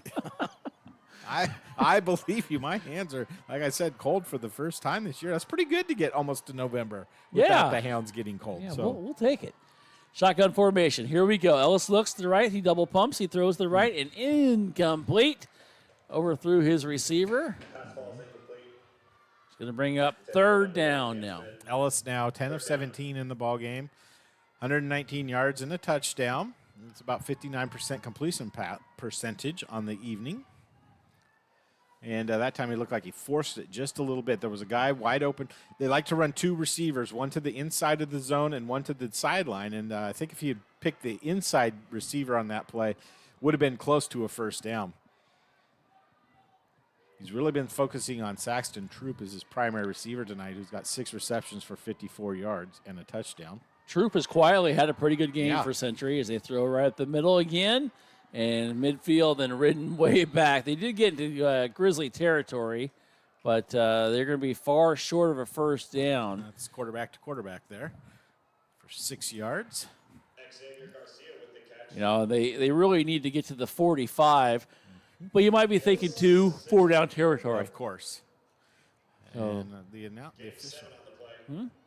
D: I believe you. My hands are, like I said, cold for the first time this year. That's pretty good to get almost to November without the hands getting cold.
B: Yeah,
D: so
B: we'll take it. Shotgun formation. Here we go. Ellis looks to the right. He double pumps. He throws the right and incomplete. Overthrew his receiver. He's going to bring up third down now.
D: Ellis now 10 of 17 in the ball game, 119 yards and a touchdown. It's about 59% completion percentage on the evening. And that time he looked like he forced it just a little bit. There was a guy wide open. They like to run two receivers, one to the inside of the zone and one to the sideline. And I think if he had picked the inside receiver on that play, would have been close to a first down. He's really been focusing on Saxton Troop as his primary receiver tonight, who's got 6 receptions for 54 yards and a touchdown.
B: Troop has quietly had a pretty good game for Century as they throw right at the middle again. And midfield and ridden way back. They did get into Grizzly territory, but they're going to be far short of a first down.
D: That's quarterback to quarterback there for 6 yards.
B: You know, they really need to get to the 45, but you might be thinking 2 4-down territory.
D: Of course.
B: Oh.
D: And the official.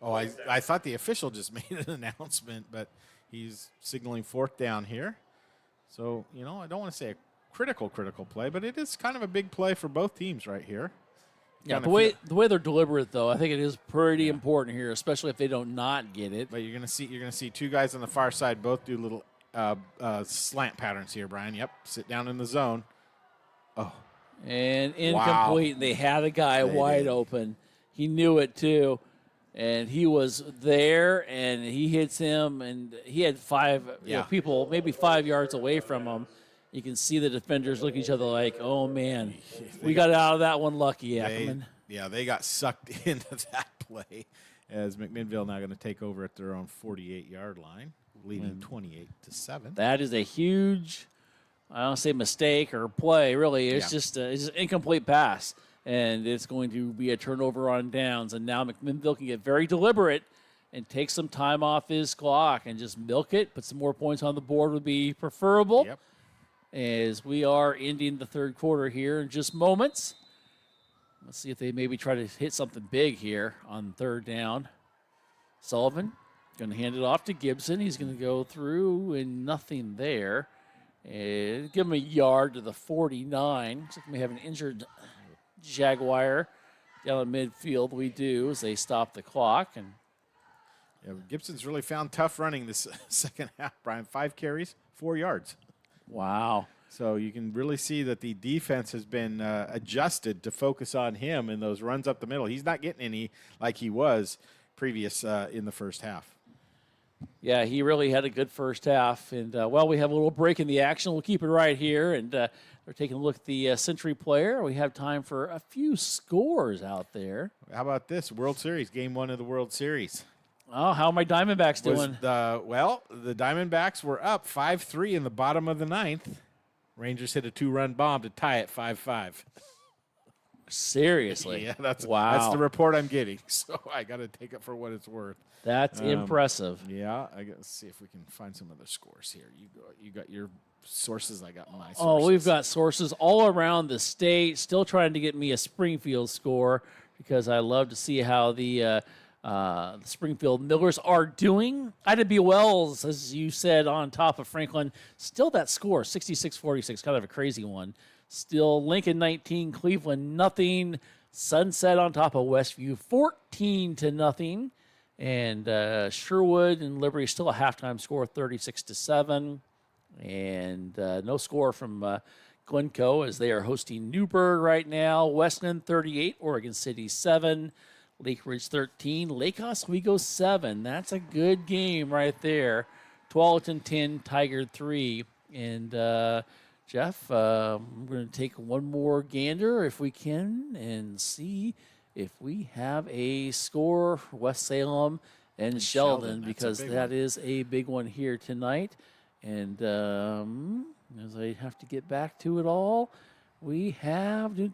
D: Oh, I thought the official just made an announcement, but he's signaling fourth down here. So, I don't want to say a critical play, but it is kind of a big play for both teams right here.
B: Yeah, the way they're deliberate, though, I think it is pretty important here, especially if they don't not get it.
D: But you're going to see two guys on the far side both do little slant patterns here, Brian. Yep, sit down in the zone. Oh.
B: And incomplete. Wow. They had a guy wide open. He knew it, too. And he was there, and he hits him, and he had 5 people maybe 5 yards away from him. You can see the defenders look at each other like, oh, man, we got out of that one lucky, Ackerman.
D: They got sucked into that play as McMinnville now going to take over at their own 48-yard line, leading 28-7.
B: That is a huge, I don't say mistake or play, really. It's just it's an incomplete pass. And it's going to be a turnover on downs. And now McMinnville can get very deliberate and take some time off his clock and just milk it. Put some more points on the board would be preferable.
D: Yep.
B: As we are ending the third quarter here in just moments. Let's see if they maybe try to hit something big here on third down. Sullivan going to hand it off to Gibson. He's going to go through and nothing there. And give him a yard to the 49. Looks like we have an injured Jaguar down in midfield. We do as they stop the clock. And
D: Gibson's really found tough running this second half, Brian. 5 carries, 4 yards.
B: Wow.
D: So you can really see that the defense has been adjusted to focus on him in those runs up the middle. He's not getting any like he was previous in the first half.
B: Yeah, he really had a good first half. And, we have a little break in the action. We'll keep it right here. And we're taking a look at the Century player. We have time for a few scores out there.
D: How about this? World Series, Game 1 of the World Series.
B: Oh, how are my Diamondbacks doing?
D: The Diamondbacks were up 5-3 in the bottom of the ninth. Rangers hit a 2-run bomb to tie it 5-5.
B: Seriously?
D: Yeah, that's
B: wow.
D: the report I'm getting. So I got to take it for what it's worth.
B: That's impressive.
D: Yeah, let's see if we can find some other scores here. You got your sources. I got my sources.
B: Oh, we've got sources all around the state. Still trying to get me a Springfield score because I love to see how the Springfield Millers are doing. Ida B. Wells, as you said, on top of Franklin. Still that score, 66-46, kind of a crazy one. Still Lincoln 19, Cleveland nothing. Sunset on top of Westview 14-0. And Sherwood and Liberty still a halftime score 36-7. And no score from Glencoe as they are hosting Newburgh right now. Weston 38, Oregon City 7. Lake Ridge 13, Lake Oswego 7. That's a good game right there. Tualatin 10, Tiger 3. And Jeff, we're going to take one more gander if we can and see if we have a score for West Salem and Sheldon because that is a big one here tonight. And as I have to get back to it all, we have you're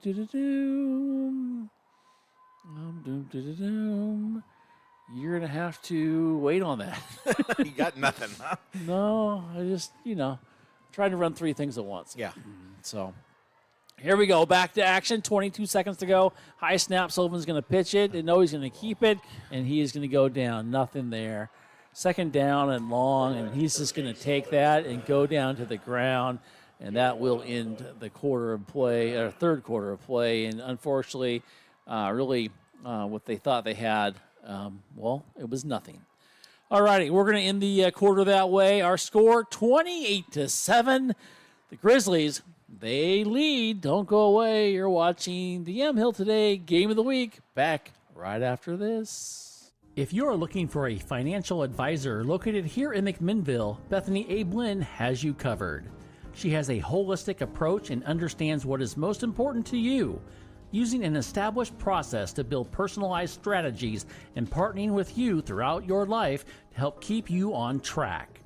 B: going to have to wait on that.
D: You got nothing, huh?
B: No, I just, trying to run three things at once.
D: Yeah.
B: So here we go. Back to action. 22 seconds to go. High snap. Sullivan's going to pitch it. And he's going to keep it. And he is going to go down. Nothing there. Second down and long. And he's just going to take that and go down to the ground. And that will end the third quarter of play. And unfortunately, what they thought they had, it was nothing. All righty, we're going to end the quarter that way. Our score, 28-7. The Grizzlies, they lead. Don't go away. You're watching the Yamhill Today Game of the Week. Back right after this.
J: If you're looking for a financial advisor located here in McMinnville, Bethany A. Blinn has you covered. She has a holistic approach and understands what is most important to you, using an established process to build personalized strategies and partnering with you throughout your life to help keep you on track.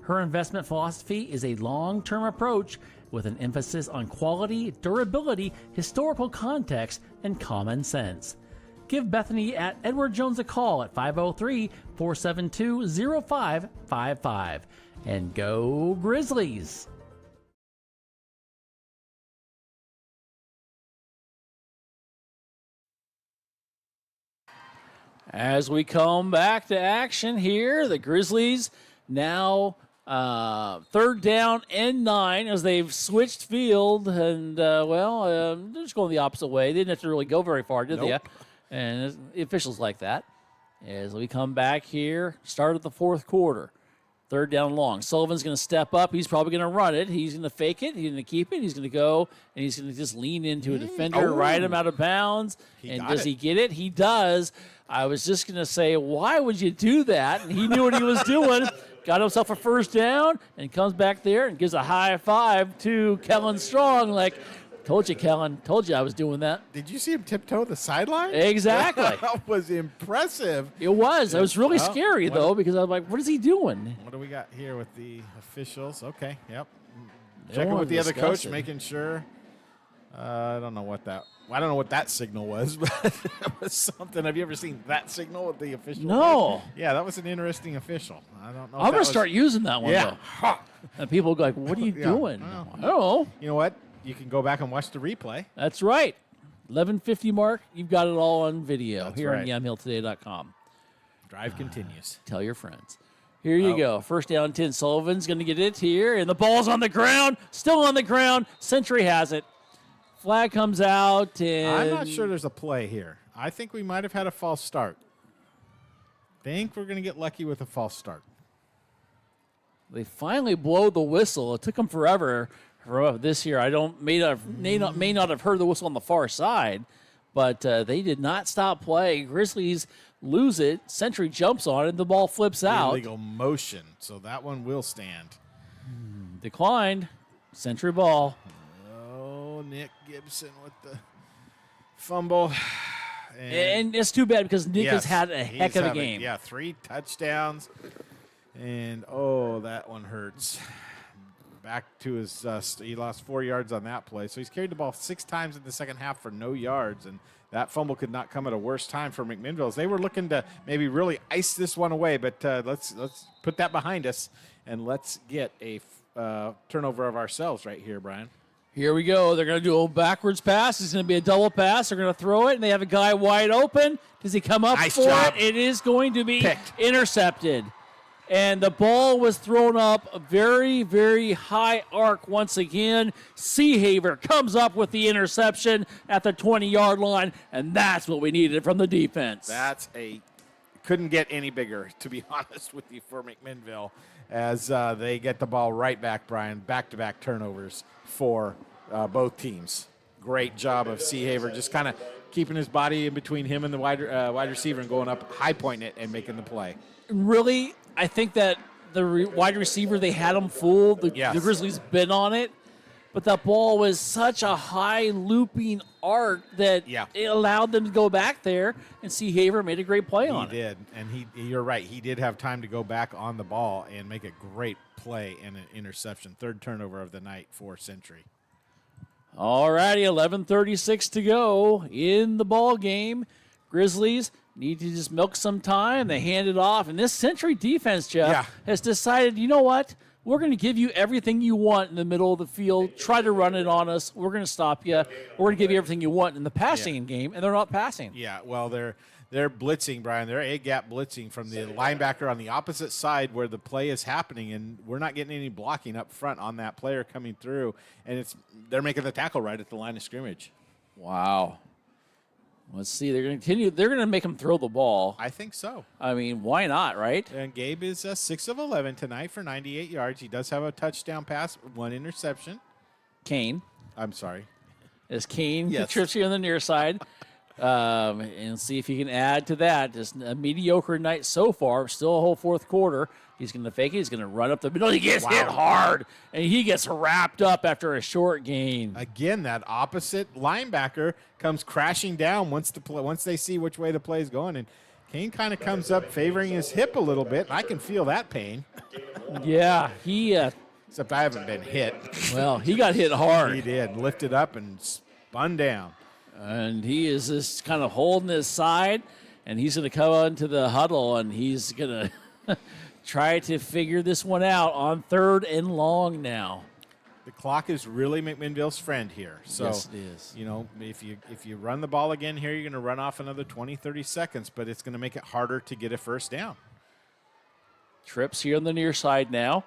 J: Her investment philosophy is a long-term approach with an emphasis on quality, durability, historical context, and common sense. Give Bethany at Edward Jones a call at 503-472-0555. And go Grizzlies!
B: As we come back to action here, the Grizzlies now third down and 9 as they've switched field. And, they're just going the opposite way. They didn't have to really go very far, did they? And the officials like that. As we come back here, start of the fourth quarter. Third down long. Sullivan's going to step up. He's probably going to run it. He's going to fake it. He's going to keep it. He's going to go, and he's going to just lean into a defender, ride him out of bounds. And does he get it? He does. I was just going to say, why would you do that? And he knew what he was doing. Got himself a first down and comes back there and gives a high five to Kellen Strong. Like, told you, Kellen. Told you I was doing that.
D: Did you see him tiptoe the sideline?
B: Exactly.
D: That was impressive.
B: It was. It was really scary, though, because I was like, what is he doing?
D: What do we got here with the officials? Okay, yep. Checking with the other coach, making sure. I don't know what that signal was, but it was something. Have you ever seen that signal with the official?
B: No.
D: Yeah, that was an interesting official. I don't know.
B: I'm going to start using that one, though. And people go like, what are you doing?
D: Well,
B: I don't know.
D: You know what? You can go back and watch the replay.
B: That's right. 11:50 mark. You've got it all on video
D: That's
B: here
D: right.
B: on YamhillToday.com.
D: Drive continues.
B: Tell your friends. Here you go. First down 10. Sullivan's going to get it here, and the ball's on the ground. Still on the ground. Century has it. Flag comes out. And
D: I'm not sure there's a play here. I think we might have had a false start. Think we're going to get lucky with a false start.
B: They finally blow the whistle. It took them forever this year. I may not have heard the whistle on the far side, but they did not stop play. Grizzlies lose it. Century jumps on it, and the ball flips out.
D: Illegal motion, so that one will stand.
B: Declined. Century ball.
D: Oh, Nick Gibson with the fumble.
B: And it's too bad because Nick has had a heck of a game.
D: 3 touchdowns. And, that one hurts. Back to his he lost 4 yards on that play. So he's carried the ball 6 times in the second half for no yards. And that fumble could not come at a worse time for McMinnville. They were looking to maybe really ice this one away, but let's put that behind us, and let's get a turnover of ourselves right here, Brian.
B: Here we go. They're going to do a backwards pass. It's going to be a double pass. They're going to throw it, and they have a guy wide open. Does he come up for it? It is going to be intercepted. And the ball was thrown up a very, very high arc once again. Seahaver comes up with the interception at the 20-yard line, and that's what we needed from the defense.
D: Couldn't get any bigger, to be honest with you, for McMinnville, as they get the ball right back, Brian. Back-to-back turnovers for both teams. Great job of Seahaver, just kind of keeping his body in between him and the wide receiver and going up, high-pointing it, and making the play.
B: Really, I think that the wide receiver, they had him fooled. The Grizzlies bid on it. But that ball was such a high looping arc that it allowed them to go back there, and Seahaver made a great play on it.
D: He did, and you're right. He did have time to go back on the ball and make a great play and an interception. 3rd turnover of the night for Century.
B: All righty, 11:36 to go in the ball game. Grizzlies need to just milk some time. They hand it off, and this Century defense, Jeff, has decided, you know what? We're going to give you everything you want in the middle of the field. Try to run it on us. We're going to stop you. We're going to give you everything you want in the passing game, and they're not passing.
D: Yeah, well, they're blitzing, Brian. They're A-gap blitzing from the linebacker on the opposite side where the play is happening, and we're not getting any blocking up front on that player coming through, and they're making the tackle right at the line of scrimmage.
B: Wow. Let's see. They're going to continue. They're going to make him throw the ball.
D: I think so.
B: I mean, why not, right?
D: And Gabe is 6 of 11 tonight for 98 yards. He does have a touchdown pass, 1 interception.
B: Kane.
D: I'm sorry.
B: As Kane trips here on the near side. And see if he can add to that. Just a mediocre night so far. Still a whole 4th quarter. He's going to fake it. He's going to run up the middle. He gets hit hard, and he gets wrapped up after a short gain.
D: Again, that opposite linebacker comes crashing down once they see which way the play is going, and Kane kind of comes up favoring his hip a little bit. I can feel that pain.
B: Yeah,
D: except I haven't been hit.
B: Well, he got hit hard.
D: He did. Lifted up and spun down.
B: And he is just kind of holding his side, and he's going to come into the huddle, and he's going to try to figure this one out on 3rd and long now.
D: The clock is really McMinnville's friend here. So,
B: yes, it is.
D: You know, if you run the ball again here, you're going to run off another 20, 30 seconds, but it's going to make it harder to get a first down.
B: Trips here on the near side now.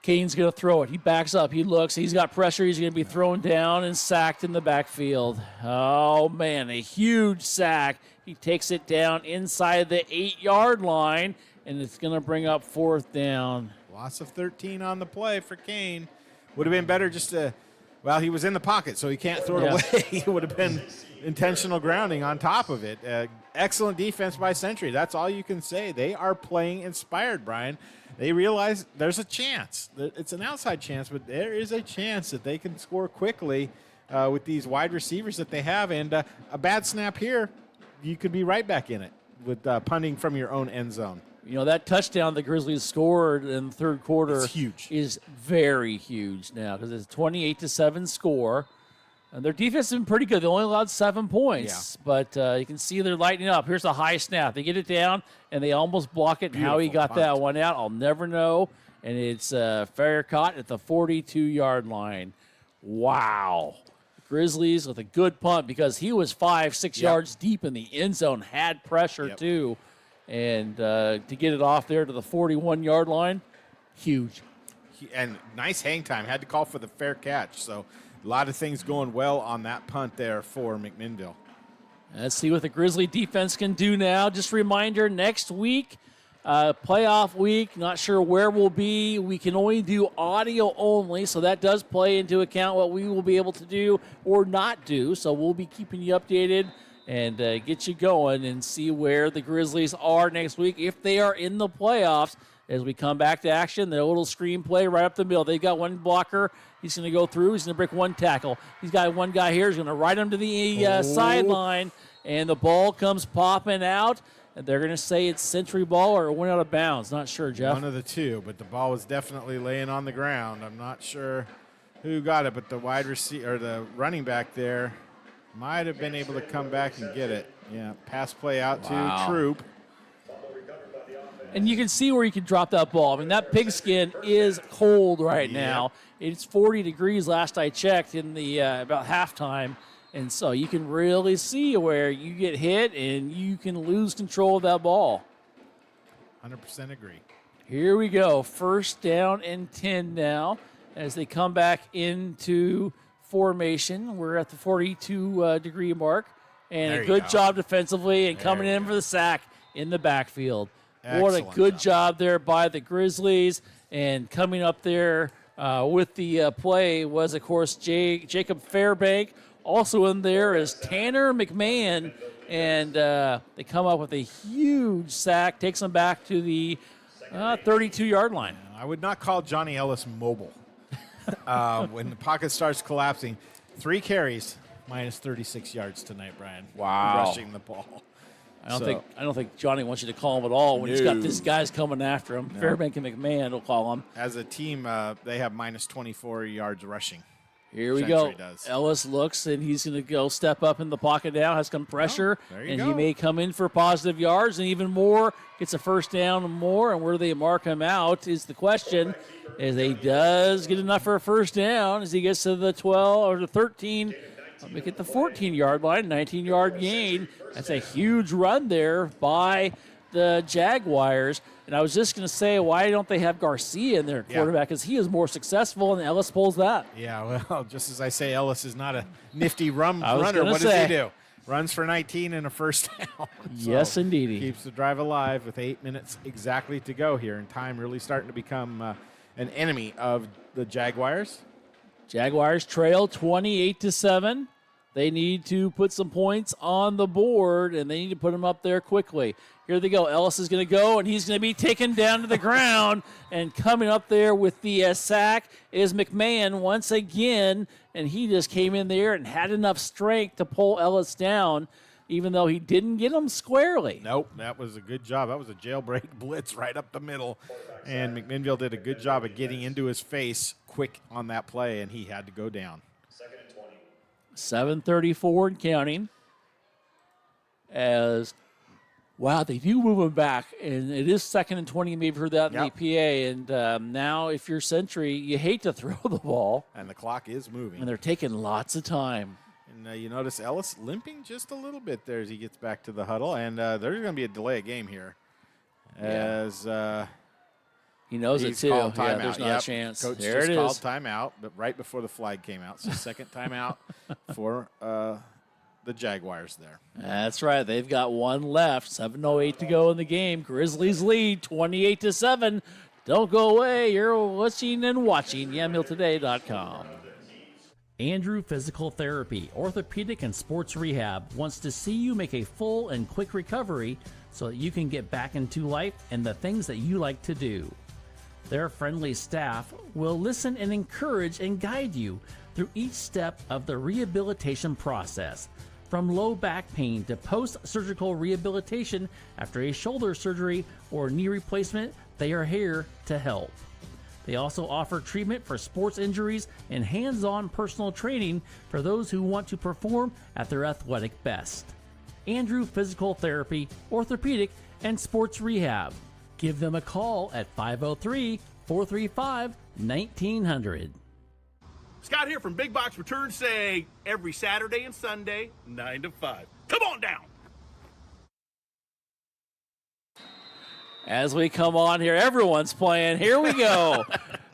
B: Kane's going to throw it. He backs up. He looks. He's got pressure. He's going to be thrown down and sacked in the backfield. Oh, man, a huge sack. He takes it down inside the 8-yard line, and it's going to bring up 4th down.
D: Loss of 13 on the play for Kane. Would have been better just to, well, he was in the pocket, so he can't throw it away. It would have been intentional grounding on top of it. Excellent defense by Century. That's all you can say. They are playing inspired, Brian. They realize there's a chance. It's an outside chance, but there is a chance that they can score quickly with these wide receivers that they have. And a bad snap here, you could be right back in it with punting from your own end zone.
B: You know, that touchdown the Grizzlies scored in the 3rd quarter is very huge now because it's a 28-7 score. And their defense has been pretty good. They only allowed 7 points, but you can see they're lighting up. Here's a high snap. They get it down, and they almost block it. And how he got that one out, I'll never know. And it's fair caught at the 42-yard line. Wow. Grizzlies with a good punt because he was 5-6 yards deep in the end zone, had pressure too. And to get it off there to the 41-yard line, huge.
D: And nice hang time. Had to call for the fair catch. So a lot of things going well on that punt there for McMinnville.
B: Let's see what the Grizzly defense can do now. Just a reminder, next week, playoff week, not sure where we'll be. We can only do audio only, so that does play into account what we will be able to do or not do. So we'll be keeping you updated and get you going and see where the Grizzlies are next week if they are in the playoffs. As we come back to action, the little screen play right up the middle. They've got one blocker. He's going to go through. He's going to break one tackle. He's got one guy here. He's going to ride him to the sideline, and the ball comes popping out. And they're going to say it's Century ball or it went out of bounds. Not sure, Jeff.
D: One of the two, but the ball was definitely laying on the ground. I'm not sure who got it, but the wide receiver or the running back there might have been able to come back and get it. Yeah, pass play out to Troop.
B: And you can see where you can drop that ball. I mean, that pigskin is cold right now. It's 40 degrees last I checked in the about halftime. And so you can really see where you get hit and you can lose control of that ball.
D: 100% agree.
B: Here we go. First down and 10 now as they come back into formation. We're at the 42-degree mark. And a good job defensively and coming in for the sack in the backfield. What a good job there by the Grizzlies. And coming up there with the play was, of course, Jacob Fairbank. Also in there is Tanner McMahon. And they come up with a huge sack. Takes them back to the 32-yard line.
D: I would not call Johnny Ellis mobile. When the pocket starts collapsing, 3 carries, minus 36 yards tonight, Brian.
B: Wow.
D: Rushing the ball.
B: I don't think Johnny wants you to call him at all when he's got these guys coming after him. No. Fairbank and McMahon will call him.
D: As a team, they have minus 24 yards rushing.
B: Here we go. Ellis looks, and he's going to go step up in the pocket now, has some pressure, and he may come in for positive yards, and even more, gets a first down and more, and where they mark him out is the question, as he does get enough for a first down as he gets to the 12 or the 13, make it the 14-yard line, 19-yard gain. That's a huge run there by the Jaguars. And I was just going to say, why don't they have Garcia in their quarterback? Because he is more successful, and Ellis pulls that.
D: Yeah, well, just as I say, Ellis is not a nifty runner. What does he do? Runs for 19 and a first down.
B: Yes, indeed.
D: Keeps the drive alive with 8 minutes exactly to go here, and time really starting to become an enemy of the Jaguars.
B: Jaguars trail 28-7. They need to put some points on the board, and they need to put them up there quickly. Here they go. Ellis is going to go, and he's going to be taken down to the ground. And coming up there with the sack is McMahon once again, and he just came in there and had enough strength to pull Ellis down, even though he didn't get him squarely.
D: Nope, that was a good job. That was a jailbreak blitz right up the middle, and McMinnville did a good job of getting into his face quick on that play, and he had to go down.
B: 7:34 and counting. As, wow, they do move him back, and it is 2nd and 20. You may have heard that in the PA. And now, if you're Century, you hate to throw the ball.
D: And the clock is moving.
B: And they're taking lots of time.
D: And you notice Ellis limping just a little bit there as he gets back to the huddle. And there's going to be a delay of game here. As
B: he knows it, too.
D: Yeah,
B: there's not a chance.
D: Coach
B: there
D: just
B: it
D: called
B: is.
D: timeout, but right before the flag came out. So second timeout for the Jaguars there.
B: That's right. They've got one left. 7:08 to go in the game. Grizzlies lead 28-7. Don't go away. You're listening and watching YamhillToday.com.
J: Andrew Physical Therapy, Orthopedic and Sports Rehab wants to see you make a full and quick recovery so that you can get back into life and the things that you like to do. Their friendly staff will listen and encourage and guide you through each step of the rehabilitation process. From low back pain to post-surgical rehabilitation after a shoulder surgery or knee replacement, they are here to help. They also offer treatment for sports injuries and hands-on personal training for those who want to perform at their athletic best. Andrew Physical Therapy, Orthopedic, and Sports Rehab. Give them a call at 503-435-1900.
H: Scott here from Big Box Returns saying every Saturday and Sunday, 9 to 5. Come on down.
B: As we come on here, everyone's playing. Here we go.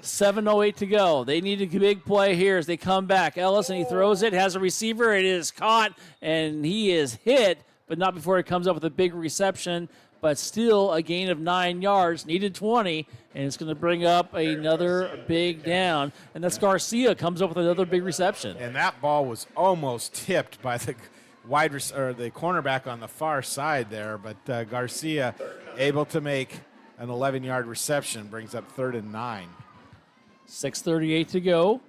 B: 7:08 to go. They need a big play here as they come back. Ellis, and he throws it, has a receiver. It is caught, and he is hit, but not before it comes up with a big reception. But still a gain of 9 yards, needed 20, and it's going to bring up another big down. And that's Garcia comes up with another big reception.
D: And that ball was almost tipped by the the cornerback on the far side there, but Garcia able to make an 11-yard reception, brings up 3rd and 9.
B: 6:38 to go.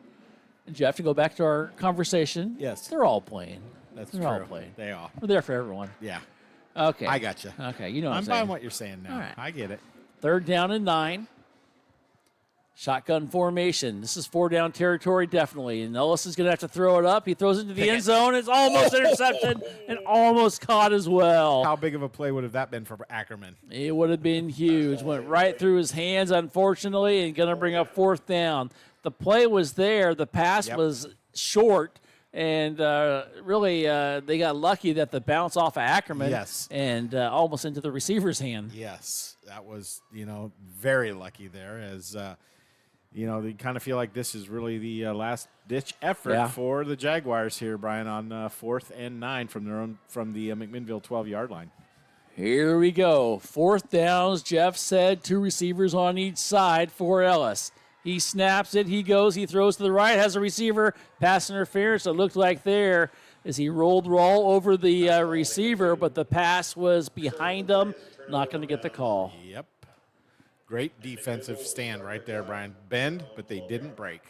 B: And Jeff, to go back to our conversation.
D: Yes.
B: They're all playing.
D: That's
B: They're
D: true.
B: all playing.
D: They are.
B: We're there for everyone.
D: Yeah.
B: Okay.
D: I got you.
B: Okay, you know what I'm
D: I'm
B: saying.
D: buying what you're saying now.
B: All right.
D: I get it.
B: 3rd down and 9. Shotgun formation. This is 4-down territory, definitely. And Ellis is going to have to throw it up. He throws it into the end zone. It's almost intercepted and almost caught as well.
D: How big of a play would have that been for Ackerman?
B: It would have been huge. Went right through his hands, unfortunately, and going to bring up 4th down. The play was there. The pass was short. And really, they got lucky that the bounce off of Ackerman and almost into the receiver's hand.
D: Yes, that was, very lucky there as, they kind of feel like this is really the last-ditch effort for the Jaguars here, Brian, on 4th and 9 from the McMinnville 12-yard line.
B: Here we go. 4th downs, Jeff said, 2 receivers on each side for Ellis. He snaps it, he goes, he throws to the right, has a receiver, pass interference, it looked like there as he rolled all over the receiver, but the pass was behind him, not going to get the call.
D: Yep. Great defensive stand right there, Brian. Bend, but they didn't break.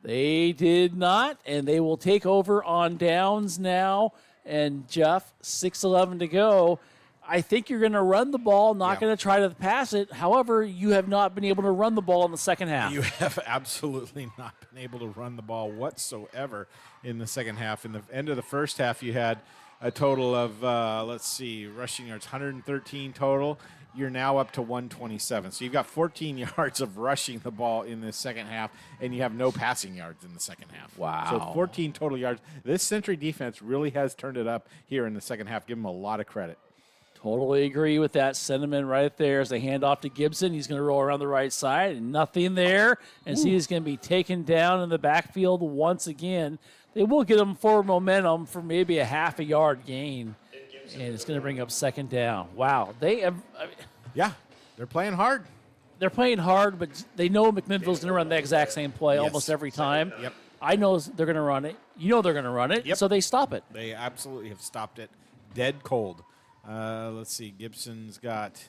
B: They did not, and they will take over on downs now. And, Jeff, 6:11 to go. I think you're going to run the ball, not going to try to pass it. However, you have not been able to run the ball in the second half.
D: You have absolutely not been able to run the ball whatsoever in the second half. In the end of the first half, you had a total of, rushing yards, 113 total. You're now up to 127. So you've got 14 yards of rushing the ball in the second half, and you have no passing yards in the second half.
B: Wow.
D: So 14 total yards. This Century defense really has turned it up here in the second half. Give them a lot of credit.
B: Totally agree with that sentiment right there as they hand off to Gibson. He's going to roll around the right side, and nothing there. And see, he's going to be taken down in the backfield once again. They will get him forward momentum for maybe a half a yard gain. And it's going to bring up 2nd down. Wow. They have.
D: They're playing hard.
B: They're playing hard, but they know McMinnville's going to run the exact same play almost every time.
D: Yep.
B: I know they're going to run it. You know they're going to run it.
D: Yep.
B: So they stop it.
D: They absolutely have stopped it dead cold. Let's see. Gibson's got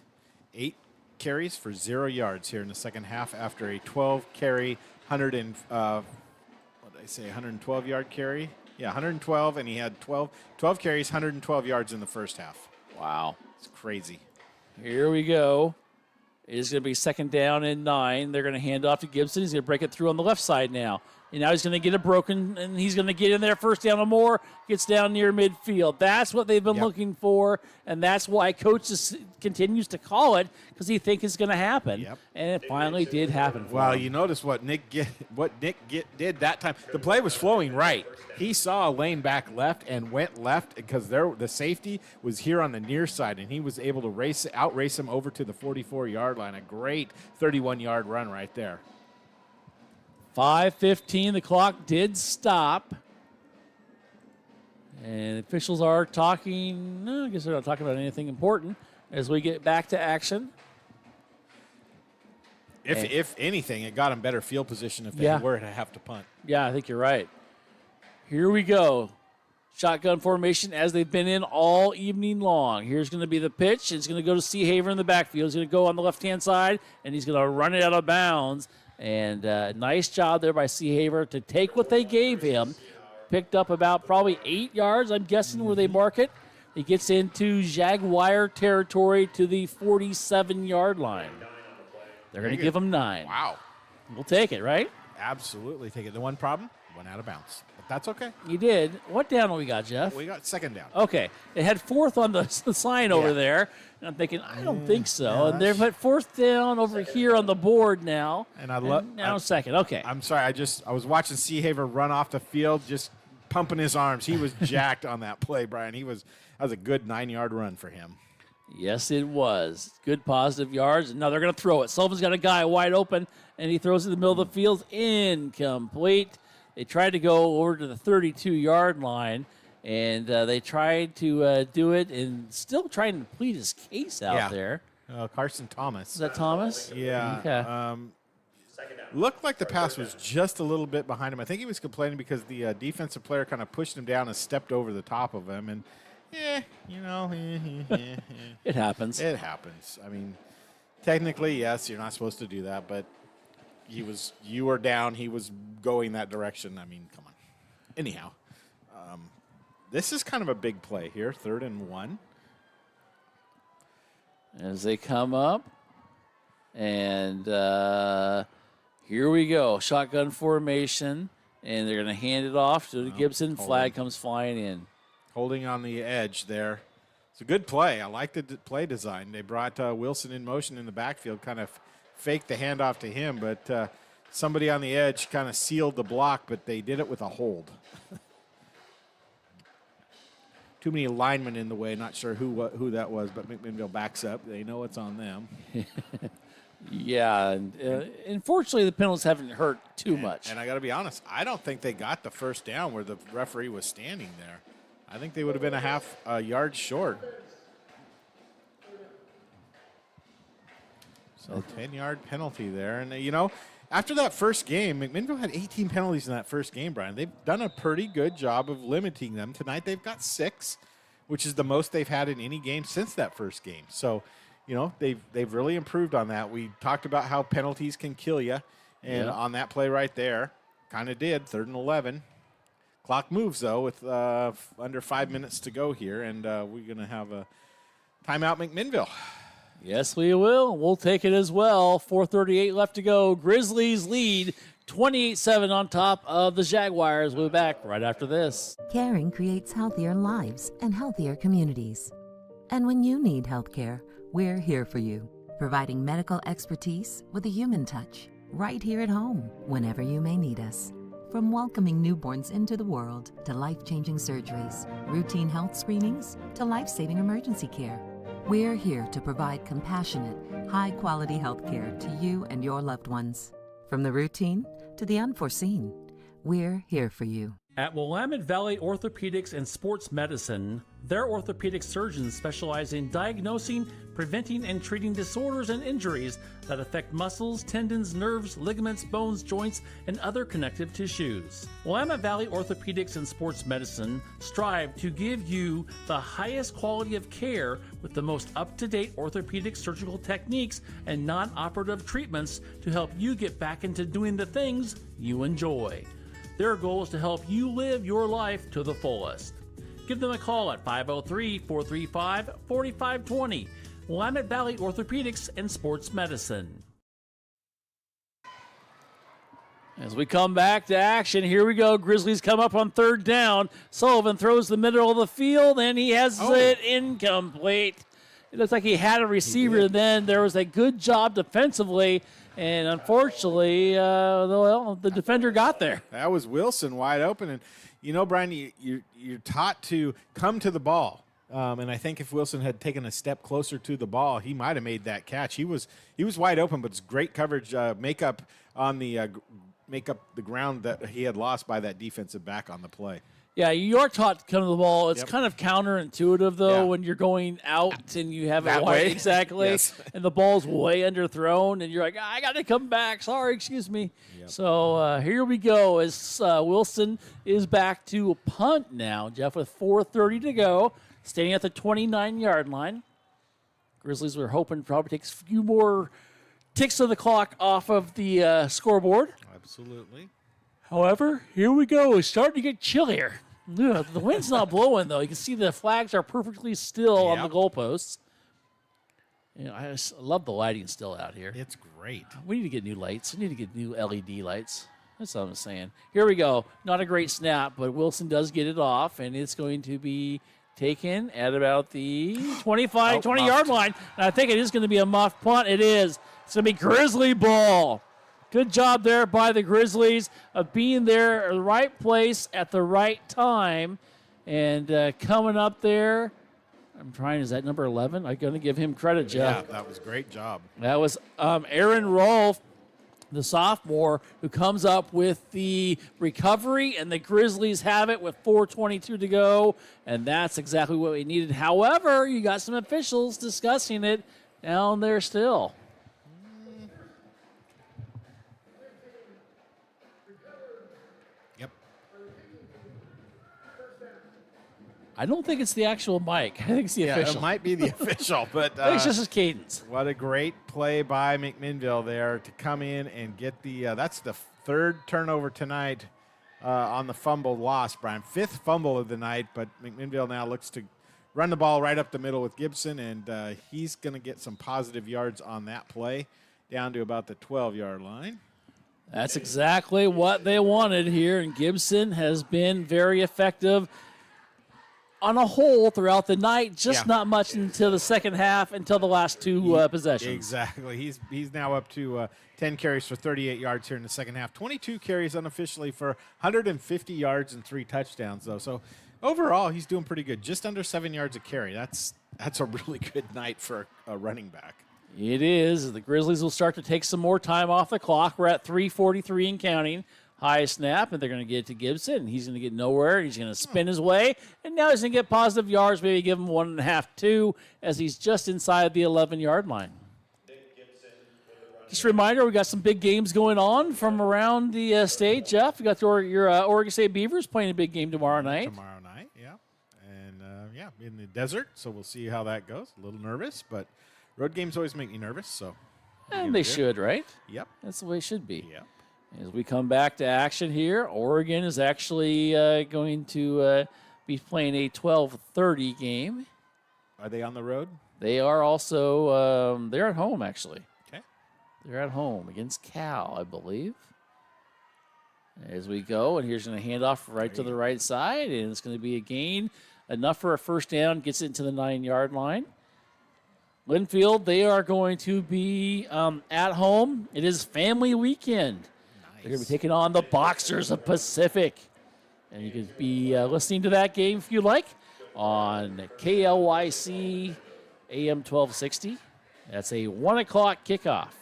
D: 8 carries for 0 yards here in the second half after a 12-carry, 112-yard carry? Yeah, 112, and he had 12 carries, 112 yards in the first half.
B: Wow.
D: It's crazy.
B: Here we go. It is going to be 2nd down and 9. They're going to hand off to Gibson. He's going to break it through on the left side now. And now he's going to get it broken, and he's going to get in there 1st down or more, gets down near midfield. That's what they've been looking for, and that's why Coach continues to call it, because he thinks it's going to happen.
D: Yep.
B: And it finally did happen for
D: Well,
B: him.
D: you notice what Nick did that time. The play was flowing right. He saw a lane back left and went left because the safety was here on the near side, and he was able to outrace him over to the 44-yard line. A great 31-yard run right there.
B: 5:15, the clock did stop. And officials are talking, I guess they're not talking about anything important as we get back to action.
D: If anything, it got them better field position if they were to have to punt.
B: Yeah, I think you're right. Here we go. Shotgun formation as they've been in all evening long. Here's going to be the pitch. It's going to go to Seahaver in the backfield. He's going to go on the left-hand side, and he's going to run it out of bounds. And nice job there by Seahaver to take what they gave him. Picked up about probably 8 yards, I'm guessing, where they mark it. He gets into Jaguar territory to the 47-yard line. They're going to give him 9.
D: Wow.
B: We'll take it, right?
D: Absolutely take it. The one problem, went out of bounds. But that's okay.
B: You did. What down do we got, Jeff?
D: We got 2nd down.
B: Okay. It had 4th on the sign over there. And I'm thinking, I don't think so. And they've put 4th down over here on the board now.
D: And I love
B: now 2nd. Okay.
D: I'm sorry. I was watching Seahaver run off the field, just pumping his arms. He was jacked on that play, Brian. That was a good 9-yard run for him.
B: Yes, it was. Good positive yards. And now they're going to throw it. Sullivan's got a guy wide open, and he throws it in the middle of the field. Incomplete. They tried to go over to the 32-yard line, and they tried to do it and still trying to plead his case out there.
D: Carson Thomas.
B: Is that Thomas?
D: Yeah.
B: Okay.
D: Looked like the pass was just a little bit behind him. I think he was complaining because the defensive player kind of pushed him down and stepped over the top of him. And,
B: It happens.
D: It happens. I mean, technically, yes, you're not supposed to do that, but you were down. He was going that direction. I mean, come on. Anyhow, this is kind of a big play here, 3rd and 1.
B: As they come up, and here we go. Shotgun formation, and they're going to hand it off to Gibson. Flag comes flying in.
D: Holding on the edge there. It's a good play. I like the play design. They brought Wilson in motion in the backfield, kind of faked the handoff to him, but somebody on the edge kind of sealed the block, but they did it with a hold. Too many linemen in the way. Not sure who that was, but McMinnville backs up. They know it's on them.
B: Yeah, and unfortunately, the penalties haven't hurt too much.
D: And I got to be honest, I don't think they got the first down where the referee was standing there. I think they would have been a half yard short. So 10-yard penalty there. And, after that first game, McMinnville had 18 penalties in that first game, Brian. They've done a pretty good job of limiting them. Tonight they've got 6, which is the most they've had in any game since that first game. So, they've really improved on that. We talked about how penalties can kill you. And on that play right there, kind of did, 3rd and 11. Clock moves, though, with under 5 minutes to go here. And we're going to have a timeout McMinnville.
B: Yes, we will. We'll take it as well. 4:38 left to go. Grizzlies lead 28-7 on top of the Jaguars. We'll be back right after this.
G: Caring creates healthier lives and healthier communities. And when you need health care, we're here for you, providing medical expertise with a human touch, right here at home, whenever you may need us. From welcoming newborns into the world to life-changing surgeries, routine health screenings to life-saving emergency care, we're here to provide compassionate, high-quality health care to you and your loved ones. From the routine to the unforeseen, we're here for you.
J: At Willamette Valley Orthopedics and Sports Medicine, their orthopedic surgeons specialize in diagnosing, preventing, and treating disorders and injuries that affect muscles, tendons, nerves, ligaments, bones, joints, and other connective tissues. Willamette Valley Orthopedics and Sports Medicine strive to give you the highest quality of care with the most up-to-date orthopedic surgical techniques and non-operative treatments to help you get back into doing the things you enjoy. Their goal is to help you live your life to the fullest. Give them a call at 503-435-4520. Willamette Valley Orthopedics and Sports Medicine.
B: As we come back to action, here we go. Grizzlies come up on 3rd down. Sullivan throws the middle of the field, and he has it incomplete. It looks like he had a receiver, and then there was a good job defensively. And unfortunately, the defender got there.
D: That was Wilson wide open. And, Brian, you're taught to come to the ball. And I think if Wilson had taken a step closer to the ball, he might have made that catch. He was wide open, but it's great coverage, make up the ground that he had lost by that defensive back on the play.
B: Yeah, you are taught to come to the ball. It's kind of counterintuitive, though, when you're going out and you have it wide. Exactly.
D: Yes.
B: And the ball's way underthrown, and you're like, I got to come back. Sorry, excuse me. Yep. So here we go as Wilson is back to punt now, Jeff, with 4:30 to go, standing at the 29-yard line. Grizzlies were hoping probably takes a few more ticks of the clock off of the scoreboard.
D: Absolutely.
B: However, here we go. It's starting to get chillier. Ugh, the wind's not blowing, though. You can see the flags are perfectly still on the goalposts. I just love the lighting still out here.
D: It's great.
B: We need to get new lights. We need to get new LED lights. That's what I'm saying. Here we go. Not a great snap, but Wilson does get it off, and it's going to be taken at about the 20-yard line. And I think it is going to be a muffed punt. It is. It's going to be Grizzly ball. Good job there by the Grizzlies of being there at the right place at the right time. And coming up there, is that number 11? I'm going to give him credit, Jeff.
D: Yeah, that was a great job.
B: That was Aaron Rolfe, the sophomore, who comes up with the recovery, and the Grizzlies have it with 4:22 to go, and that's exactly what we needed. However, you got some officials discussing it down there still. I don't think it's the actual mic. I think it's the official.
D: It might be the official, but
B: I think it's just his cadence.
D: What a great play by McMinnville there to come in and get the that's the third turnover tonight on the fumble loss, Brian. 5th fumble of the night, but McMinnville now looks to run the ball right up the middle with Gibson, and he's going to get some positive yards on that play down to about the 12-yard line.
B: That's exactly what they wanted here, and Gibson has been very effective on a whole throughout the night, just not much until the second half, until the last two possessions.
D: Exactly. He's now up to 10 carries for 38 yards here in the second half. 22 carries unofficially for 150 yards and 3 touchdowns, though. So overall, he's doing pretty good. Just under 7 yards a carry. That's a really good night for a running back.
B: It is. The Grizzlies will start to take some more time off the clock. We're at 3:43 and counting. High snap, and they're going to get it to Gibson, and he's going to get nowhere. He's going to spin his way, and now he's going to get positive yards, maybe give him 1.5, 2, as he's just inside the 11-yard line. Just a reminder, we got some big games going on from around the state. Jeff, you got your Oregon State Beavers playing a big game tomorrow night.
D: Tomorrow night, yeah. And, in the desert, so we'll see how that goes. A little nervous, but road games always make me nervous, so.
B: And they should, right?
D: Yep.
B: That's the way it should be.
D: Yep.
B: As we come back to action here, Oregon is actually going to be playing a 12:30 game.
D: Are they on the road?
B: They are also they're at home, actually.
D: Okay.
B: They're at home against Cal, I believe. As we go, and here's going to hand off right to the right side, and it's going to be a gain enough for a first down, gets it into the 9-yard line. Linfield, they are going to be at home. It is family weekend. They're going to be taking on the Boxers of Pacific. And you can be listening to that game if you like on KLYC AM 1260. That's a 1 o'clock kickoff.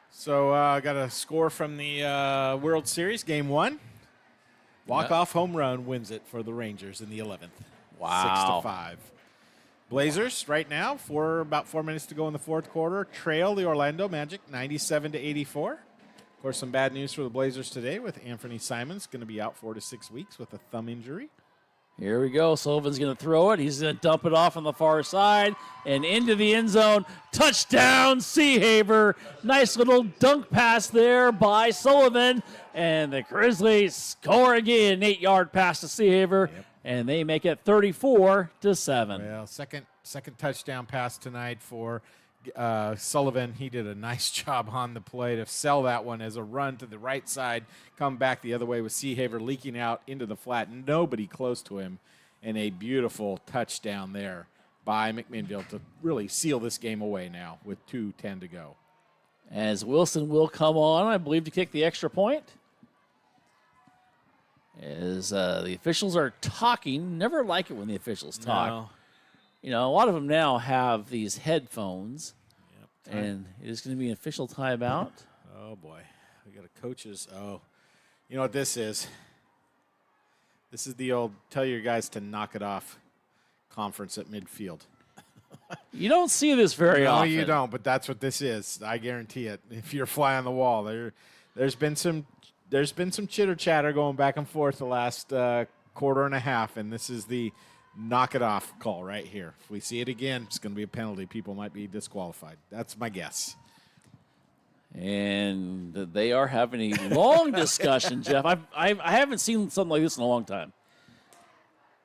D: So I got a score from the World Series, Game 1. Walk-off home run wins it for the Rangers in the 11th.
B: Wow.
D: 6-5. Blazers right now, about 4 minutes to go in the fourth quarter, trail the Orlando Magic 97-84. Of course, some bad news for the Blazers today with Anthony Simons going to be out 4 to 6 weeks with a thumb injury.
B: Here we go. Sullivan's going to throw it. He's going to dump it off on the far side and into the end zone. Touchdown, Seahaver. Nice little dunk pass there by Sullivan. And the Grizzlies score again. 8-yard pass to Seahaver. Yep. And they make it 34-7.
D: Well, second touchdown pass tonight for Sullivan. He did a nice job on the play to sell that one as a run to the right side, come back the other way with Seahaver leaking out into the flat. Nobody close to him, and a beautiful touchdown there by McMinnville to really seal this game away now with 2:10 to go.
B: As Wilson will come on, I believe, to kick the extra point. As the officials are talking. Never like it when the officials talk.
D: No.
B: You know, a lot of them now have these headphones.
D: Yep.
B: And it is going to be an official timeout.
D: Oh, boy. We got a coach's. Oh, you know what this is? This is the old tell your guys to knock it off conference at midfield.
B: You don't see this very often.
D: No, you don't, but that's what this is. I guarantee it. If you're a fly on the wall, there's been some chitter chatter going back and forth the last quarter and a half, and this is the knock it off call right here. If we see it again, it's going to be a penalty. People might be disqualified. That's my guess.
B: And they are having a long discussion, Jeff. I haven't seen something like this in a long time.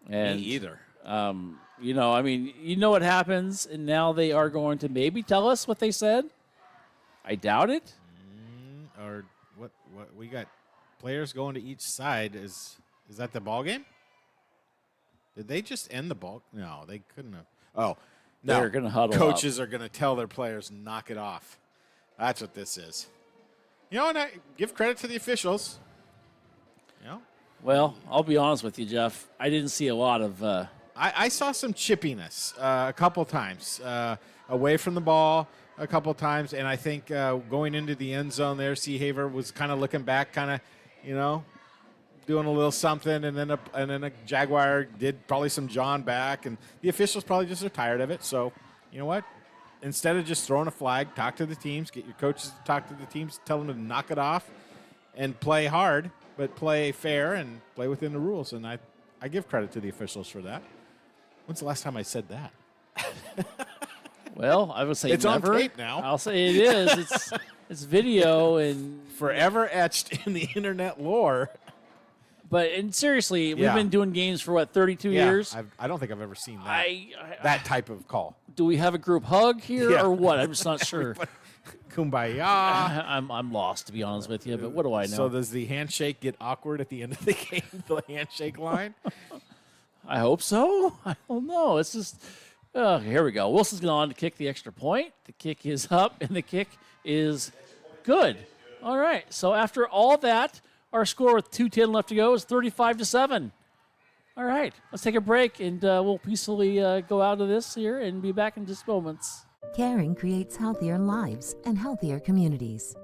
B: And,
D: me either.
B: You know, I mean, you know what happens, and now they are going to maybe tell us what they said. I doubt it.
D: Or what we got players going to each side. Is that the ball game? Did they just end the ball? No, they couldn't have. Oh, no.
B: They're going to huddle
D: Coaches
B: up.
D: are going to tell their players, knock it off. That's what this is. You know, and I give credit to the officials. You know?
B: Well, I'll be honest with you, Jeff. I didn't see a lot of
D: I saw some chippiness a couple times away from the ball a couple times, and I think going into the end zone there, Seahaver was kind of looking back, kind of, you know, doing a little something, and then a Jaguar did probably some John back, and the officials probably just are tired of it. So, you know what? Instead of just throwing a flag, talk to the teams, get your coaches to talk to the teams, tell them to knock it off and play hard, but play fair and play within the rules. And I I give credit to the officials for that. When's the last time I said that?
B: Well, I would say
D: it's
B: never.
D: on tape now.
B: I'll say it is. It's video and
D: forever etched in the internet lore.
B: But seriously, we've been doing games for 32 years.
D: I don't think I've ever seen that. That type of call.
B: Do we have a group hug here or what? I'm just not sure.
D: Kumbaya.
B: I'm lost, to be honest with you, but what do I know?
D: So does the handshake get awkward at the end of the game, the handshake line?
B: I hope so. I don't know. It's just, here we go. Wilson's going on to kick the extra point. The kick is up, and the kick is good. All right. So after all that, our score with 2:10 left to go is 35-7. All right. Let's take a break, and we'll peacefully go out of this here and be back in just moments.
G: Caring creates healthier lives and healthier communities.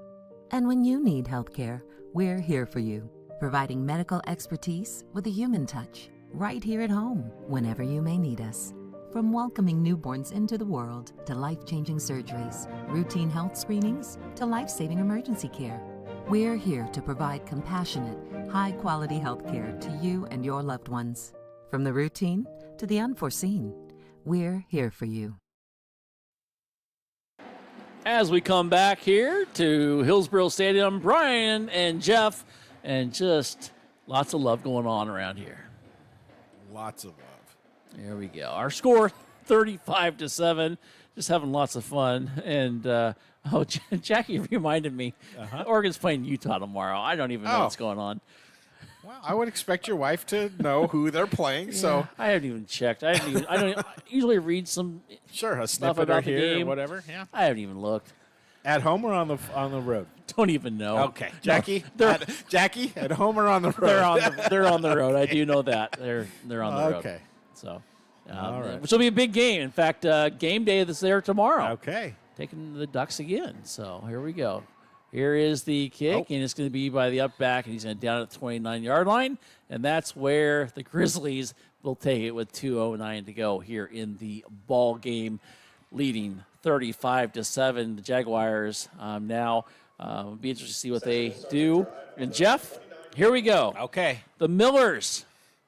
G: And when you need health care, we're here for you, providing medical expertise with a human touch, right here at home, whenever you may need us. From welcoming newborns into the world to life-changing surgeries, routine health screenings to life-saving emergency care, we're here to provide compassionate, high-quality health care to you and your loved ones. From the routine to the unforeseen, we're here for you.
B: As we come back here to Hillsborough Stadium, Brian and Jeff, and just lots of love going on around here.
D: Lots of love.
B: There we go. Our score, 35-7. Just having lots of fun. And, Jackie reminded me, Oregon's playing Utah tomorrow. I don't even know what's going on.
D: Well, I would expect your wife to know who they're playing. So
B: I haven't even checked. I don't usually read some
D: a
B: stuff
D: snippet
B: about
D: here
B: the game
D: or whatever. Yeah.
B: I haven't even looked.
D: At home or on the road?
B: Don't even know.
D: Okay, Jackie.
B: No,
D: Jackie, at home or on the road?
B: They're on the road. I do know that they're on the road.
D: Okay.
B: So,
D: all right.
B: Which will be a big game. In fact, game day is there tomorrow.
D: Okay.
B: Taking the Ducks again. So here we go. Here is the kick, and it's going to be by the up back, and he's going to down at the 29-yard line, and that's where the Grizzlies will take it with 2:09 to go here in the ball game, leading 35-7. The Jaguars now will be interested to see what they do. And Jeff, here we go.
D: Okay.
B: The Millers.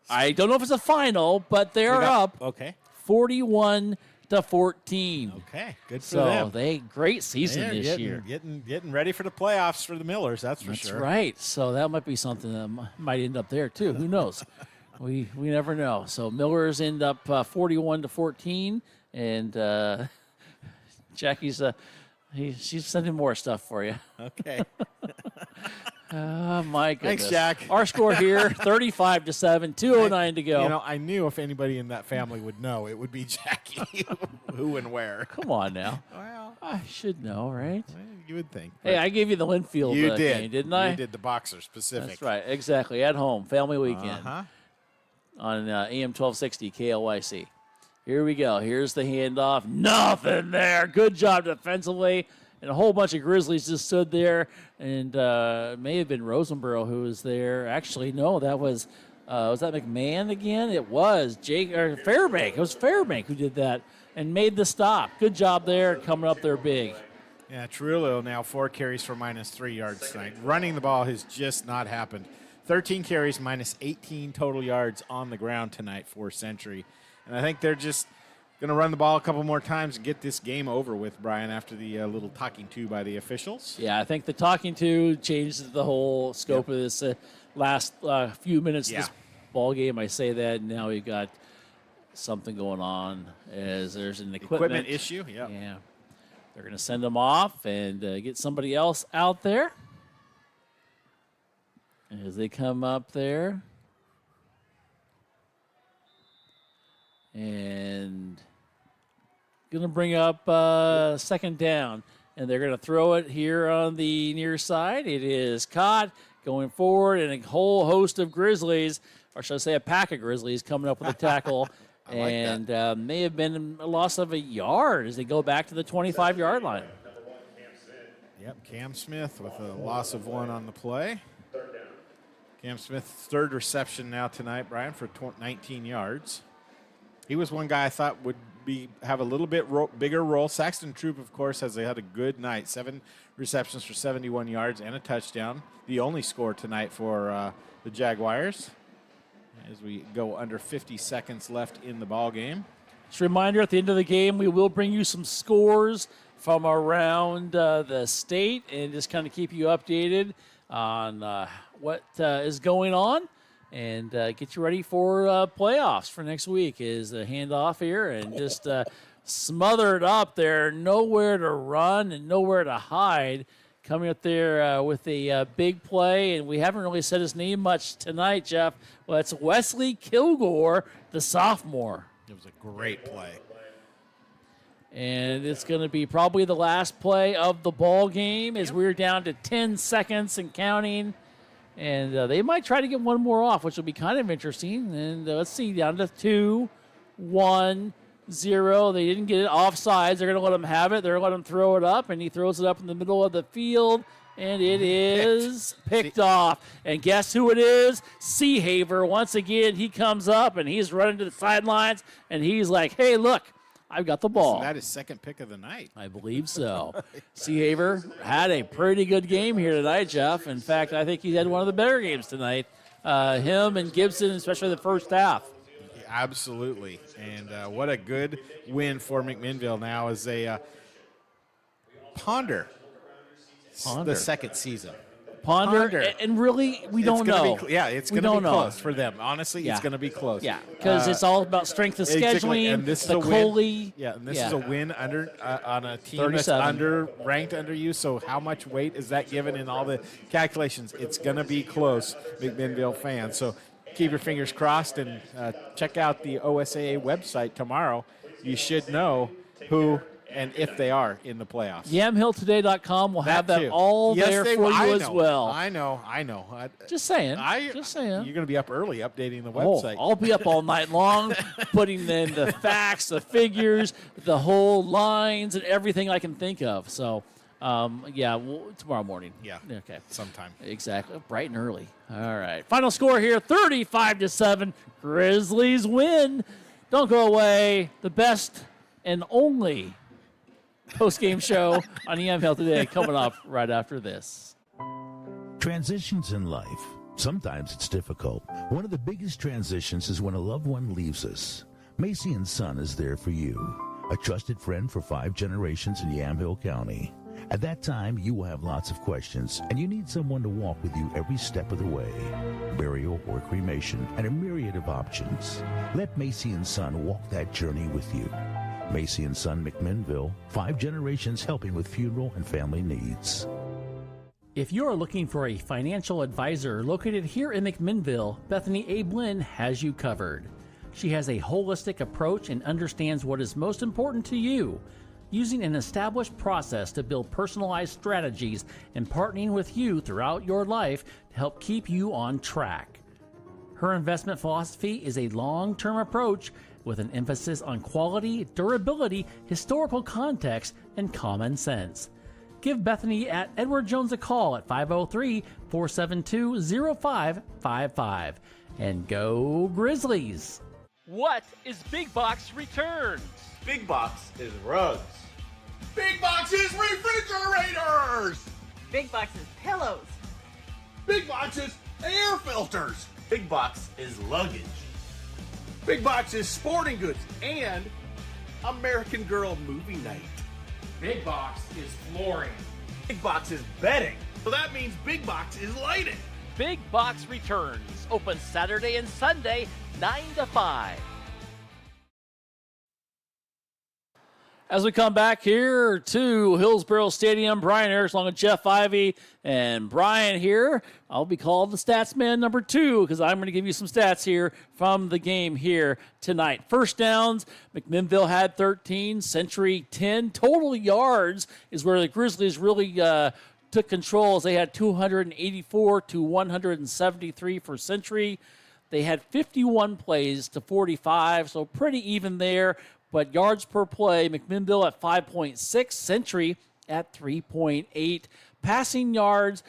B: I don't know if it's a final, but they are up.
D: Okay.
B: 41-14.
D: Okay, good for them.
B: So great season this year.
D: Getting ready for the playoffs for the Millers, that's sure.
B: That's right. So that might be something that might end up there too. Who knows? we never know. So Millers end up 41-14, and Jackie's she's sending more stuff for you.
D: Okay.
B: Oh, my goodness.
D: Thanks, Jack.
B: Our score here, 35-7, 2:09 to go.
D: I knew if anybody in that family would know, it would be Jackie. Who and where.
B: Come on now.
D: Well,
B: I should know, right?
D: You would think.
B: Hey, I gave you the Linfield game, didn't I?
D: You did the Boxer specific.
B: That's right. Exactly. At home. Family weekend.
D: Uh-huh.
B: On AM 1260 KLYC. Here we go. Here's the handoff. Nothing there. Good job defensively. And a whole bunch of Grizzlies just stood there. And it may have been Rosenborough who was there. Actually, no, that was that McMahon again? It was Fairbank. It was Fairbank who did that and made the stop. Good job there, coming up there big.
D: Yeah, Trullo now 4 carries for -3 yards tonight. Running the ball has just not happened. 13 carries, -18 total yards on the ground tonight for Century. And I think they're just going to run the ball a couple more times and get this game over with, Brian, after the little talking to by the officials.
B: Yeah, I think the talking to changed the whole scope of this last few minutes of this ball game. I say that, and now we've got something going on as there's an equipment
D: issue. Yep.
B: Yeah. They're going to send them off and get somebody else out there. As they come up there. And going to bring up second down. And they're going to throw it here on the near side. It is caught going forward, and a whole host of Grizzlies, or should I say a pack of Grizzlies, coming up with a tackle. And may have been a loss of a yard as they go back to the 25-yard line.
D: Yep, Cam Smith with a loss of 1 on the play. Cam Smith's third reception now tonight, Brian, for 19 yards. He was one guy I thought would have a little bit bigger role. Saxton Troop, of course, had a good night. 7 receptions for 71 yards and a touchdown. The only score tonight for the Jaguars. as we go under 50 seconds left in the ball game.
B: Just a reminder, at the end of the game, we will bring you some scores from around the state and just kind of keep you updated on what is going on and get you ready for playoffs for next week. Is a handoff here and just smothered up there, nowhere to run and nowhere to hide. Coming up there with a big play, and we haven't really said his name much tonight, Jeff. Well, it's Wesley Kilgore, the sophomore.
D: It was a great play.
B: And it's going to be probably the last play of the ball game as we're down to 10 seconds and counting. And they might try to get one more off, which will be kind of interesting. And let's see, down to 2, 1, 0. They didn't get it offsides. They're going to let him have it. They're going to let him throw it up, and he throws it up in the middle of the field, and it is picked off. And guess who it is? Seahaver. Once again, he comes up, and he's running to the sidelines, and he's like, hey, look, I've got the ball.
D: Isn't that his second pick of the night?
B: I believe so. Seahaver had a pretty good game here tonight, Jeff. In fact, I think he had one of the better games tonight. Him and Gibson, especially the first half.
D: Absolutely. And what a good win for McMinnville now as they ponder the second season.
B: Ponder. And really, we don't know.
D: It's going to be close for them. Honestly, it's going to be close.
B: Yeah, because it's all about strength of scheduling.
D: Exactly. And this is a
B: win.
D: And this is a win under on a team that's ranked under you. So how much weight is that given in all the calculations? It's going to be close, McMinnville fans. So keep your fingers crossed and check out the OSAA website tomorrow. You should know who and if they are in the playoffs.
B: YamhillToday.com will have that all there for you as well.
D: I know.
B: Just saying.
D: You're going to be up early updating the website.
B: I'll be up all night long putting in the facts, the figures, the whole lines, and everything I can think of. So, tomorrow morning.
D: Yeah.
B: Okay.
D: Sometime.
B: Exactly. Bright and early. All right. Final score here, 35-7. Grizzlies win. Don't go away. The best and only post-game show on Yamhill Today coming up right after this.
E: Transitions in life. Sometimes it's difficult. One of the biggest transitions is when a loved one leaves us. Macy & Son is there for you, a trusted friend for 5 generations in Yamhill County. At that time, you will have lots of questions, and you need someone to walk with you every step of the way. Burial or cremation, and a myriad of options. Let Macy & Son walk that journey with you. Macy & Son McMinnville, 5 generations helping with funeral and family needs.
J: If you're looking for a financial advisor located here in McMinnville, Bethany A. Blinn has you covered. She has a holistic approach and understands what is most important to you, using an established process to build personalized strategies and partnering with you throughout your life to help keep you on track. Her investment philosophy is a long-term approach with an emphasis on quality, durability, historical context, and common sense. Give Bethany at Edward Jones a call at 503-472-0555. And go Grizzlies!
A: What is Big Box Returns?
F: Big Box is rugs.
H: Big Box is refrigerators.
I: Big Box is pillows.
H: Big Box is air filters.
F: Big Box is luggage.
H: Big Box is sporting goods and American Girl movie night.
A: Big Box is flooring.
F: Big Box is bedding.
H: So that means Big Box is lighting.
A: Big Box Returns. Open Saturday and Sunday, 9 to 5.
B: As we come back here to Hillsborough Stadium, Brian Harris along with Jeff Ivey. And Brian here, I'll be called the stats man number 2 because I'm going to give you some stats here from the game here tonight. First downs, McMinnville had 13, Century 10. Total yards is where the Grizzlies really took control as they had 284 to 173 for Century. They had 51 plays to 45, so pretty even there. But yards per play, McMinnville at 5.6, Century at 3.8. Passing yards,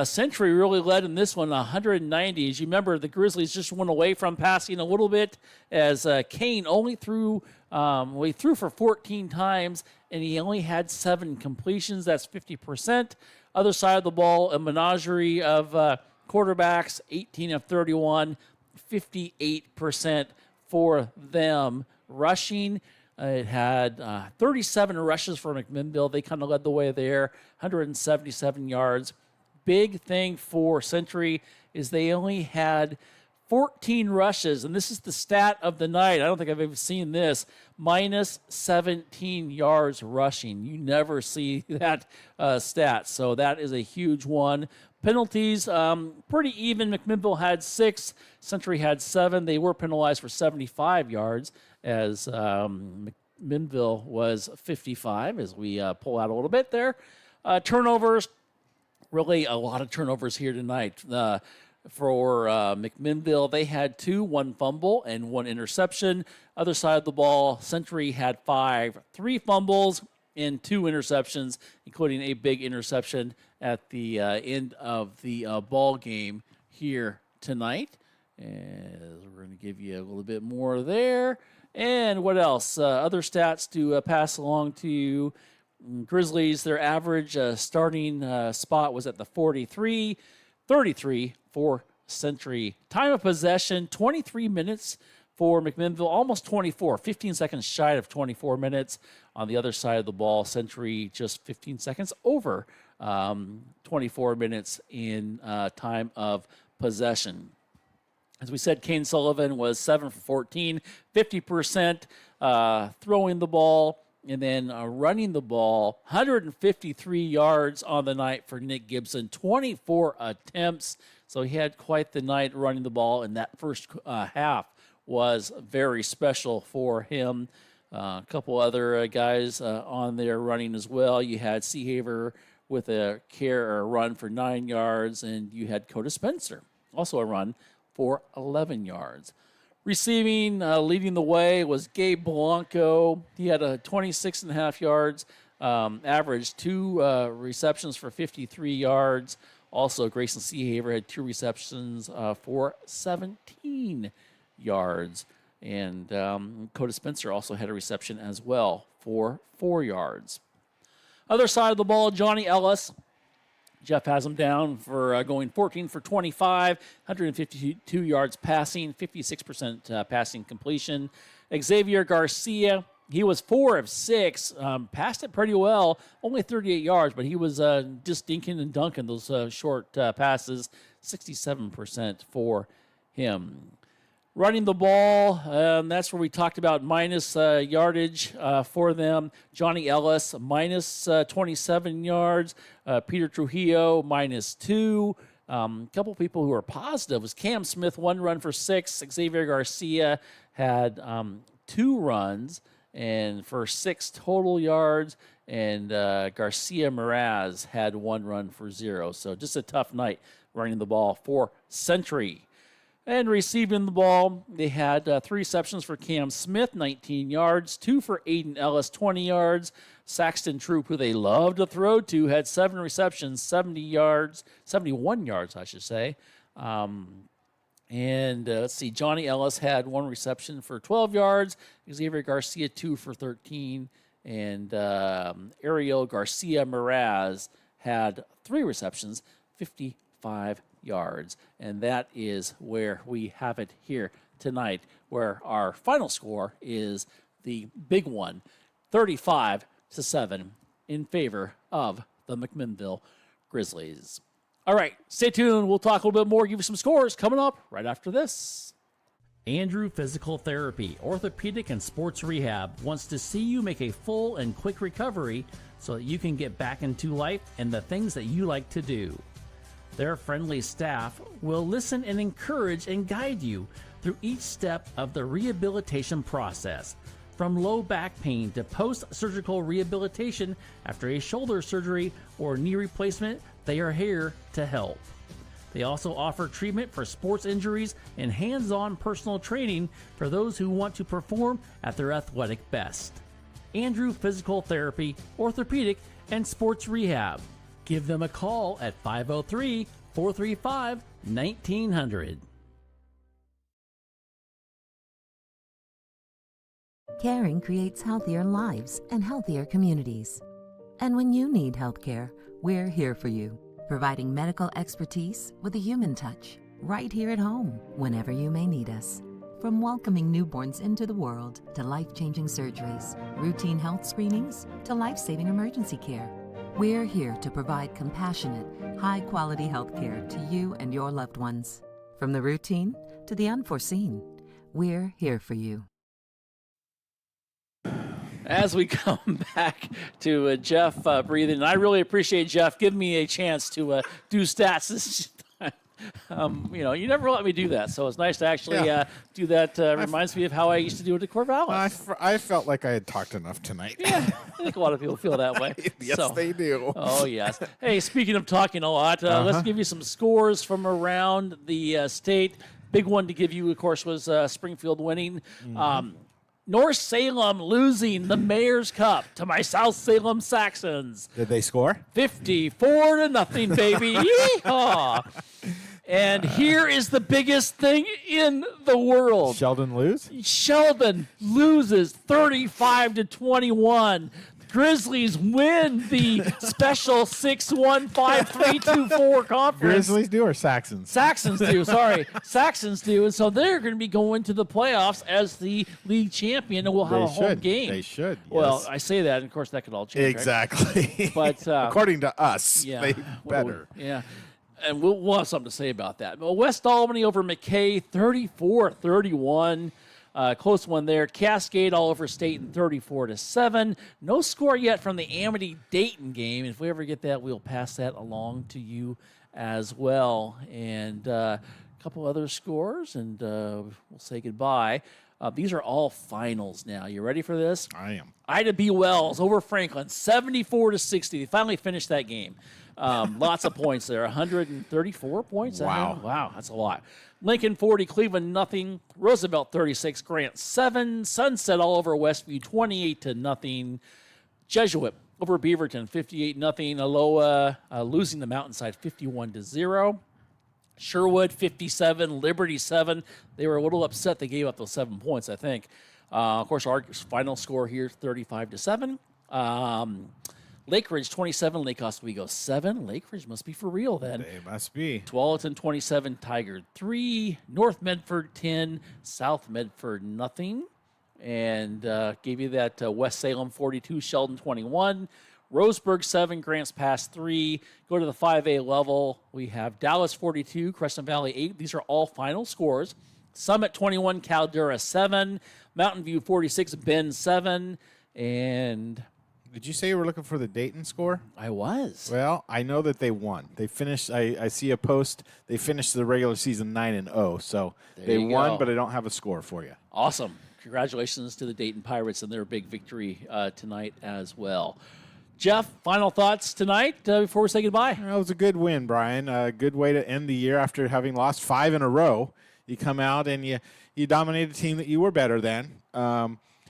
B: Century really led in this one, 190. As you remember, the Grizzlies just went away from passing a little bit as Kane only threw for 14 times, and he only had 7 completions. That's 50%. Other side of the ball, a menagerie of quarterbacks, 18 of 31, 58% for them. Rushing, it had 37 rushes for McMinnville. They kind of led the way there, 177 yards. Big thing for Century is they only had 14 rushes, and this is the stat of the night. I don't think I've ever seen this. Minus 17 yards rushing. You never see that stat, so that is a huge one. Penalties, pretty even. McMinnville had 6. Century had 7. They were penalized for 75 yards as McMinnville was 55, as we pull out a little bit there. Turnovers, really a lot of turnovers here tonight. For McMinnville, they had 2, 1 fumble and 1 interception. Other side of the ball, Century had 5, 3 fumbles and 2 interceptions, including a big interception at the end of the ball game here tonight. And we're going to give you a little bit more there. And what else? Other stats to pass along to you. Grizzlies, their average starting spot was at the 43, 33 for Century. Time of possession, 23 minutes for McMinnville, almost 24, 15 seconds shy of 24 minutes. On the other side of the ball, Century just 15 seconds over 24 minutes in time of possession. As we said, Kane Sullivan was 7 for 14, 50% throwing the ball, and then running the ball, 153 yards on the night for Nick Gibson, 24 attempts. So he had quite the night running the ball, and that first half was very special for him. A couple other guys on there running as well. You had Seahaver with a run for 9 yards, and you had Coda Spencer, also a run for 11 yards. Receiving, leading the way was Gabe Blanco. He had a 26.5 yards, average 2 receptions for 53 yards. Also, Grayson Seahaver had 2 receptions for 17 yards. And Coda Spencer also had a reception as well for 4 yards. Other side of the ball, Johnny Ellis. Jeff has him down for going 14 for 25, 152 yards passing, 56% passing completion. Xavier Garcia, he was 4 of 6, passed it pretty well, only 38 yards, but he was just dinking and dunking those short passes, 67% for him. Running the ball, that's where we talked about minus yardage for them. Johnny Ellis, minus 27 yards. Peter Trujillo, minus 2. A couple people who were positive was Cam Smith, 1 run for 6. Xavier Garcia had 2 runs and for 6 total yards. And Garcia Miraz had 1 run for 0. So just a tough night running the ball for Century. And receiving the ball, they had 3 receptions for Cam Smith, 19 yards, 2 for Aiden Ellis, 20 yards. Saxton Troop, who they love to throw to, had 7 receptions, 71 yards, I should say. Let's see, Johnny Ellis had 1 reception for 12 yards. Xavier Garcia, 2 for 13. And Ariel Garcia Miraz had 3 receptions, 55 yards. And that is where we have it here tonight, where our final score is the big one, 35-7 in favor of the McMinnville Grizzlies. All right, stay tuned. We'll talk a little bit more, give you some scores coming up right after this.
J: Andrew Physical Therapy, Orthopedic and Sports Rehab wants to see you make a full and quick recovery so that you can get back into life and the things that you like to do. Their friendly staff will listen and encourage and guide you through each step of the rehabilitation process. From low back pain to post-surgical rehabilitation after a shoulder surgery or knee replacement, they are here to help. They also offer treatment for sports injuries and hands-on personal training for those who want to perform at their athletic best. Andrew Physical Therapy, Orthopedic, and Sports Rehab. Give them a call at 503-435-1900.
G: Caring creates healthier lives and healthier communities. And when you need health care, we're here for you, providing medical expertise with a human touch, right here at home, whenever you may need us. From welcoming newborns into the world to life-changing surgeries, routine health screenings to life-saving emergency care, we're here to provide compassionate, high-quality health care to you and your loved ones. From the routine to the unforeseen, we're here for you.
B: As we come back to Jeff breathing, and I really appreciate Jeff giving me a chance to do stats this time. You never let me do that, so it's nice to actually do that. Reminds me of how I used to do it at Corvallis.
D: I felt like I had talked enough tonight.
B: Yeah, I think a lot of people feel that way.
D: Yes, they do.
B: Oh, yes. Hey, speaking of talking a lot, let's give you some scores from around the state. Big one to give you, of course, was Springfield winning. North Salem losing the Mayor's Cup to my South Salem Saxons.
D: Did they score?
B: 54-0, baby. Yeehaw. And here is the biggest thing in the world.
D: Sheldon lose?
B: Sheldon loses 35-21. Grizzlies win the special 6-1-5-3-2-4 conference.
D: Grizzlies do or Saxons?
B: Saxons do, sorry. Saxons do. And so they're going to be going to the playoffs as the league champion, and we'll have a home game.
D: They should.
B: Well,
D: yes.
B: I say that, and of course, that could all change.
D: Exactly.
B: Right? But
D: according to us, they better.
B: Yeah. And we'll have something to say about that. Well, West Albany over McKay, 34-31. Close one there. Cascade all over Staten, 34-7. No score yet from the Amity-Dayton game. If we ever get that, we'll pass that along to you as well. And a couple other scores, and we'll say goodbye. These are all finals now. You ready for this?
D: I am.
B: Ida B. Wells over Franklin, 74-60. They finally finished that game. Lots of points there, 134 points.
D: Wow.
B: Wow, that's a lot. Lincoln 40, Cleveland nothing. Roosevelt 36, Grant 7. Sunset all over Westview 28-0. Jesuit over Beaverton 58-0. Aloha losing the Mountainside 51-0. Sherwood 57, Liberty 7. They were a little upset they gave up those 7 points, I think. Of course, our final score here 35-7. Lake Ridge 27, Lake Oswego 7. Lake Ridge must be for real then.
D: They must be.
B: Tualatin 27, Tiger 3. North Medford 10, South Medford nothing. And gave you that West Salem 42, Sheldon 21. Roseburg 7, Grants Pass 3. Go to the 5A level. We have Dallas 42, Crescent Valley 8. These are all final scores. Summit 21, Caldera 7. Mountain View 46, Bend 7. And
D: did you say you were looking for the Dayton score?
B: I was.
D: Well, I know that they won. They finished. I see a post. They finished the regular season 9-0. So they won, but I don't have a score for you.
B: Awesome. Congratulations to the Dayton Pirates and their big victory tonight as well. Jeff, final thoughts tonight before we say goodbye?
D: That was a good win, Brian. A good way to end the year after having lost 5 in a row. You come out and you dominated a team that you were better than.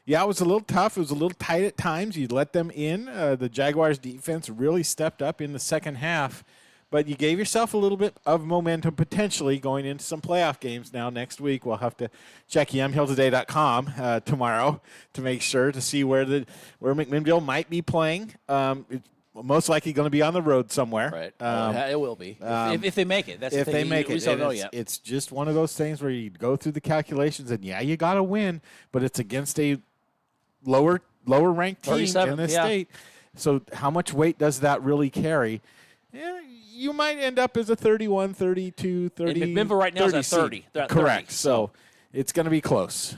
D: Yeah, it was a little tough. It was a little tight at times. You let them in. The Jaguars' defense really stepped up in the second half. But you gave yourself a little bit of momentum potentially going into some playoff games now next week. We'll have to check yamhilltoday.com tomorrow to make sure to see where McMinnville might be playing. It's most likely going to be on the road somewhere.
B: Right. It will be. If they make it. That's
D: if they make it.
B: We don't know yet.
D: It's just one of those things where you go through the calculations and, yeah, you got to win, but it's against a lower ranked team in this state. So how much weight does that really carry? Yeah, you might end up as a 31, 32, 30.
B: And McMinnville right now is at 30.
D: Correct.
B: 30,
D: so it's going to be close.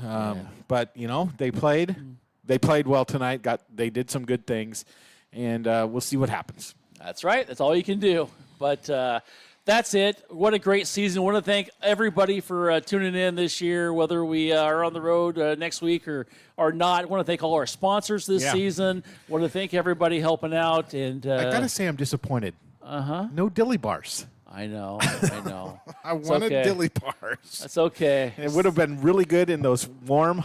D: But, they played. They played well tonight. They did some good things, and we'll see what happens.
B: That's right. That's all you can do. But that's it. What a great season. I want to thank everybody for tuning in this year, whether we are on the road next week or not. I want to thank all our sponsors this season. I want to thank everybody helping out. And
D: I got to say I'm disappointed. No dilly bars.
B: I know.
D: I wanted dilly bars.
B: That's okay.
D: It would have been really good in those warm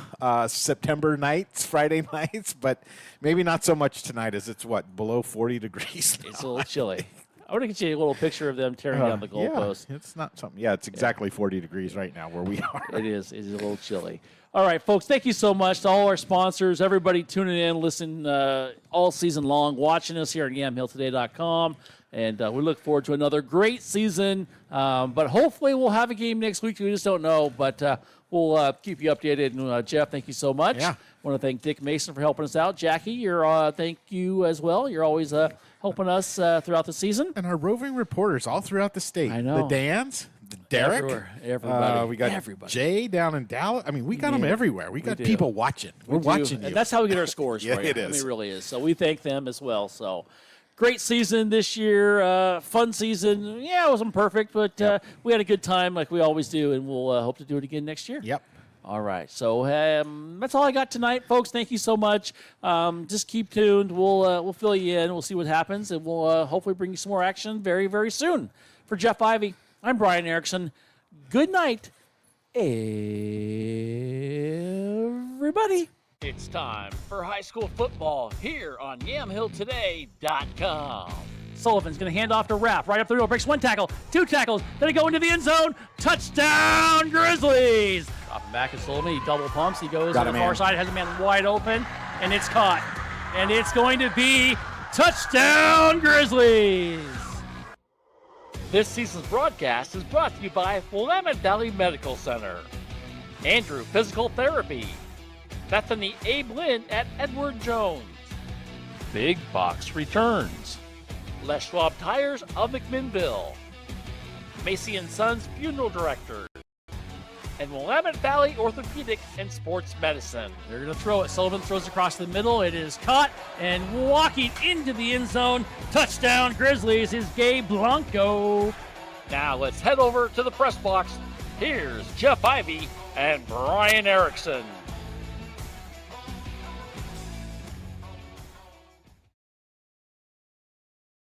D: September nights, Friday nights, but maybe not so much tonight as it's, below 40 degrees now.
B: It's a little chilly. I want to get you a little picture of them tearing down the goalpost.
D: Yeah, it's not something. Yeah, it's exactly 40 degrees right now where we are.
B: It is. It is a little chilly. All right, folks, thank you so much to all our sponsors, everybody tuning in, listening all season long, watching us here at YamHillToday.com. And we look forward to another great season. But hopefully we'll have a game next week. We just don't know. But we'll keep you updated. And Jeff, thank you so much.
D: Yeah.
B: I want to thank Dick Mason for helping us out. Jackie, thank you as well. You're always helping us throughout the season.
D: And our roving reporters all throughout the state.
B: I know.
D: The Dans, the Derek.
B: Everybody.
D: We got
B: everybody.
D: Jay down in Dallas. I mean, we got them everywhere. We got people watching. We're watching you.
B: And that's how we get our scores.
D: Yeah,
B: for you.
D: it is.
B: I mean, it really is. So we thank them as well. So great season this year. Fun season. Yeah, it wasn't perfect, but we had a good time like we always do, and we'll hope to do it again next year.
D: Yep.
B: All right. So that's all I got tonight, folks. Thank you so much. Just keep tuned. We'll fill you in. We'll see what happens, and we'll hopefully bring you some more action very, very soon. For Jeff Ivey, I'm Brian Erickson. Good night, everybody.
A: It's time for high school football here on YamHillToday.com.
B: Sullivan's going to hand off to Rapp. Right up the middle. Breaks one tackle, two tackles. Then he go into the end zone. Touchdown, Grizzlies. Dropping back at Sullivan. He double pumps. He goes to the far side. Has a man wide open. And it's caught. And it's going to be touchdown, Grizzlies.
A: This season's broadcast is brought to you by Willamette Valley Medical Center, Andrew Physical Therapy, Bethany Abe Lynn at Edward Jones,
C: Big Box Returns.
A: Les Schwab Tires of McMinnville, Macy & Sons Funeral Directors, and Willamette Valley Orthopedic and Sports Medicine.
B: They're going to throw it. Sullivan throws across the middle. It is caught and walking into the end zone. Touchdown, Grizzlies is Gabe Blanco.
A: Now let's head over to the press box. Here's Jeff Ivey and Brian Erickson.